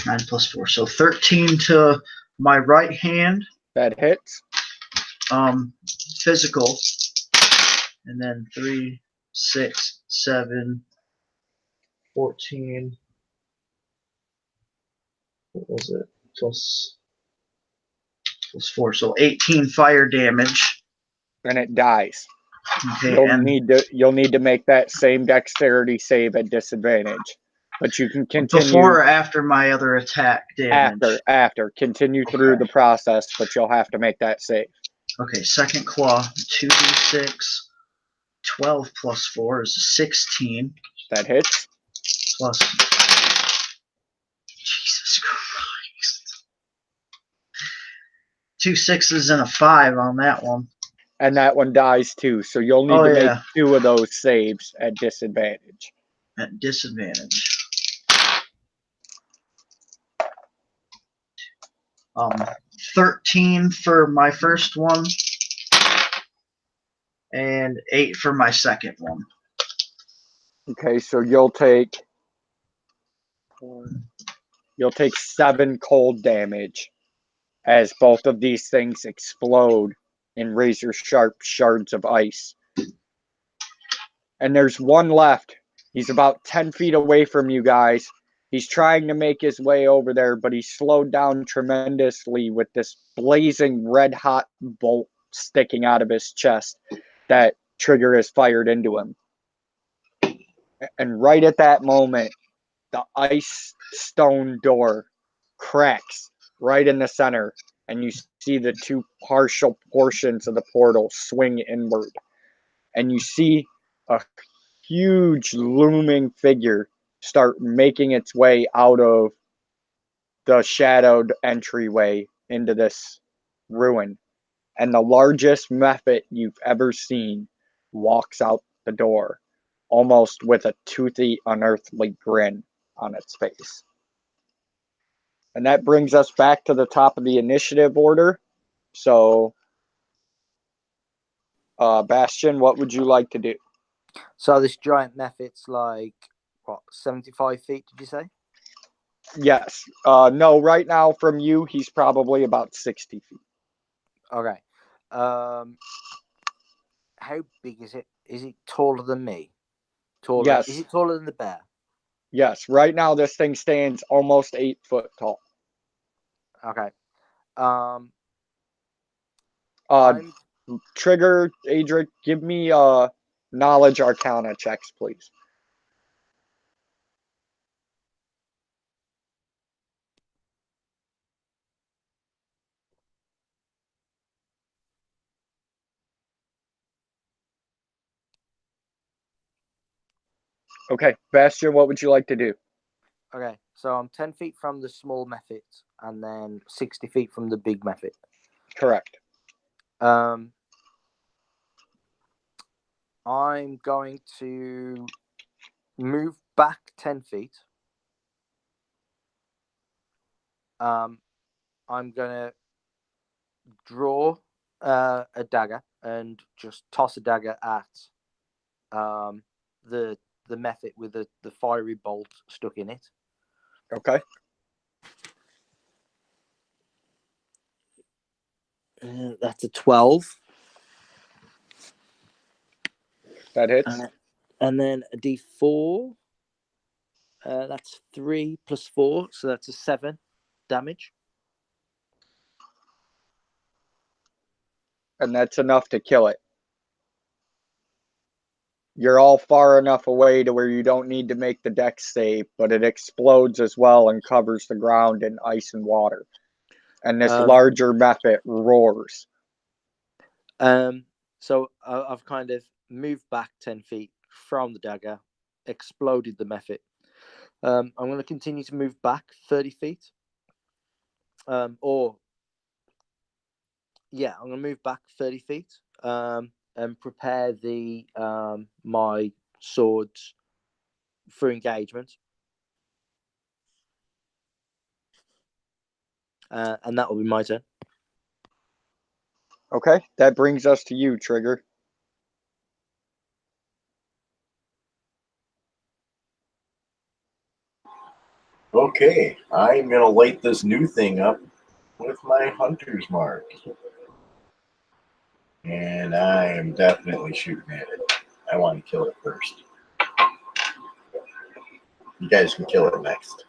9 plus 4. So 13 to my right hand. That hits. Physical. And then 3, 6, 7, 14. What was it? Plus 4. So 18 fire damage. And it dies. Okay, You'll need to make that same dexterity save at disadvantage. But you can continue before or after my other attack damage? After. Continue through the process, but you'll have to make that save. Okay, second claw, 2d6, 12 plus 4 is 16. That hits. Plus, Jesus Christ. 2 6s and a 5 on that one. And that one dies too, so you'll need to make 2 of those saves at disadvantage. At disadvantage. 13 for my first one, and 8 for my second one. Okay, so you'll take 7 cold damage as both of these things explode in razor sharp shards of ice. And there's one left. He's about 10 feet away from you guys. He's trying to make his way over there, but he's slowed down tremendously with this blazing red-hot bolt sticking out of his chest that Trigger has fired into him. And right at that moment, the ice stone door cracks right in the center, and you see the 2 partial portions of the portal swing inward. And you see a huge looming figure start making its way out of the shadowed entryway into this ruin. And the largest mephit you've ever seen walks out the door, almost with a toothy, unearthly grin on its face. And that brings us back to the top of the initiative order. So, Bastion, what would you like to do? So this giant mephit's like, what, 75 feet, did you say? Yes. No, right now from you, he's probably about 60 feet. Okay. How big is it? Is it taller than me? Taller? Yes. Is it taller than the bear? Yes. Right now, this thing stands almost 8 foot tall. Okay. Trigger, Adric, give me knowledge arcana checks, please. Okay, Bastion, what would you like to do? Okay, so I'm 10 feet from the small mephit and then 60 feet from the big mephit. Correct. I'm going to move back 10 feet. I'm going to draw a dagger and just toss a dagger at the mephit with the fiery bolt stuck in it. Okay. That's a 12. That hits. And then a d4. That's 3 plus 4, so that's a 7 damage. And that's enough to kill it. You're all far enough away to where you don't need to make the dex save, but it explodes as well and covers the ground in ice and water. And this larger mephit roars. So I've kind of moved back 10 feet from the dagger, exploded the mephit. I'm going to continue to move back 30 feet. I'm going to move back 30 feet and prepare the my swords for engagement. And that will be my turn. Okay, that brings us to you, Trigger. Okay, I'm gonna light this new thing up with my hunter's mark. And I am definitely shooting at it. I want to kill it first. You guys can kill it next.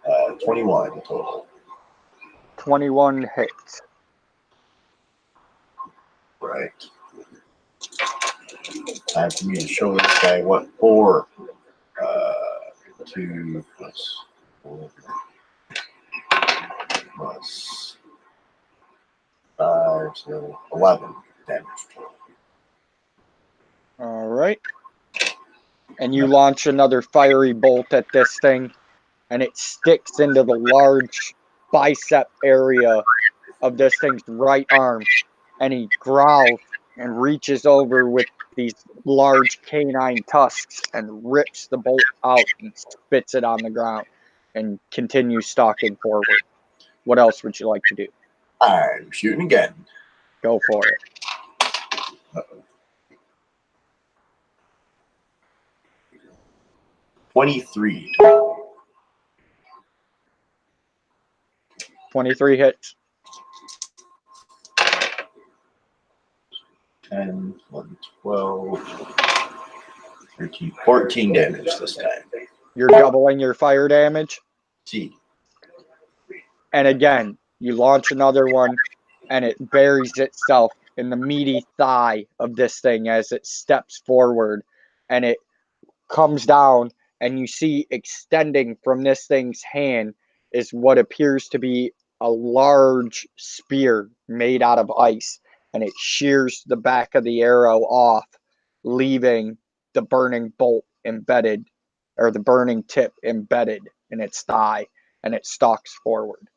Uh, 21 total. 21 hits. Right. Time for me to show this guy what 4 2 plus 4 plus 5, so 11 damage total. All right. And you launch another fiery bolt at this thing, and it sticks into the large bicep area of this thing's right arm. And he growls and reaches over with these large canine tusks and rips the bolt out and spits it on the ground and continues stalking forward. What else would you like to do? I'm shooting again. Go for it. Uh-oh. 23. 23 hits. 10, 11, 12, 13, 14 damage this time. You're doubling your fire damage. See. And again, you launch another one, and it buries itself in the meaty thigh of this thing as it steps forward, and it comes down, and you see extending from this thing's hand is what appears to be a large spear made out of ice, and it shears the back of the arrow off, leaving the burning bolt embedded, or the burning tip embedded in its thigh, and it stalks forward.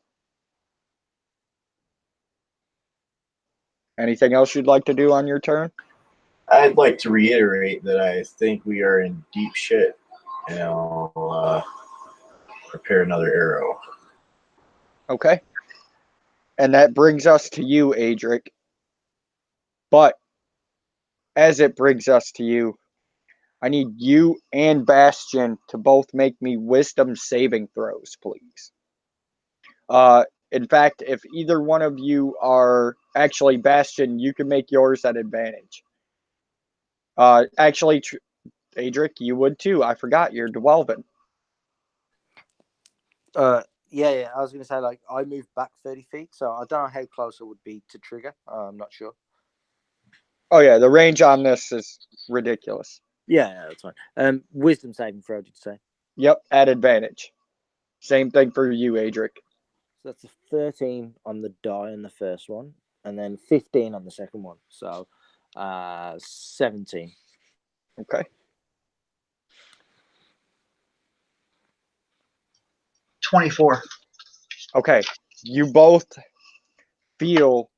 Anything else you'd like to do on your turn? I'd like to reiterate that I think we are in deep shit, and I'll prepare another arrow. Okay. And that brings us to you, Adric. But as it brings us to you, I need you and Bastion to both make me wisdom saving throws, please. In fact, if either one of you are actually Bastion, you can make yours at advantage. Actually, Adric, you would too. I forgot you're Dwelvin. Yeah. I was going to say, like, I moved back 30 feet, so I don't know how close I would be to trigger. I'm not sure. Oh yeah, the range on this is ridiculous. Yeah, that's fine. Wisdom saving throw, did you say? Yep, at advantage. Same thing for you, Adric. So that's a 13 on the die on the first one, and then 15 on the second one. So 17. Okay. 24. Okay. You both feel.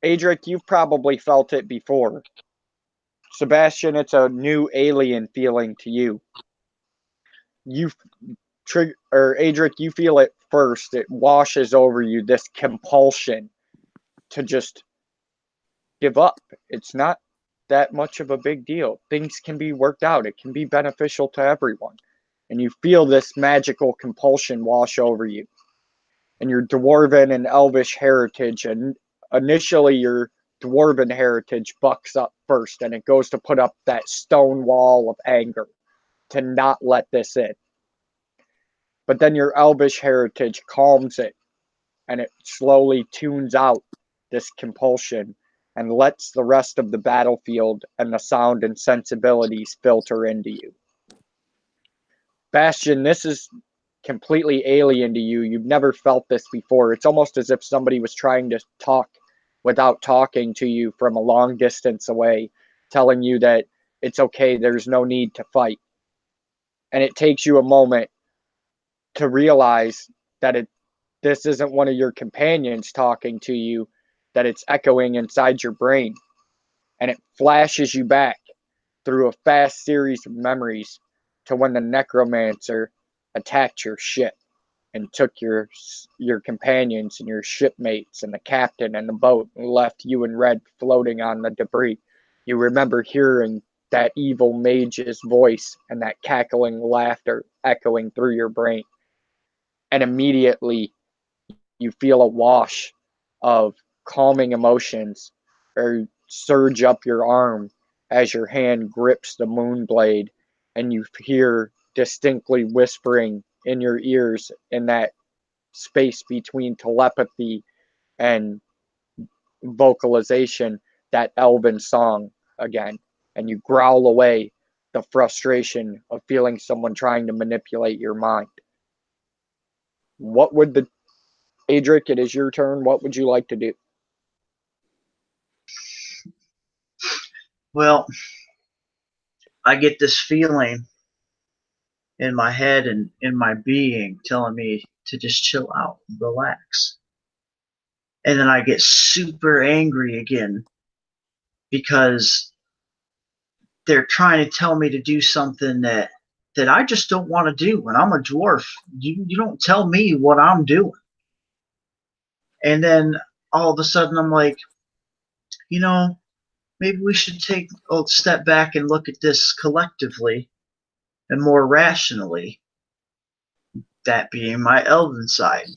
Adric, you've probably felt it before. Sebastian, it's a new alien feeling to you. Adric, you feel it first. It washes over you, this compulsion to just give up. It's not that much of a big deal. Things can be worked out. It can be beneficial to everyone. and you feel this magical compulsion wash over you. And your dwarven and elvish heritage, and initially your dwarven heritage bucks up first, and it goes to put up that stone wall of anger to not let this in. But then your elvish heritage calms it, and it slowly tunes out this compulsion and lets the rest of the battlefield and the sound and sensibilities filter into you. Bastion, this is completely alien to you. You've never felt this before. It's almost as if somebody was trying to talk without talking to you from a long distance away, telling you that it's okay, there's no need to fight. And it takes you a moment to realize that this isn't one of your companions talking to you, that it's echoing inside your brain. And it flashes you back through a fast series of memories to when the necromancer attacked your ship and took your companions and your shipmates and the captain and the boat and left you and Red floating on the debris. You remember hearing that evil mage's voice and that cackling laughter echoing through your brain. And immediately you feel a wash of calming emotions or surge up your arm as your hand grips the moon blade, and you hear distinctly whispering in your ears in that space between telepathy and vocalization that elven song again, and you growl away the frustration of feeling someone trying to manipulate your mind. What would the Adric, it is your turn. What would you like to do? Well, I get this feeling in my head and in my being telling me to just chill out and relax. And then I get super angry again because they're trying to tell me to do something that I just don't want to do. When I'm a dwarf, you don't tell me what I'm doing. And then all of a sudden I'm like, maybe we should take a step back and look at this collectively and more rationally, that being my elven side.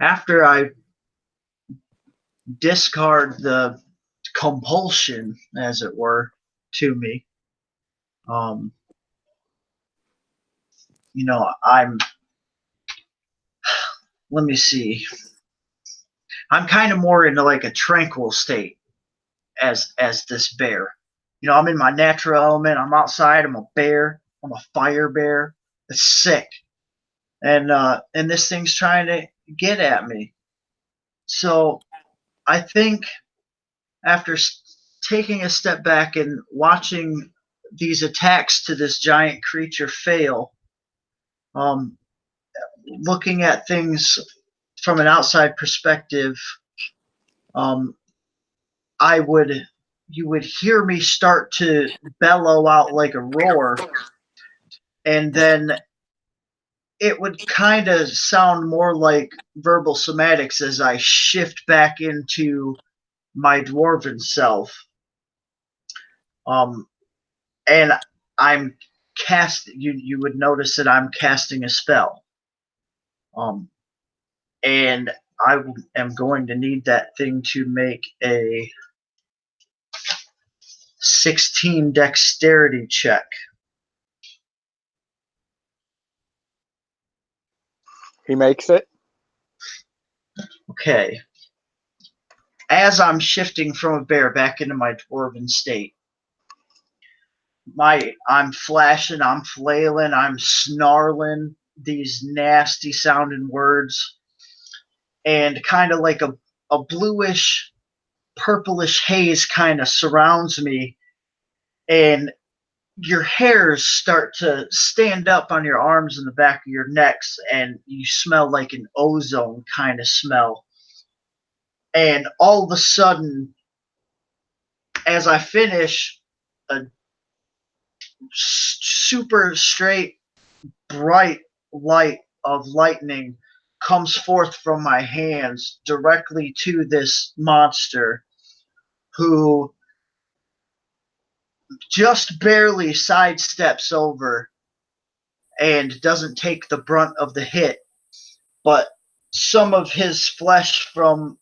After I discard the compulsion, as it were, to me, I'm, let me see, I'm kind of more into like a tranquil state as this bear. I'm in my natural element. I'm outside. I'm a bear. I'm a fire bear. It's sick, and this thing's trying to get at me. So I think after taking a step back and watching these attacks to this giant creature fail, looking at things from an outside perspective, you would hear me start to bellow out like a roar, and then it would kind of sound more like verbal somatics as I shift back into my dwarven self. And I'm you would notice that I'm casting a spell. And I am going to need that thing to make a 16 dexterity check. He makes it. Okay. As I'm shifting from a bear back into my dwarven state, I'm flashing, I'm flailing, I'm snarling these nasty sounding words, and kind of like a bluish, purplish haze kind of surrounds me, and your hairs start to stand up on your arms and the back of your necks, and you smell like an ozone kind of smell. And all of a sudden, as I finish, a super straight, bright light of lightning comes forth from my hands directly to this monster, who just barely sidesteps over and doesn't take the brunt of the hit, but some of his flesh from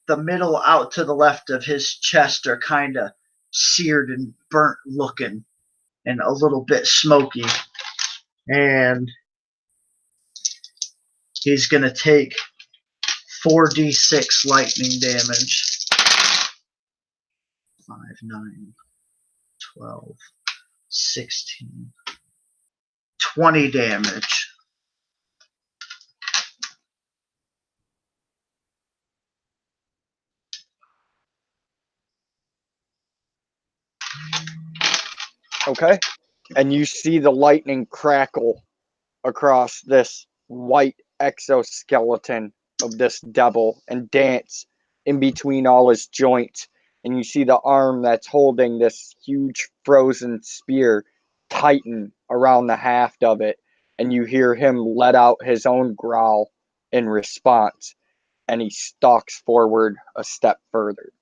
the middle out to the left of his chest are kind of seared and burnt looking and a little bit smoky. And he's going to take 4d6 lightning damage. 5, 9, 12, 16, 20 damage. Okay. And you see the lightning crackle across this white exoskeleton of this devil and dance in between all his joints. And you see the arm that's holding this huge frozen spear tighten around the haft of it. And you hear him let out his own growl in response. And he stalks forward a step further.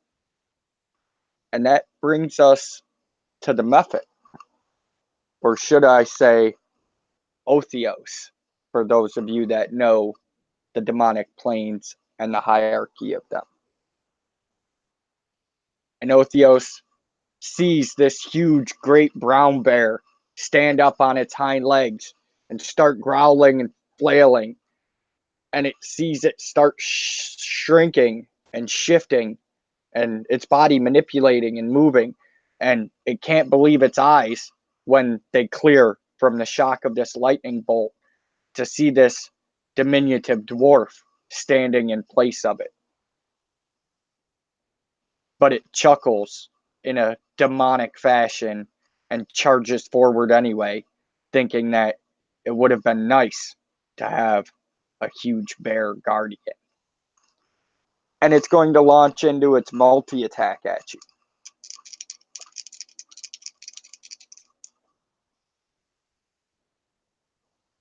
And that brings us to the method. Or should I say, Otheos, for those of you that know the demonic planes and the hierarchy of them. And Otheos sees this huge great brown bear stand up on its hind legs and start growling and flailing. And it sees it start shrinking and shifting and its body manipulating and moving. And it can't believe its eyes when they clear from the shock of this lightning bolt to see this diminutive dwarf standing in place of it. But it chuckles in a demonic fashion and charges forward anyway, thinking that it would have been nice to have a huge bear guardian. And it's going to launch into its multi-attack at you.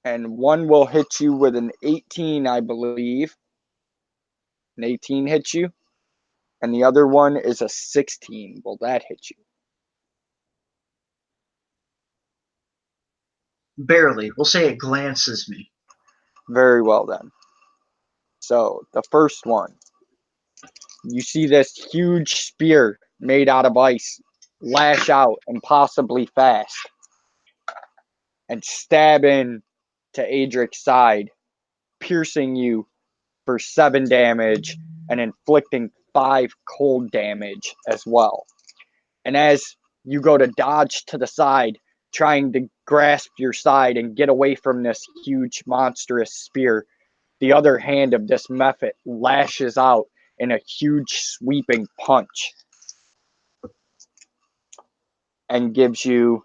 And one will hit you with an 18, I believe. An 18 hits you. And the other one is a 16. Will that hit you? Barely. We'll say it glances me. Very well then. So, the first one. You see this huge spear made out of ice lash out impossibly fast and stab in to Adric's side, piercing you for 7 damage and inflicting 5 cold damage as well. And as you go to dodge to the side, trying to grasp your side and get away from this huge monstrous spear, the other hand of this mephit lashes out in a huge sweeping punch and gives you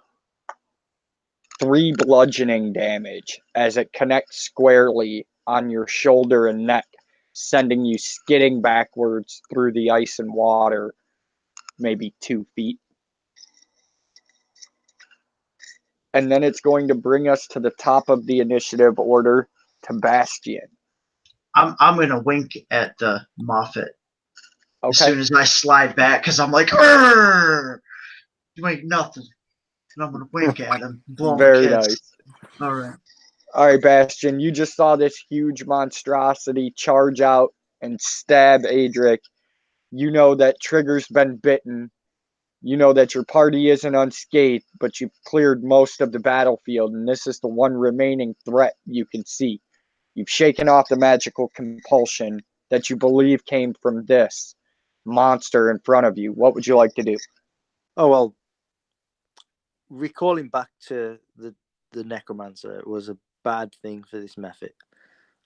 3 bludgeoning damage as it connects squarely on your shoulder and neck, sending you skidding backwards through the ice and water, maybe 2 feet. And then it's going to bring us to the top of the initiative order to Bastion. I'm gonna wink at Moffat as Okay. soon as I slide back because I'm like, "Arr! You ain't nothing." And I'm gonna wink at him, blow him a Very kiss. nice. All right. All right, Bastion, you just saw this huge monstrosity charge out and stab Adric. You know that Trigger's been bitten. You know that your party isn't unscathed, but you've cleared most of the battlefield, and this is the one remaining threat you can see. You've shaken off the magical compulsion that you believe came from this monster in front of you. What would you like to do? Oh, well, recalling back to the necromancer was a bad thing for this method.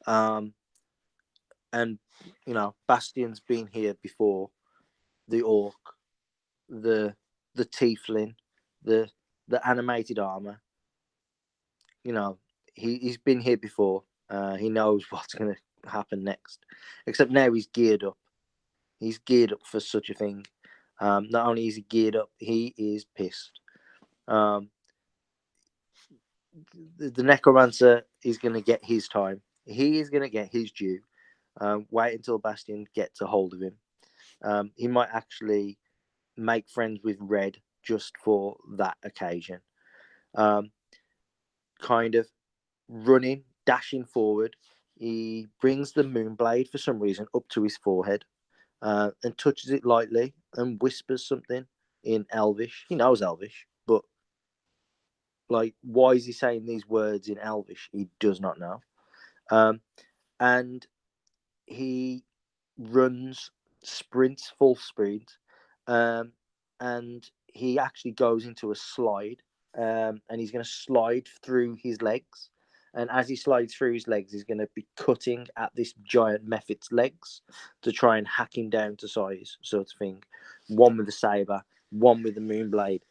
And, you know, Bastion's been here before. The orc, the tiefling, the animated armor. You know, he's been here before. He knows what's going to happen next. Except now he's geared up. He's geared up for such a thing. Not only is he geared up, he is pissed. The necromancer is going to get his time. He is going to get his due. Wait until Bastion gets a hold of him. He might actually make friends with Red just for that occasion. Kind of running, dashing forward. He brings the moonblade for some reason up to his forehead and touches it lightly and whispers something in Elvish. He knows Elvish, but like, why is he saying these words in Elvish? He does not know. And he runs, sprints full speed, and he actually goes into a slide, and he's going to slide through his legs. And as he slides through his legs, he's going to be cutting at this giant mephit's legs to try and hack him down to size, sort of thing. One with a saber, one with the moonblade.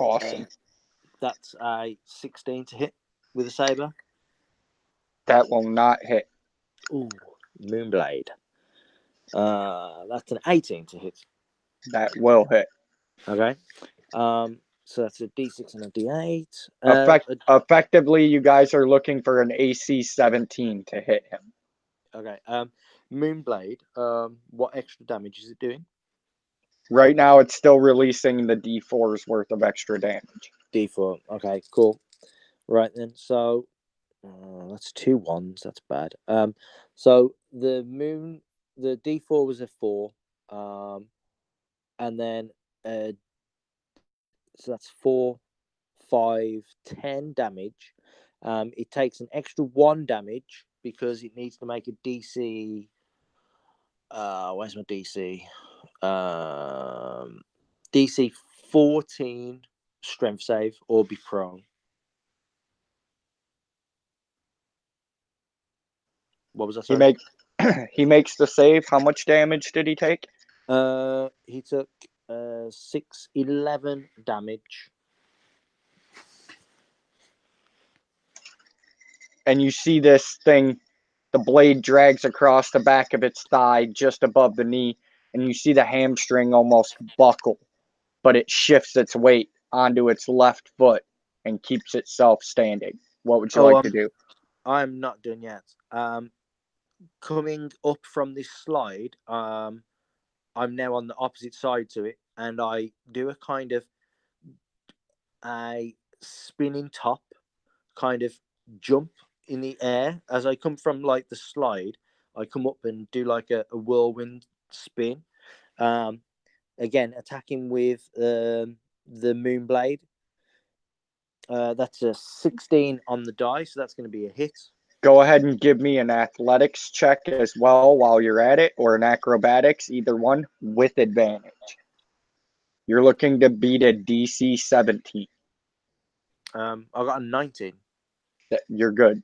Awesome. That's a 16 to hit with a saber. That will not hit. Ooh, moonblade. That's an 18 to hit. That will hit. Okay. So that's a D6 and a D8. Effectively, you guys are looking for an AC 17 to hit him. Okay. Moonblade. What extra damage is it doing? Right now, it's still releasing the D4's worth of extra damage. D4. Okay, cool. Right then. So that's 2 1s. That's bad. So the D4 was a 4. And then so that's 4, 5, 10 damage. It takes an extra 1 damage because it needs to make a DC. Where's my DC? DC 14 strength save or be prone. What was that? Sorry? He makes the save. How much damage did he take? He took 6, 11 damage. And you see this thing, the blade drags across the back of its thigh just above the knee, and you see the hamstring almost buckle, but it shifts its weight onto its left foot and keeps itself standing. What would you like to do? I'm not done yet. Coming up from this slide, I'm now on the opposite side to it, and I do a kind of a spinning top kind of jump in the air as I come from like the slide. I come up and do like a whirlwind spin, again attacking with the moonblade. That's a 16 on the die, so that's going to be a hit. Go ahead and give me an athletics check as well while you're at it, or an acrobatics, either one, with advantage. You're looking to beat a DC 17. I got a 19. You're good.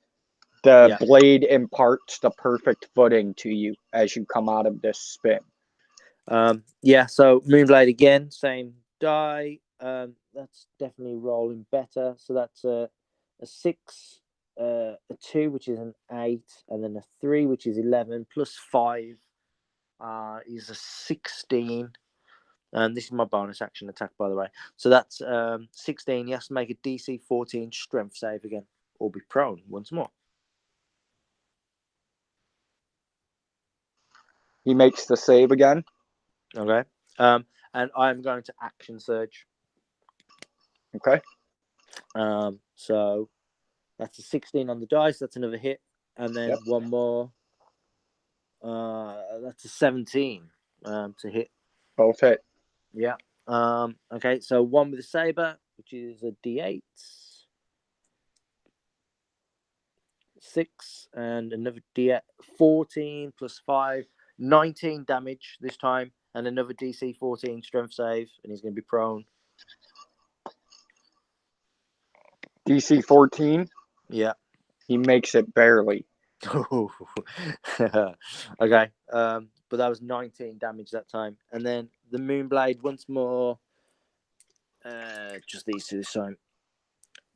The blade imparts the perfect footing to you as you come out of this spin. So moonblade again, same die. That's definitely rolling better. So that's a 6, a 2, which is an 8, and then a 3, which is 11, plus 5 is a 16. And this is my bonus action attack, by the way. So that's 16. He has to make a DC 14 strength save again, or be prone once more. He makes the save again. Okay. And I'm going to action surge. Okay. So that's a 16 on the dice. That's another hit, and then one more. That's a 17 to hit. Both hit. Yeah. Okay. So one with a saber, which is a D8, 6, and another D8, 14 plus 5, 19 damage this time, and another DC 14 strength save, and he's going to be prone. DC 14? Yeah. He makes it barely. Okay. But that was 19 damage that time. And then the moonblade once more. Just these two this time.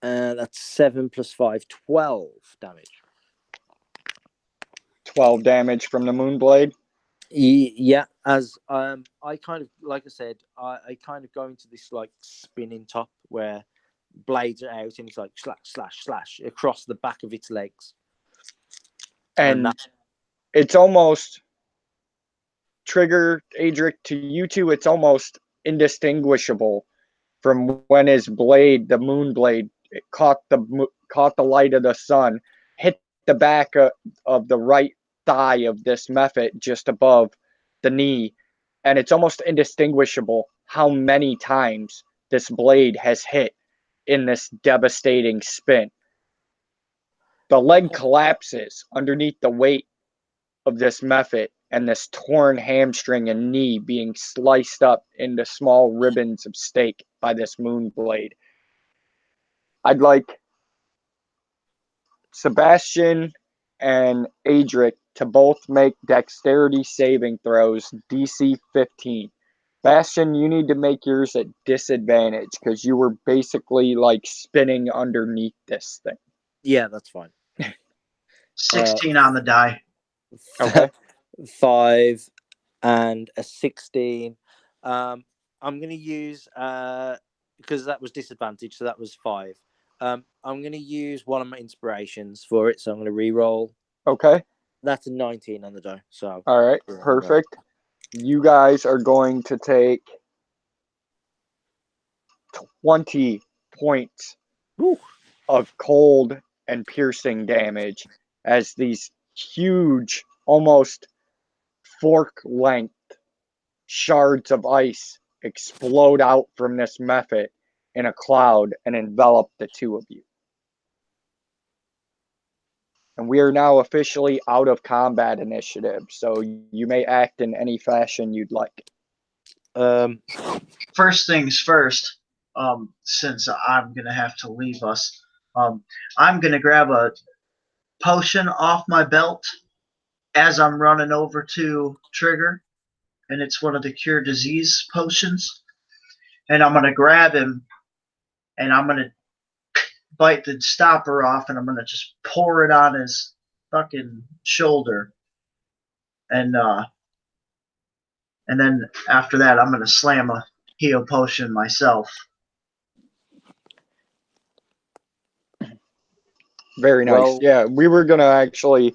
That's 7 plus 5, 12 damage. 12 damage from the moonblade? Yeah, as I kind of, like I said, I kind of go into this like spinning top where blades are out and it's like slash, slash, slash across the back of its legs. And it's almost, Trigger, Adric, to you two, it's almost indistinguishable from when his blade, the moon blade, it caught the light of the sun, hit the back of the right thigh of this Mephit just above the knee, and it's almost indistinguishable how many times this blade has hit in this devastating spin. The leg collapses underneath the weight of this Mephit, and this torn hamstring and knee being sliced up into small ribbons of steak by this moon blade. I'd like Sebastian and Adric to both make dexterity saving throws, DC 15. Bastion, you need to make yours at disadvantage because you were basically like spinning underneath this thing. Yeah, that's fine. 16 on the die. Okay. 5 and a 16. I'm going to use, because that was disadvantage, so that was 5. I'm going to use one of my inspirations for it, so I'm going to re-roll. Okay. That's a 19 on the die. So all right, perfect. You guys are going to take 20 points of cold and piercing damage as these huge, almost fork-length shards of ice explode out from this Mephit in a cloud and envelop the two of you. And we are now officially out of combat initiative, so you may act in any fashion you'd like. First things first, since I'm going to have to leave us, I'm going to grab a potion off my belt as I'm running over to Trigger, and it's one of the cure disease potions. And I'm going to grab him, and I'm going to bite the stopper off, and I'm going to just pour it on his fucking shoulder. And then after that, I'm going to slam a heal potion myself. Very nice. Well, yeah, we were going to actually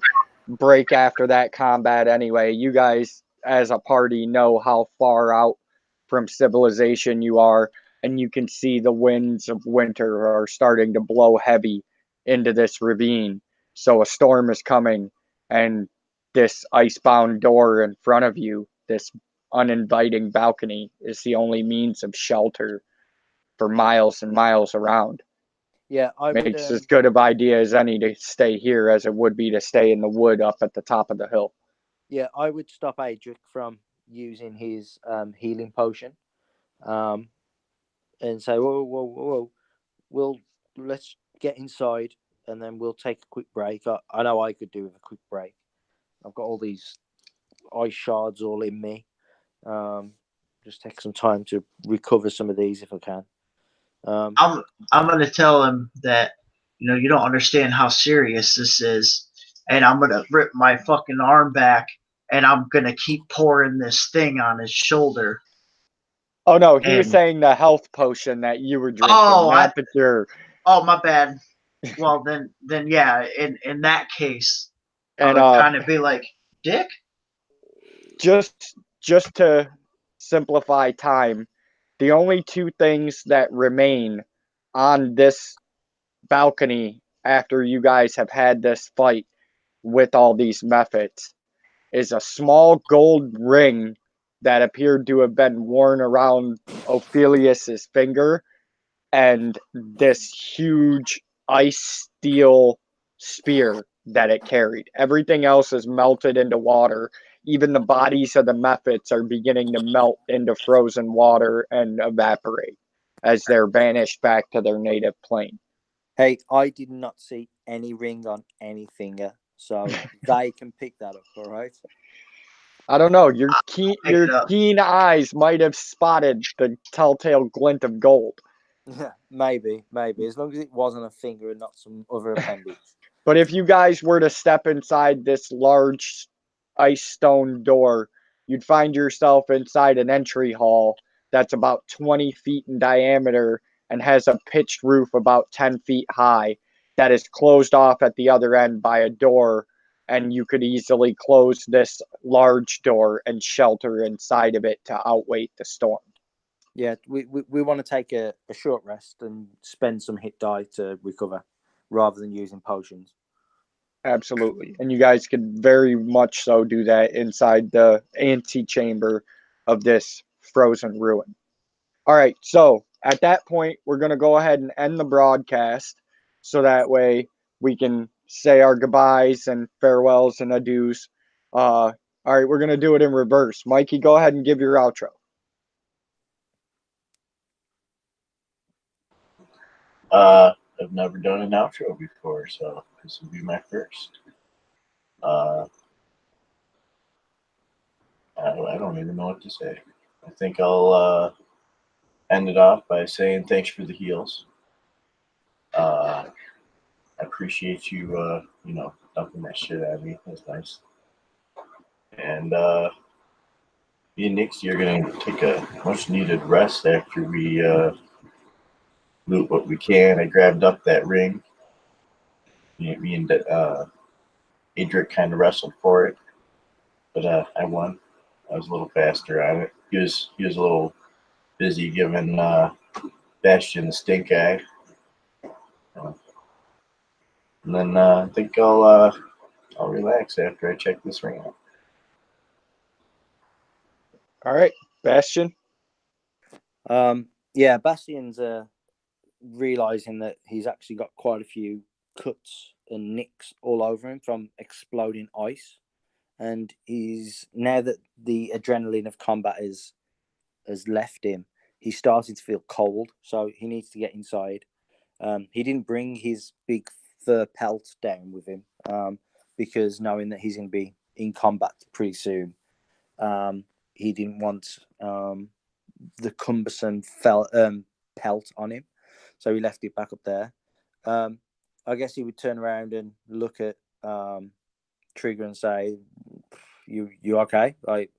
break after that combat anyway. You guys, as a party, know how far out from civilization you are, and you can see the winds of winter are starting to blow heavy into this ravine. So a storm is coming, and this icebound door in front of you, this uninviting balcony, is the only means of shelter for miles and miles around. Yeah, makes as good of idea as any to stay here as it would be to stay in the wood up at the top of the hill. Yeah, I would stop Adric from using his healing potion, and say, "Whoa, let's get inside, and then we'll take a quick break." I know I could do with a quick break. I've got all these ice shards all in me. Just take some time to recover some of these if I can. I'm going to tell him that, you don't understand how serious this is, and I'm going to rip my fucking arm back, and I'm going to keep pouring this thing on his shoulder. Oh, no, he was saying the health potion that you were drinking, not the cure. Oh, my bad. Well, then yeah, in that case, I would kind of be like, Dick? Just to simplify time, the only two things that remain on this balcony after you guys have had this fight with all these Mephits is a small gold ring that appeared to have been worn around Ophelius's finger and this huge ice steel spear that it carried. Everything else is melted into water. Even the bodies of the Mephits are beginning to melt into frozen water and evaporate as they're banished back to their native plane. Hey, I did not see any ring on any finger, so they can pick that up, all right? I don't know. Your keen eyes might have spotted the telltale glint of gold. Yeah, maybe. As long as it wasn't a finger and not some other appendage. But if you guys were to step inside this large ice stone door, you'd find yourself inside an entry hall that's about 20 feet in diameter and has a pitched roof about 10 feet high that is closed off at the other end by a door, and you could easily close this large door and shelter inside of it to outwait the storm. Yeah, we want to take a short rest and spend some hit die to recover rather than using potions. Absolutely. And you guys could very much so do that inside the antechamber of this frozen ruin. All right, so at that point, we're going to go ahead and end the broadcast so that way we can say our goodbyes and farewells and adieus. All right, we're going to do it in reverse. Mikey, go ahead and give your outro. I've never done an outro before, so this will be my first. I don't even know what to say. I think I'll end it off by saying thanks for the heals. I appreciate you, dumping that shit at me. That's nice. And me and Nixie are going to take a much needed rest after we loot what we can. I grabbed up that ring. Me and Adric kind of wrestled for it, but I won. I was a little faster on it. He was a little busy giving Bastion the stink eye. And then I think I'll relax after I check this ring out. All right, Bastion. Yeah, Bastion's realizing that he's actually got quite a few cuts and nicks all over him from exploding ice, and he's now that the adrenaline of combat has left him, he's starting to feel cold, so he needs to get inside. He didn't bring his big fur pelt down with him because knowing that he's going to be in combat pretty soon, he didn't want the cumbersome pelt on him, so he left it back up there. I guess he would turn around and look at Trigger and say, "You okay? Like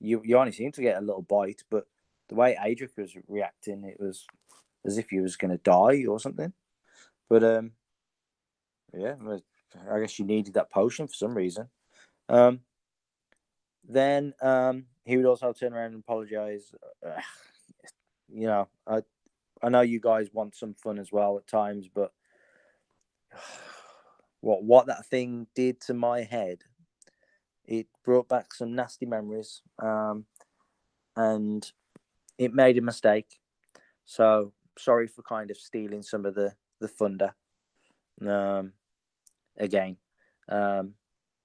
you only seem to get a little bite, but the way Adric was reacting, it was as if he was going to die or something." But yeah, I guess you needed that potion for some reason. Then he would also turn around and apologize. You know, I know you guys want some fun as well at times, but what that thing did to my head, it brought back some nasty memories, and it made a mistake. So sorry for kind of stealing some of the thunder. Again, I'll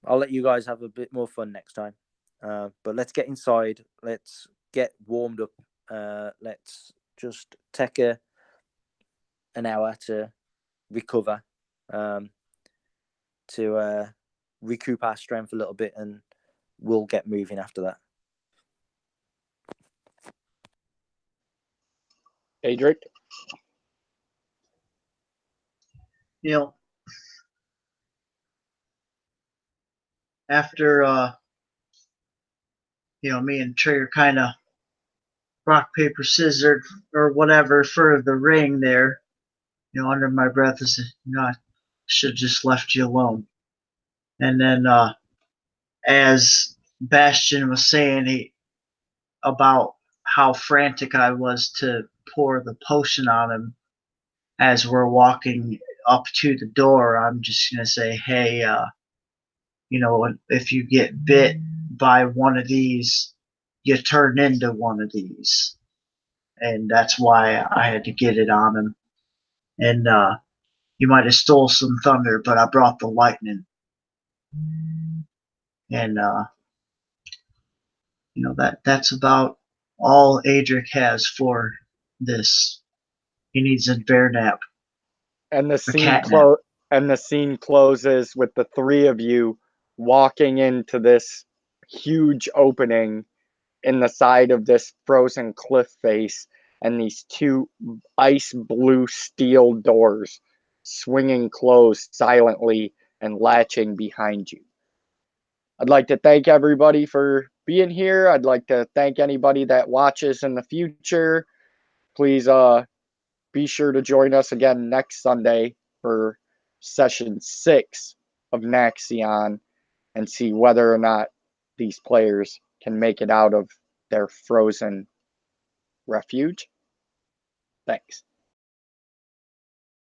let you guys have a bit more fun next time. But let's get inside. Let's get warmed up. Let's just take an hour to recover, to recoup our strength a little bit, and we'll get moving after that. Adric. After me and Trigger kind of rock paper scissors or whatever for the ring there, under my breath I said, I should have just left you alone. And then as Bastion was saying about how frantic I was to pour the potion on him as we're walking up to the door, I'm just going to say, hey, if you get bit by one of these, you turn into one of these. And that's why I had to get it on him. And you might have stole some thunder, but I brought the lightning. And that's about all Adric has for this. He needs a bear nap. And the scene closes with the three of you walking into this huge opening in the side of this frozen cliff face, and these two ice blue steel doors swinging closed silently and latching behind you. I'd like to thank everybody for being here. I'd like to thank anybody that watches in the future. Please be sure to join us again next Sunday for session 6 of Naxxion and see whether or not these players can make it out of their frozen refuge. Thanks.